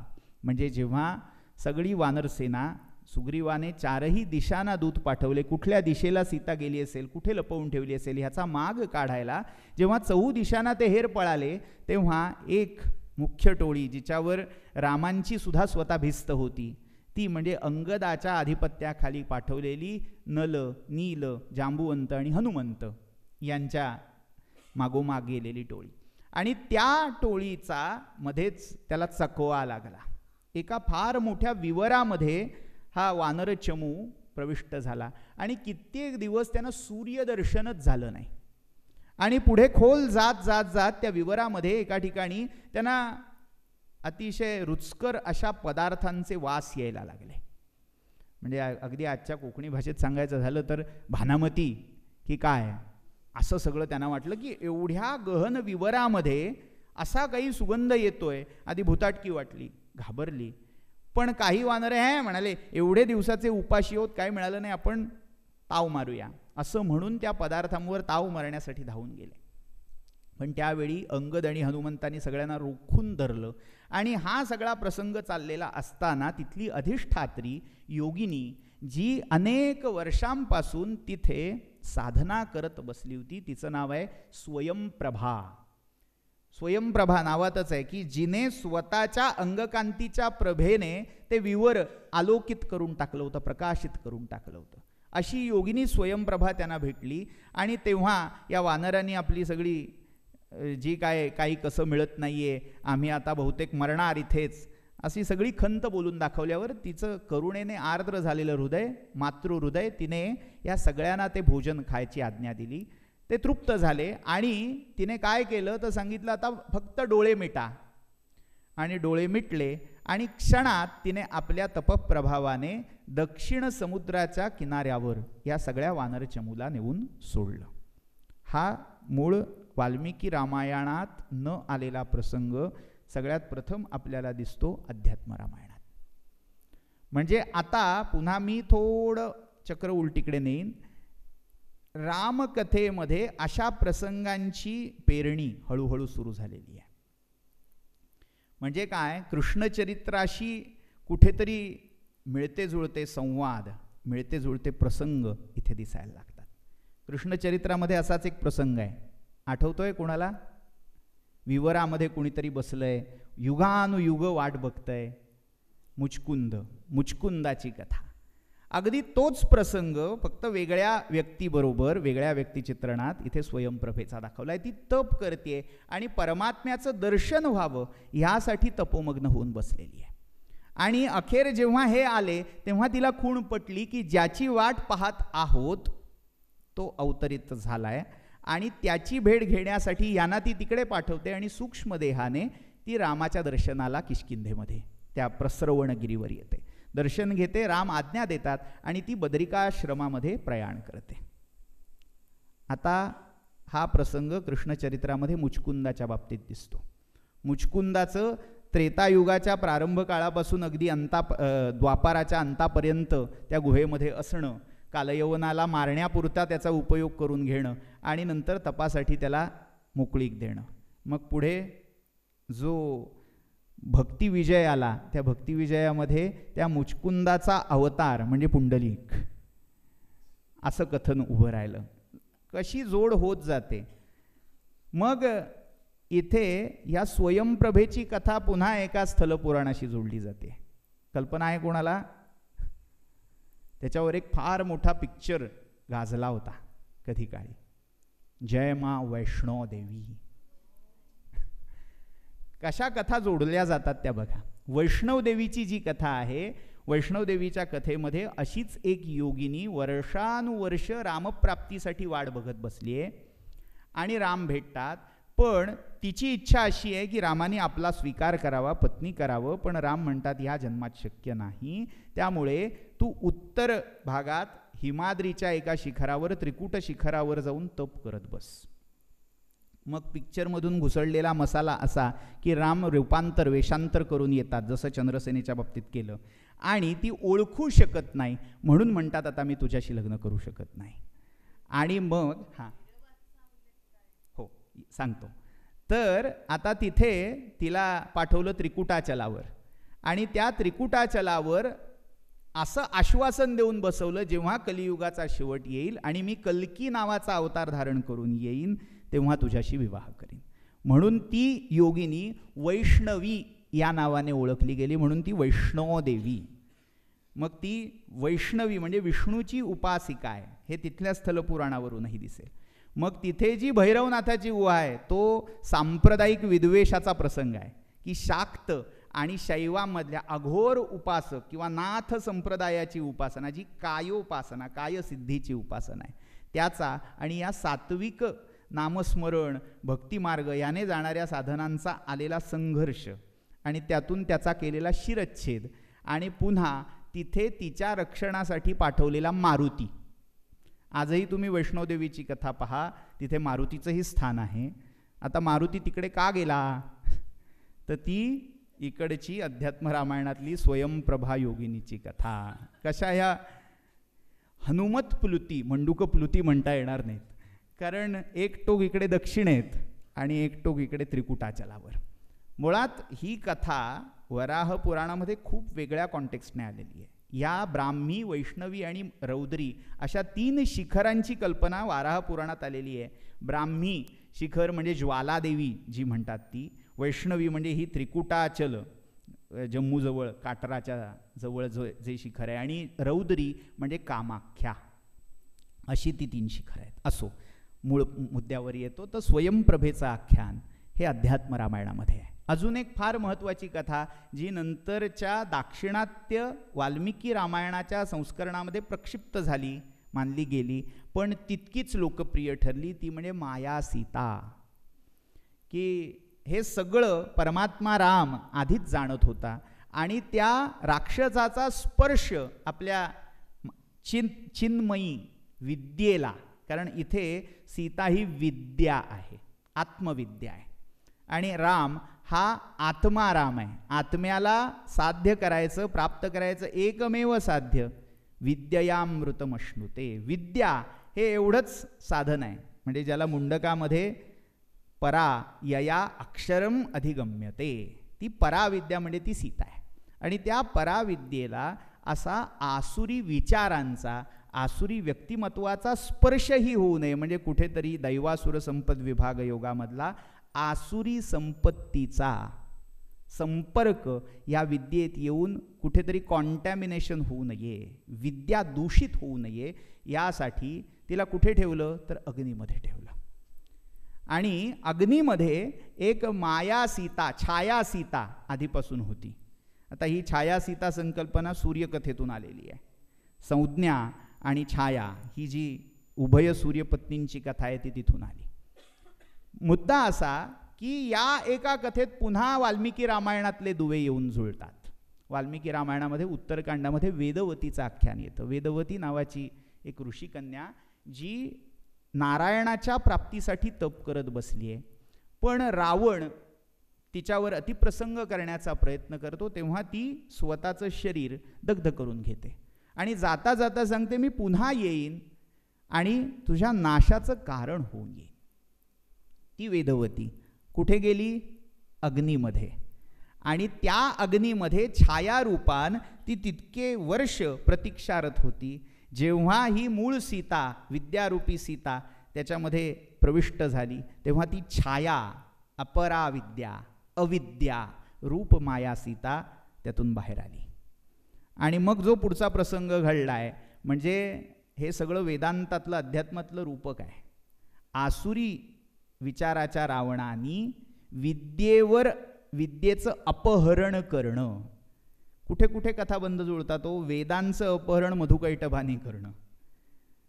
म्हणजे जेव्हा सगळी वानरसेना, सुग्रीवाने चारही दिशांना दूत पाठवले, कुठल्या दिशेला सीता गेली असेल, कुठे लपवून ठेवली असेल ह्याचा माग काढायला, जेव्हा 4 दिशांना ते हेर पळाले, तेव्हा एक मुख्य टोळी जिच्यावर रामांची सुद्धा स्वतः भिस्त होती, ती म्हणजे अंगदाच्या आधिपत्याखाली पाठवलेली नल, नील, जांबुवंत आणि हनुमंत यांच्या मागोमाग गेलेली टोळी. आणि त्या टोळीचा मध्येच त्याला चकवा लागला. एका फार मोठ्या विवरामध्ये हा वानर चमू प्रविष्ट झाला आणि कित्येक दिवस त्यांना सूर्यदर्शनच झालं नाही. आणि पुढे खोल जात जात जात त्या विवरामध्ये एका ठिकाणी त्यांना अतिशय रुचकर अशा पदार्थांचे वास यायला लागले. म्हणजे अगदी आजच्या कोकणी भाषेत सांगायचं झालं तर भानामती की काय असं सगळं त्यांना वाटलं की एवढ्या गहन विवरामध्ये असा काही सुगंध येतोय. आधी भुताटकी वाटली, घाबरली. पण काही वानरे आहे म्हणाले, एवढे दिवसाचे उपाशी होत काय मिळालं नाही, आपण ताव मारूया असं म्हणून त्या पदार्थांवर ताव मारण्यासाठी धावून गेले. पण त्यावेळी अंगद आणि हनुमंतांनी सगळ्यांना रोखून धरलं. आणि हा सगळा प्रसंग चाललेला असताना तिथली अधिष्ठात्री योगिनी, जी अनेक वर्षांपासून तिथे साधना करत बसली होती, तिचं नाव आहे स्वयंप्रभा. स्वयंप्रभा नावातच आहे की जिने स्वतःच्या अंगकांतीच्या प्रभेने ते विवर आलोकित करून टाकलं होतं, प्रकाशित करून टाकलं होतं. अशी योगिनी स्वयंप्रभा त्यांना भेटली. आणि तेव्हा या वानरांनी आपली सगळी जी काय काही कसं मिळत नाहीये, आम्ही आता बहुतेक मरणार इथेच, अशी सगळी खंत बोलून दाखवल्यावर तिचं करुणेने आर्द्र झालेलं हृदय, मातृहृदय, तिने या सगळ्यांना ते भोजन खायची आज्ञा दिली. ते तृप्त झाले आणि तिने काय केलं तर सांगितलं, आता फक्त डोळे मिटा. आणि डोळे मिटले आणि क्षणात तिने आपल्या तपप्रभावाने दक्षिण समुद्राच्या किनाऱ्यावर या सगळ्या वानरचमूला नेऊन सोडलं. हा मूळ वाल्मिकी रामायणात न आलेला प्रसंग सगळ्यात प्रथम आपल्याला दिसतो अध्यात्म रामायणात. म्हणजे आता पुन्हा मी थोडं चक्र उलटीकडे नेईन. रामकथेमध्ये अशा प्रसंगांची पेरणी हळूहळू सुरू झालेली आहे. म्हणजे काय, कृष्णचरित्राशी कुठेतरी मिळते जुळते संवाद, मिळते जुळते प्रसंग इथे दिसायला लागतात. कृष्णचरित्रामध्ये असाच एक प्रसंग आहे, आठवतोय कोणाला? विवरामध्ये कुणीतरी बसलंय, युगानुयुग वाट बघतंय, मुचकुंद, मुचकुंदाची कथा. अगदी तोच प्रसंग फक्त वेगळ्या व्यक्तीबरोबर, वेगळ्या व्यक्तिचित्रणात इथे स्वयंप्रभेचा दाखवलाय. ती तप करते आणि परमात्म्याचं दर्शन व्हावं ह्यासाठी तपोमग्न होऊन बसलेली आहे. आणि अखेर जेव्हा हे आले तेव्हा तिला खूण पटली की ज्याची वाट पाहत आहोत तो अवतरित झालाय आणि त्याची भेट घेण्यासाठी यांना ती तिकडे पाठवते. आणि सूक्ष्म देहाने ती रामाच्या दर्शनाला किष्किंधेमध्ये त्या प्रस्रवणगिरीवर येते, दर्शन घेते, राम आज्ञा देतात आणि ती बदरिकाश्रमामध्ये प्रयाण करते. आता हा प्रसंग कृष्णचरित्रामध्ये मुचकुंदाच्या बाबतीत दिसतो. मुचकुंदाचं त्रेतायुगाच्या प्रारंभ काळापासून अगदी द्वापाराच्या अंतापर्यंत त्या गुहेमध्ये असणं, कालयवनाला मारण्यापुरता त्याचा उपयोग करून घेणं आणि नंतर तपासाठी त्याला मोकळीक देणं. मग पुढे जो भक्तिविजय आला, त्या भक्तिविजयामध्ये त्या मुचकुंदाचा अवतार म्हणजे पुंडलिक असं कथन उभं राहिलं. कशी जोड होत जाते. मग इथे या स्वयंप्रभेची कथा पुन्हा एका स्थलपुराणाशी जोडली जाते. कल्पना आहे कोणाला? त्याच्यावर एक फार मोठा पिक्चर गाजला होता कधी काळी, जय मा वैष्णो देवी. कशा कथा जोडल्या जातात त्या बघा. वैष्णवदेवीची जी कथा आहे, वैष्णवदेवीच्या कथेमध्ये अशीच एक योगिनी वर्षानुवर्ष रामप्राप्तीसाठी वाट बघत बसली आहे आणि राम भेटतात. पण तिची इच्छा अशी आहे की रामाने आपला स्वीकार करावा, पत्नी करावं. पण राम म्हणतात ह्या जन्मात शक्य नाही, त्यामुळे तू उत्तर भागात हिमाद्रीच्या एका शिखरावर, त्रिकुट शिखरावर जाऊन तप करत बस. मग पिक्चरमधून घुसळलेला मसाला असा की राम रूपांतर, वेषांतर करून येतात, जसं चंद्रसेनेच्या बाबतीत केलं, आणि ती ओळखू शकत नाही, म्हणून म्हणतात आता मी तुझ्याशी लग्न करू शकत नाही. आणि मग हो सांगतो. तर आता तिथे तिला पाठवलं त्रिकुटाचलावर, आणि त्या त्रिकुटाचलावर असं आश्वासन देऊन बसवलं, जेव्हा कलियुगाचा शेवट येईल आणि मी कल्की नावाचा अवतार धारण करून येईन तेव्हा तुझ्याशी विवाह करीन. म्हणून ती योगिनी वैष्णवी या नावाने ओळखली गेली, म्हणून ती वैष्णोदेवी. मग ती वैष्णवी म्हणजे विष्णूची उपासिका आहे, हे तिथल्या स्थलपुराणावरूनही दिसेल. मग तिथे जी भैरवनाथाची गुहा आहे तो सांप्रदायिक विद्वेषाचा प्रसंग आहे की शाक्त आणि शैवामधल्या अघोर उपासक किंवा नाथ संप्रदायाची उपासना, जी कायोपासना, कायसिद्धीची उपासना आहे, त्याचा आणि या सात्विक नामस्मरण भक्तिमार्ग याने जाणाऱ्या साधनांचा आलेला संघर्ष आणि त्यातून त्याचा केलेला शिरच्छेद, आणि पुन्हा तिथे तिच्या रक्षणासाठी पाठवलेला मारुती. आजही तुम्ही वैष्णोदेवीची कथा पहा, तिथे मारुतीचंही स्थान आहे. आता मारुती तिकडे का गेला, तर ती इकडची अध्यात्म रामायणातली स्वयंप्रभा योगिनीची कथा. कशा ह्या हनुमत प्लुती, मंडूक प्लुती म्हणता येणार नाहीत, कारण एक टोक इकडे दक्षिणेत आणि एक टोक इकडे त्रिकुटाचलावर. मुळात ही कथा वराह पुराणामध्ये खूप वेगळ्या कॉन्टेक्स्टने आलेली आहे. या ब्राह्मी, वैष्णवी आणि रौद्री अशा 3 शिखरांची कल्पना वाराह पुराणात आलेली आहे. ब्राह्मी शिखर म्हणजे ज्वालादेवी जी म्हणतात ती, वैष्णवी म्हणजे ही त्रिकुटाचल जम्मूजवळ काटराच्या जवळ जे शिखर आहे, आणि रौद्री म्हणजे कामाख्या. अशी ती 3 शिखर आहेत. असो, मूळ मुद्द्यावर येतो तर स्वयंप्रभेचं आख्यान हे अध्यात्म रामायणामध्ये आहे. अजून एक फार महत्त्वाची कथा जी नंतरच्या दाक्षिणात्य वाल्मिकी रामायणाच्या संस्करणामध्ये प्रक्षिप्त झाली, मानली गेली, पण तितकीच लोकप्रिय ठरली, ती म्हणजे माया सीता. की हे सगळं परमात्मा राम आधीच जाणत होता आणि त्या राक्षसाचा स्पर्श आपल्या चिन्मयी विद्येला, कारण इथे सीता ही विद्या आहे, आत्मविद्या आहे, आणि राम हा आत्मा राम आहे. आत्म्याला साध्य करायचं, प्राप्त करायचं एकमेव साध्य विद्ययामृतमश्नुते. विद्या हे एवढंच साधन आहे, म्हणजे ज्याला मुंडकामध्ये परा यया अक्षरम अधिगम्यते, ती पराविद्या म्हणजे ती सीता आहे. आणि त्या पराविद्येला असा आसुरी विचारांचा, आसुरी व्यक्तिमत्वाचा स्पर्शही होऊ नये, म्हणजे कुठेतरी दैवासुर संपद विभाग योगामधला आसुरी संपत्तीचा संपर्क या विद्येत येऊन कुठेतरी कॉन्टॅमिनेशन होऊ नये, विद्या दूषित होऊ नये, यासाठी तिला कुठे ठेवलं तर अग्नीमध्ये ठेवलं. आणि अग्नीमध्ये एक माया सीता, छाया सीता आधीपासून होती. आता ही छाया सीता संकल्पना सूर्यकथेतून आलेली आहे. संज्ञा आणि छाया ही जी उभय सूर्यपत्नींची कथा आहे ती तिथून आली. मुद्दा असा की या एका कथेत पुन्हा वाल्मिकी रामायणातले दुवे येऊन जुळतात. वाल्मिकी रामायणामध्ये उत्तरकांडामध्ये वेदवतीचं आख्यान येतं. वेदवती नावाची एक ऋषिकन्या जी नारायणाच्या प्राप्तीसाठी तप करत बसली आहे, पण रावण तिच्यावर अतिप्रसंग करण्याचा प्रयत्न करतो, तेव्हा ती स्वतःचं शरीर दग्ध करून घेते आणि जाता जाता सांगते मी पुन्हा येईन आणि तुझ्या नाशाचं कारण होऊन येईन. ती वेदवती कुठे गेली? अग्नीमध्ये. आणि त्या अग्नीमध्ये छायारूपान ती तितके वर्ष प्रतीक्षारत होती. जेव्हा ही मूळ सीता, विद्यारूपी सीता त्याच्यामध्ये प्रविष्ट झाली, तेव्हा ती छाया, अपराविद्या, अविद्या रूप माया सीता त्यातून बाहेर आली. आणि मग जो पुढचा प्रसंग घडला आहे, म्हणजे हे सगळं वेदांतातलं अध्यात्मातलं रूपक आहे. आसुरी विचाराच्या रावणाने विद्येचं अपहरण करणं. कुठे कुठे कथाबंध जुळतात तो वेदांचं अपहरण मधुकैटभाने करणं.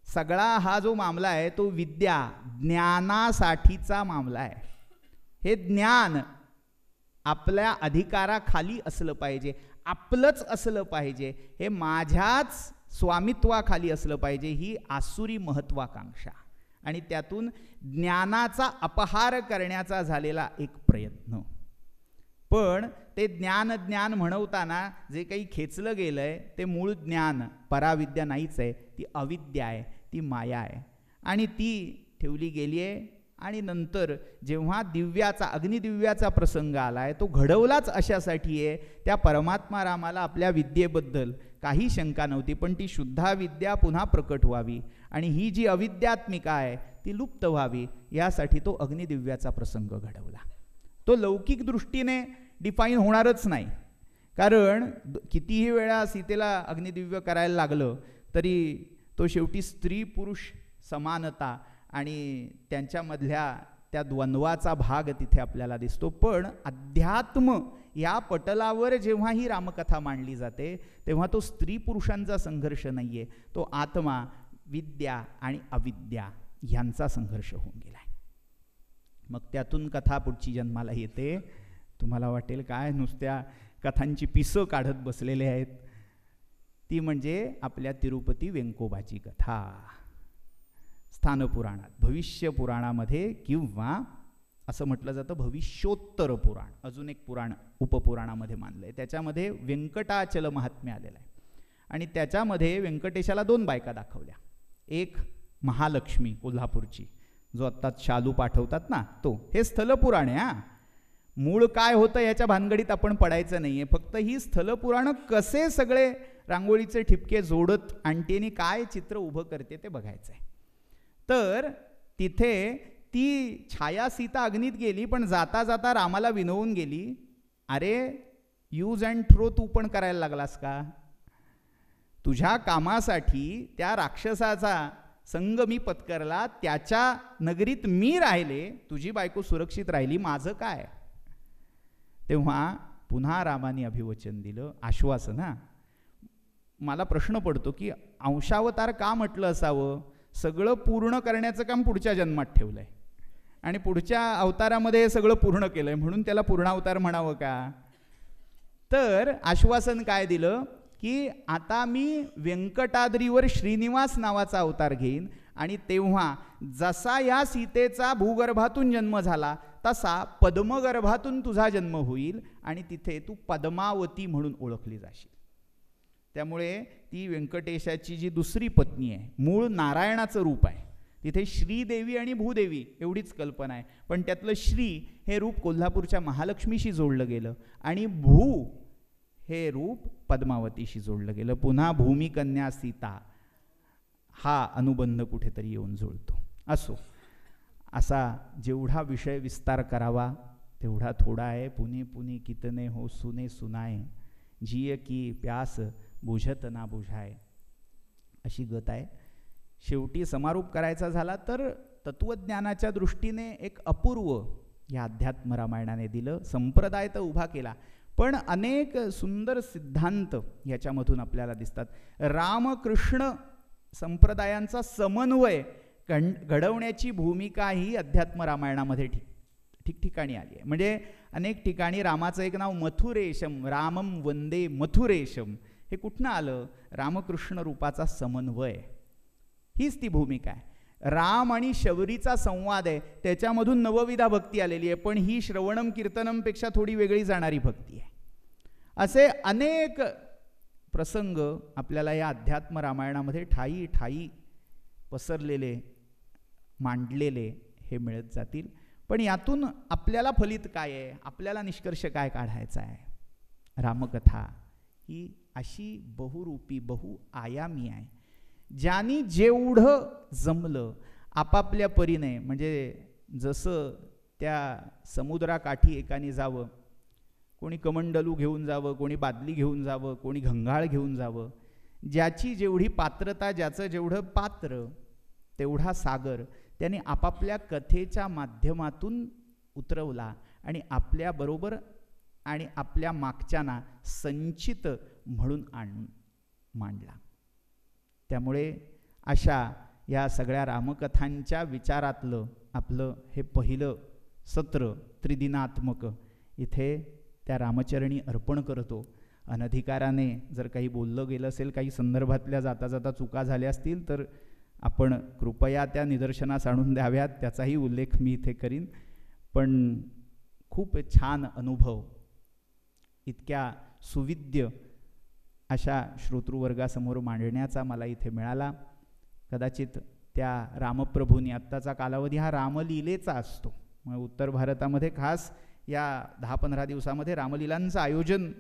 सगळा हा जो मामला आहे तो ज्ञानासाठीचा मामला आहे. हे ज्ञान आपल्या अधिकाराखाली असलं पाहिजे, आपलंच असलं पाहिजे, हे माझ्याच स्वामित्वाखाली असलं पाहिजे, ही आसुरी महत्वाकांक्षा आणि त्यातून ज्ञानाचा अपहार करण्याचा झालेला एक प्रयत्न. पण ते ज्ञान म्हणवताना जे काही खेचलं गेलंय ते मूळ ज्ञान पराविद्या नाहीच आहे, ती अविद्या आहे, ती माया आहे आणि ती ठेवली गेली आहे. आणि नंतर जेव्हा अग्निदिव्याचा प्रसंग आलाय तो घडवलाच अशासाठी आहे, त्या परमात्मा रामाला आपल्या विद्येबद्दल काही शंका नव्हती, पण ती शुद्धा विद्या पुन्हा प्रकट व्हावी आणि ही जी अविद्यात्मिका आहे ती लुप्त व्हावी, यासाठी तो अग्निदिव्याचा प्रसंग घडवला. तो लौकिक दृष्टीने डिफाईन होणारच नाही, कारण कितीही वेळा सीतेला अग्निदिव्य करायला लागलं तरी तो शेवटी स्त्री पुरुष समानता आणि त्यांच्यामधल्या त्या द्वंद्वाचा भाग तिथे आपल्याला दिसतो. पण अध्यात्म या पटलावर जेव्हा ही रामकथा मांडली जाते तेव्हा तो स्त्री पुरुषांचा संघर्ष नाही आहे, तो आत्मा, विद्या आणि अविद्या यांचा संघर्ष होऊन गेलाय. मग त्यातून कथा पुढची जन्माला येते. तुम्हाला वाटेल काय नुसत्या कथांची पिसं काढत बसलेले आहेत, ती म्हणजे आपल्या तिरुपती वेंकोबाची कथा. स्थानपुराणात, भविष्य पुराणामध्ये किंवा असं म्हटलं जातं भविष्योत्तर पुराण, अजून एक पुराण उपपुराणामध्ये मानलं आहे, त्याच्यामध्ये व्यंकटाचल महात्म्य आलेलं आहे आणि त्याच्यामध्ये व्यंकटेशाला 2 बायका दाखवल्या. एक महालक्ष्मी कोल्हापूरची, जो आत्ता शालू पाठवतात ना तो. हे स्थलपुराण आहे हा, मूळ काय होतं याच्या भानगडीत आपण पडायचं नाही आहे, फक्त ही स्थलपुराणं कसे सगळे रांगोळीचे ठिपके जोडत आणतेनी काय चित्र उभं करते ते बघायचं आहे. तर तिथे ती छाया सीता अग्नीत गेली, पण जाता जाता रामाला विनवून गेली, अरे यूज अँड थ्रो तू पण करायला लागलास का? तुझ्या कामासाठी त्या राक्षसाचा संग मी पत्करला, त्याच्या नगरीत मी राहिले, तुझी बायको सुरक्षित राहिली, माझं काय? तेव्हा पुन्हा रामाने अभिवचन दिलं, आश्वासन. हा, मला प्रश्न पडतो की अंशावतार का म्हटलं असावं? सगळं पूर्ण करण्याचं काम पुढच्या जन्मात ठेवलंय आणि पुढच्या अवतारामध्ये हे सगळं पूर्ण केलंय, म्हणून त्याला पूर्णावतार म्हणावं का? तर आश्वासन काय दिलं की आता मी व्यंकटाद्रीवर श्रीनिवास नावाचा अवतार घेईन आणि तेव्हा जसा या सीतेचा भूगर्भातून जन्म झाला तसा पद्मगर्भातून तुझा जन्म होईल आणि तिथे तू पद्मावती म्हणून ओळखली जाशील. त्यामुळे ती व्यंकटेशाची जी दुसरी पत्नी आहे, मूळ नारायणाचं रूप आहे, तिथे श्रीदेवी आणि भूदेवी एवढीच कल्पना आहे, पण त्यातलं श्री हे रूप कोल्हापूरच्या महालक्ष्मीशी जोडलं गेलं आणि भू हे रूप पद्मावतीशी जोडलं गेलं. पुन्हा भूमिकन्या सीता हा अनुबंध कुठेतरी येऊन जुळतो. असो, असा जेवढा विषय विस्तार करावा तेवढा थोडा आहे. पुणे पुणे कितने हो सुने सुनाए, जिय की प्यास बुझत ना बुझाय, अशी गत आहे. शेवटी समारोप करायचा झाला तर तत्वज्ञानाच्या दृष्टीने एक अपूर्व या अध्यात्म रामायणाने दिलं. संप्रदाय तर उभा केला, पण अनेक सुंदर सिद्धांत याच्यामधून आपल्याला दिसतात. रामकृष्ण संप्रदायांचा समन्वय घडवण्याची भूमिका ही अध्यात्म रामायणामध्ये ठिकठिकाणी आली आहे. म्हणजे अनेक ठिकाणी रामाचं एक नाव मथुरेशम, रामम वंदे मथुरेशम, हे कुठनं आलं? रामकृष्ण रूपाचा समन्वय, हीच ती भूमिका आहे. राम आणि शबरीचा संवाद आहे, त्याच्यामधून नवविधा भक्ती आलेली आहे, पण ही श्रवणम कीर्तनमपेक्षा थोडी वेगळी जाणारी भक्ती आहे. असे अनेक प्रसंग आपल्याला या अध्यात्म रामायणामध्ये ठायी ठायी पसरलेले, मांडलेले हे मिळत जातील. पण यातून आपल्याला फलित काय आहे, आपल्याला निष्कर्ष काय काढायचा आहे? रामकथा ही अशी बहुरूपी बहुआयामी आहे, ज्यानी जेवढं जमलं आपापल्या परीने, म्हणजे जसं त्या समुद्राकाठी एकाने जावं, कोणी कमंडलू घेऊन जावं, कोणी बादली घेऊन जावं, कोणी घंगाळ घेऊन जावं, ज्याची जेवढी पात्रता, ज्याचं जेवढं पात्र तेवढा सागर, त्यांनी आपापल्या कथेच्या माध्यमातून उतरवला आणि आपल्याबरोबर आणि आपल्या मागच्यांना संचित म्हणून आणून मांडला. त्यामुळे अशा या सगळ्या रामकथांच्या विचारातलं आपलं हे पहिलं सत्र त्रिदिनात्मक इथे त्या रामचरणी अर्पण करतो. अनधिकाराने जर काही बोललं गेलं असेल, काही संदर्भातल्या जाता जाता चुका झाल्या असतील तर आपण कृपया त्या निदर्शनास आणून द्याव्यात, त्याचाही उल्लेख मी इथे करीन. पण खूप छान अनुभव इतक्या सुविद्य अशा श्रोतृवर्गासमोर मांडण्याचा मला इथे मिळाला. कदाचित त्या रामप्रभूंनी, आत्ताचा कालावधी हा रामलीलेचा असतो, मग उत्तर भारतामध्ये खास या 10-15 दिवसामध्ये रामलीलांचं आयोजन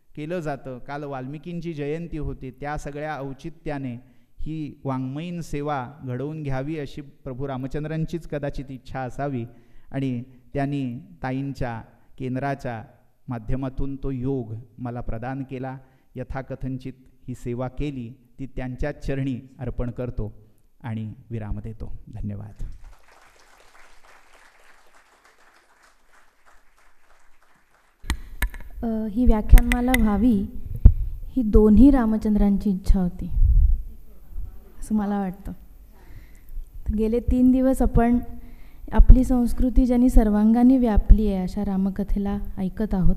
केलं जातं. काल वाल्मिकींची जयंती होती, त्या सगळ्या औचित्याने ही वाङ्मयीन सेवा घडवून घ्यावी अशी प्रभू रामचंद्रांचीच कदाचित इच्छा असावी आणि त्यांनी ताईंच्या केंद्राच्या माध्यमातून तो योग मला प्रदान केला. यथाकथनचित ही सेवा केली ती त्यांच्याच चरणी अर्पण करतो आणि विराम देतो. धन्यवाद. ही व्याख्यानमाला व्हावी ही दोन्ही रामचंद्रांची इच्छा होती असं मला वाटतं. गेले 3 दिवस आपण आपली संस्कृती ज्यांनी सर्वांगाने व्यापली आहे अशा रामकथेला ऐकत आहोत.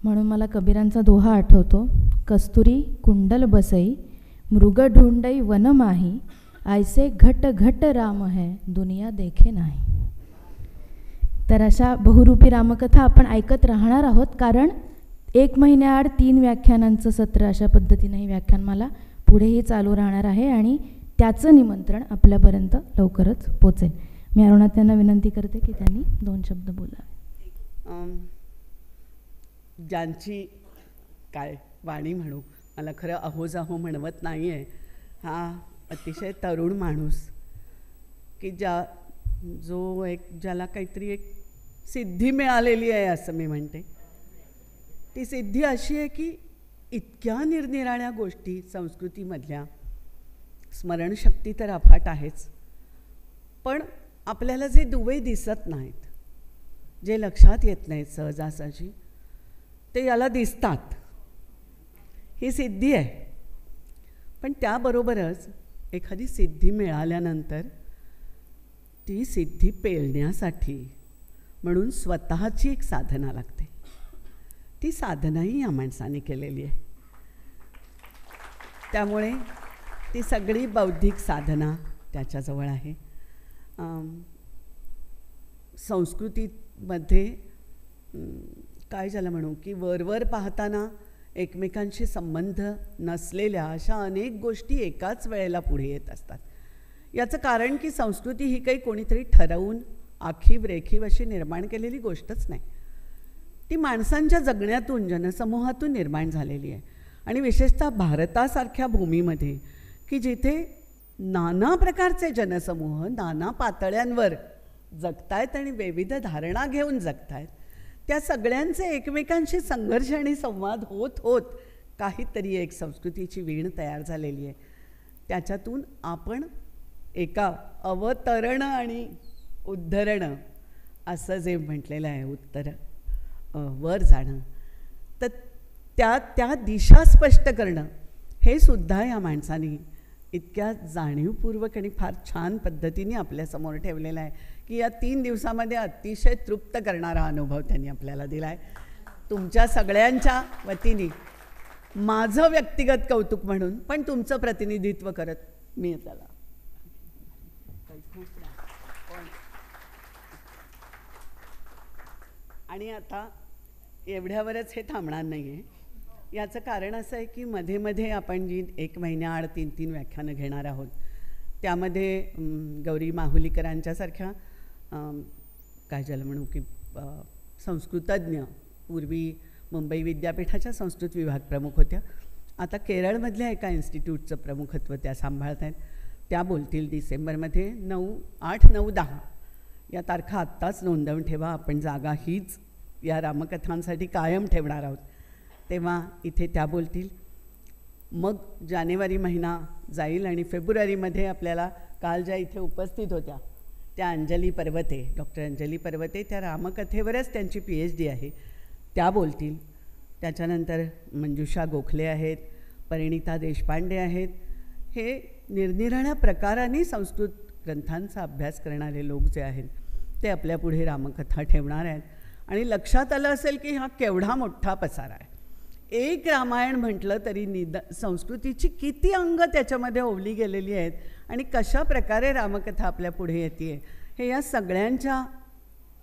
म्हणून मला कबीरांचा दोहा आठवतो, कस्तुरी कुंडल बसई मृग ढूंढई वन माही ऐसे घट घट राम है दुनिया देखे नाही. तर अशा बहुरूपी रामकथा आपण ऐकत राहणार आहोत, कारण 1 महिन्याआड 3 व्याख्यानांचं सत्र अशा पद्धतीने ही व्याख्यानमाला पुढेही चालू राहणार आहे आणि त्याचं निमंत्रण आपल्यापर्यंत लवकरच पोचेल. मी अरुणात त्यांना विनंती करते की त्यांनी 2 शब्द बोलावे. ज्यांची काय वाणी म्हणू, मला खरं अहोजाहो म्हणवत नाही आहे. हा अतिशय तरुण माणूस की ज्याला काहीतरी एक सिद्धी मिळालेली आहे असं मी म्हणते. ती सिद्धी अशी आहे की इतक्या निरनिराळ्या गोष्टी संस्कृतीमधल्या, स्मरणशक्ती तर अफाट आहेच, पण आपल्याला जे दुवे दिसत नाहीत, जे लक्षात येत नाहीत सहजासहजी, ते याला दिसतात. ही सिद्धी आहे. पण त्याबरोबरच एखादी सिद्धी मिळाल्यानंतर ती सिद्धी पेलण्यासाठी म्हणून स्वतःची एक साधना लागते. ती साधनाही या माणसाने केलेली आहे. त्यामुळे ती सगळी बौद्धिक साधना त्याच्याजवळ आहे. संस्कृतीमध्ये काय झालं म्हणू की वरवर पाहताना एकमेकांशी संबंध नसलेल्या अशा अनेक गोष्टी एकाच वेळेला पुढे येत असतात. याचं कारण की संस्कृती ही काही कोणीतरी ठरवून आखीव रेखीव अशी निर्माण केलेली गोष्टच नाही. ती माणसांच्या जगण्यातून, जनसमूहातून निर्माण झालेली आहे. आणि विशेषतः भारतासारख्या भूमीमध्ये की जिथे नाना प्रकारचे जनसमूह नाना पातळ्यांवर जगतायत आणि विविध धारणा घेऊन जगतायत, त्या सगळ्यांचे एकमेकांशी संघर्ष आणि संवाद होत होत काहीतरी एक संस्कृतीची वीण तयार झालेली आहे. त्याच्यातून आपण एका अवतरण आणि उद्धरण असं जे म्हटलेलं आहे, उत्तर वर जाणं, तर त्या दिशा स्पष्ट करणं हे सुद्धा या माणसाने इतक्या जाणीवपूर्वक आणि फार छान पद्धतीने आपल्यासमोर ठेवलेला आहे की या 3 दिवसामध्ये अतिशय तृप्त करणारा अनुभव त्यांनी आपल्याला दिला आहे. तुमच्या सगळ्यांच्या वतीने माझं व्यक्तिगत कौतुक म्हणून, पण तुमचं प्रतिनिधित्व करत मी त्याला आणि आता एवढ्यावरच हे थांबणार नाही आहे. याचं कारण असं आहे की मध्ये मध्ये आपण जी 1 महिन्याआड 3 व्याख्यानं घेणार आहोत, त्यामध्ये गौरी माहुलीकरांच्यासारख्या काय झालं म्हणू की संस्कृतज्ञ, पूर्वी मुंबई विद्यापीठाच्या संस्कृत विभाग प्रमुख होत्या, आता केरळमधल्या एका इन्स्टिट्यूटचं प्रमुखत्व त्या सांभाळत आहेत. त्या बोलतील डिसेंबरमध्ये. 8, 9, 10 या तारखा आत्ताच नोंदवून ठेवा. आपण जागा हीच या रामकथांसाठी कायम ठेवणार आहोत. तेव्हा इथे त्या बोलतील. मग जानेवारी महिना जाईल आणि फेब्रुवारीमध्ये आपल्याला काल ज्या इथे उपस्थित होत्या त्या अंजली पर्वते, डॉक्टर अंजली पर्वते, त्या रामकथेवरच त्यांची PhD आहे, त्या बोलतील. त्याच्यानंतर मंजुषा गोखले आहेत, परिणिता देशपांडे आहेत. हे निरनिराळ्या प्रकाराने संस्कृत ग्रंथांचा अभ्यास करणारे लोक जे आहेत ते आपल्यापुढे रामकथा ठेवणार आहेत. आणि लक्षात आलं असेल की हा केवढा मोठा पसारा आहे. एक रामायण म्हटलं तरी संस्कृतीची किती अंग त्याच्यामध्ये ओवली गेलेली आहेत आणि कशा प्रकारे रामकथा आपल्या पुढे येते हे या सगळ्यांच्या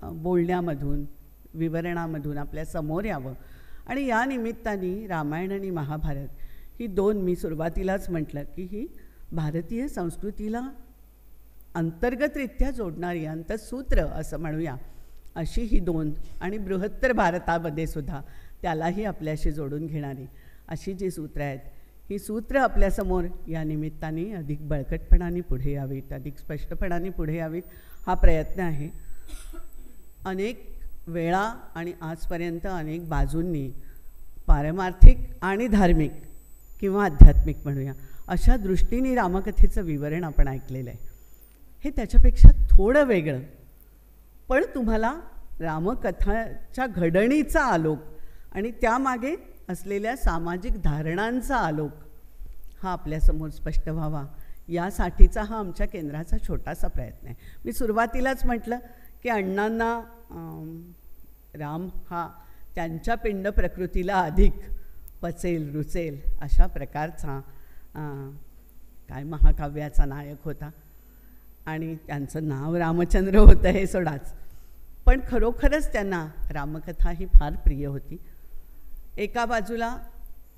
बोलण्यामधून, विवरणामधून आपल्या समोर यावं. आणि या निमित्ताने रामायण आणि महाभारत ही दोन, मी सुरुवातीलाच म्हटलं की ही भारतीय संस्कृतीला अंतर्गतरित्या जोडणारी अंतसूत्र असं म्हणूया अशी ही दोन, आणि बृहत्तर भारतामध्ये सुद्धा त्यालाही आपल्याशी जोडून घेणारी अशी जी सूत्रं आहेत, ही सूत्रं आपल्यासमोर या निमित्ताने अधिक बळकटपणाने पुढे यावीत, अधिक स्पष्टपणाने पुढे यावीत हा प्रयत्न आहे. अनेक वेळा आणि आजपर्यंत अनेक बाजूंनी पारमार्थिक आणि धार्मिक किंवा आध्यात्मिक म्हणूया अशा दृष्टीने रामकथेचं विवरण आपण ऐकलेलं आहे. हे त्याच्यापेक्षा थोडं वेगळं, पण तुम्हाला रामकथाच्या घडणीचा आलोक आणि त्यामागे असलेल्या सामाजिक धारणांचा आलोक हा आपल्यासमोर स्पष्ट व्हावा यासाठीचा हा आमच्या केंद्राचा छोटासा प्रयत्न आहे. मी सुरुवातीलाच म्हटलं की अण्णांना राम हा त्यांच्या पिंड प्रकृतीला अधिक पचेल रुचेल अशा प्रकारचा काय महाकाव्याचा नायक होता आणि त्यांचं नाव रामचंद्र होतं हे सोडाच, पण खरोखरच त्यांना रामकथा ही फार प्रिय होती. एका बाजूला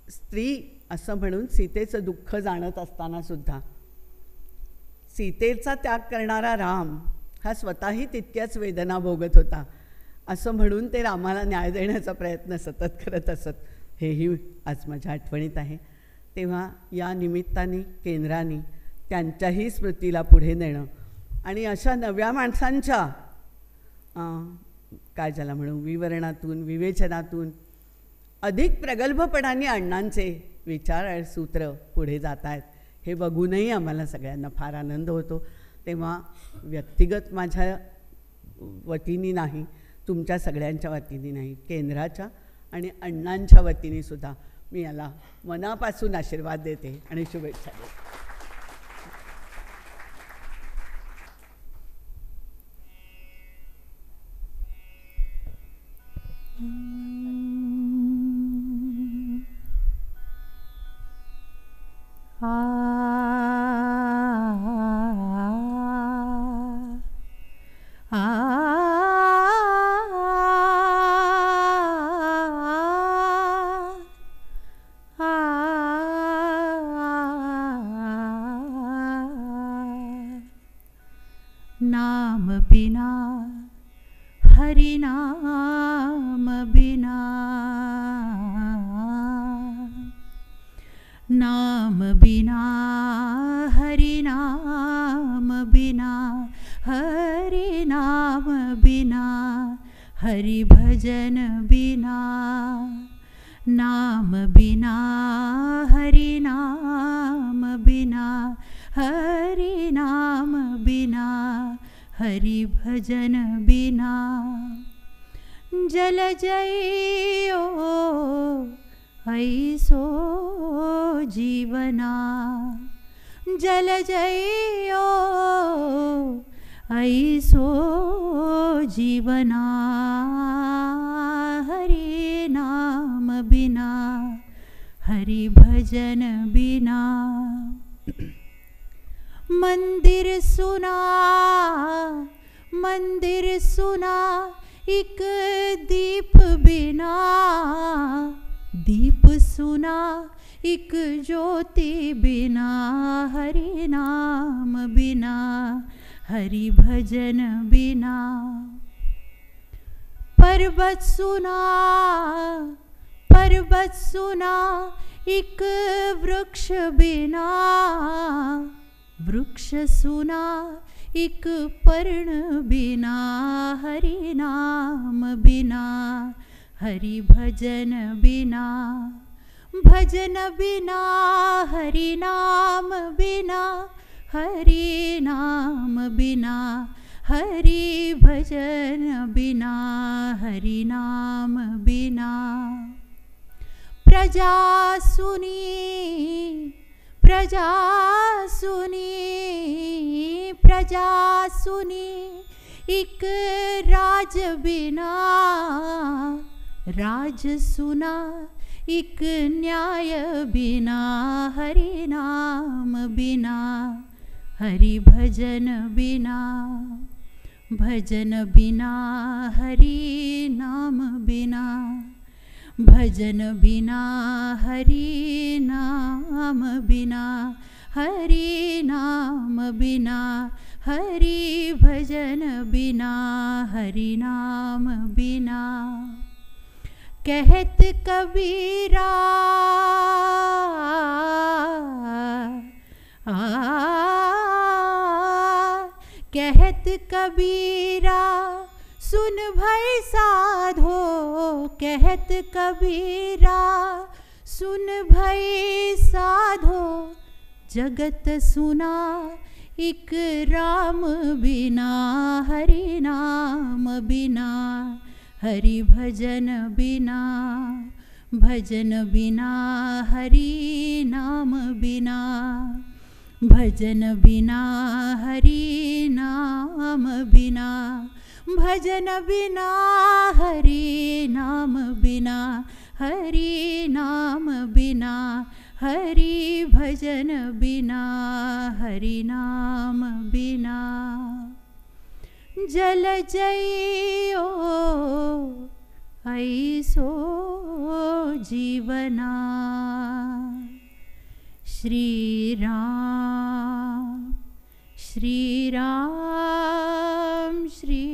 स्त्री असं म्हणून सीतेचं दुःख जाणत असतानासुद्धा सीतेचा त्याग करणारा राम हा स्वतःही तितक्याच वेदना भोगत होता असं म्हणून ते रामाला न्याय देण्याचा प्रयत्न सतत करत असत, हेही आज माझ्या आठवणीत आहे. तेव्हा या निमित्ताने केंद्राने त्यांच्याही स्मृतीला पुढे नेणं आणि अशा नव्या माणसांच्या काय ज्याला म्हणू विवरणातून, विवेचनातून अधिक प्रगल्भपणाने अण्णांचे विचार सूत्र पुढे जात आहेत हे बघूनही आम्हाला सगळ्यांना फार आनंद होतो. तेव्हा व्यक्तिगत माझ्या वतीने नाही, तुमच्या सगळ्यांच्या वतीने नाही, केंद्राच्या आणि अण्णांच्या वतीने सुद्धा मी याला मनापासून आशीर्वाद देते आणि शुभेच्छा देते. नाम बिना हरि नाम बिना, नाम बिना हरि नाम बिना, हरि नाम बिना हरि भजन बिना, नाम बिना हरि नाम बिना, हरि नाम बिना हरि भजन बिना. जल जयो ऐसो जीवना, जल जयो ऐसो जीवना, हरि नाम बिना हरि भजन बिना. मंदिर सुना, मंदिर सुना एक दीप बिना, दीप सुना एक ज्योति बिना, हरि नाम बिना हरि भजन बिना. पर्वत सुना, पर्वत सुना एक वृक्ष बिना, वृक्ष सुना एक पर्ण बिना, हरि नाम बिना हरि भजन बिना. भजन बिना हरि नाम बिना, हरि नाम बिना हरि भजन बिना हरि नाम बिना। प्रजा सुनी प्रजा सुनी प्रजा सुनी एक राज बिना। राज सुना एक न्याय बिना हरि नाम बिना। हरि भजन बिना भजन बिना हरि नाम बिना। भजन बिना हरि नाम बिना। हरि नाम बिना हरि भजन बिना हरि नाम बिना। कहत कबीरा कहत कबीरा सुन भई साधो। कहत कबीरा सुन भई साधो। जगत सुना एक राम बिना हरि नाम बिना। हरि भजन बिना भजन बिना हरि नाम बिना। भजन बिना हरि नाम बिना। भजन बिना हरि नाम बिना। हरि नाम बिना हरि भजन बिना हरि नाम बिना। जल जइयो ऐसो जीवना। श्री राम श्री राम श्री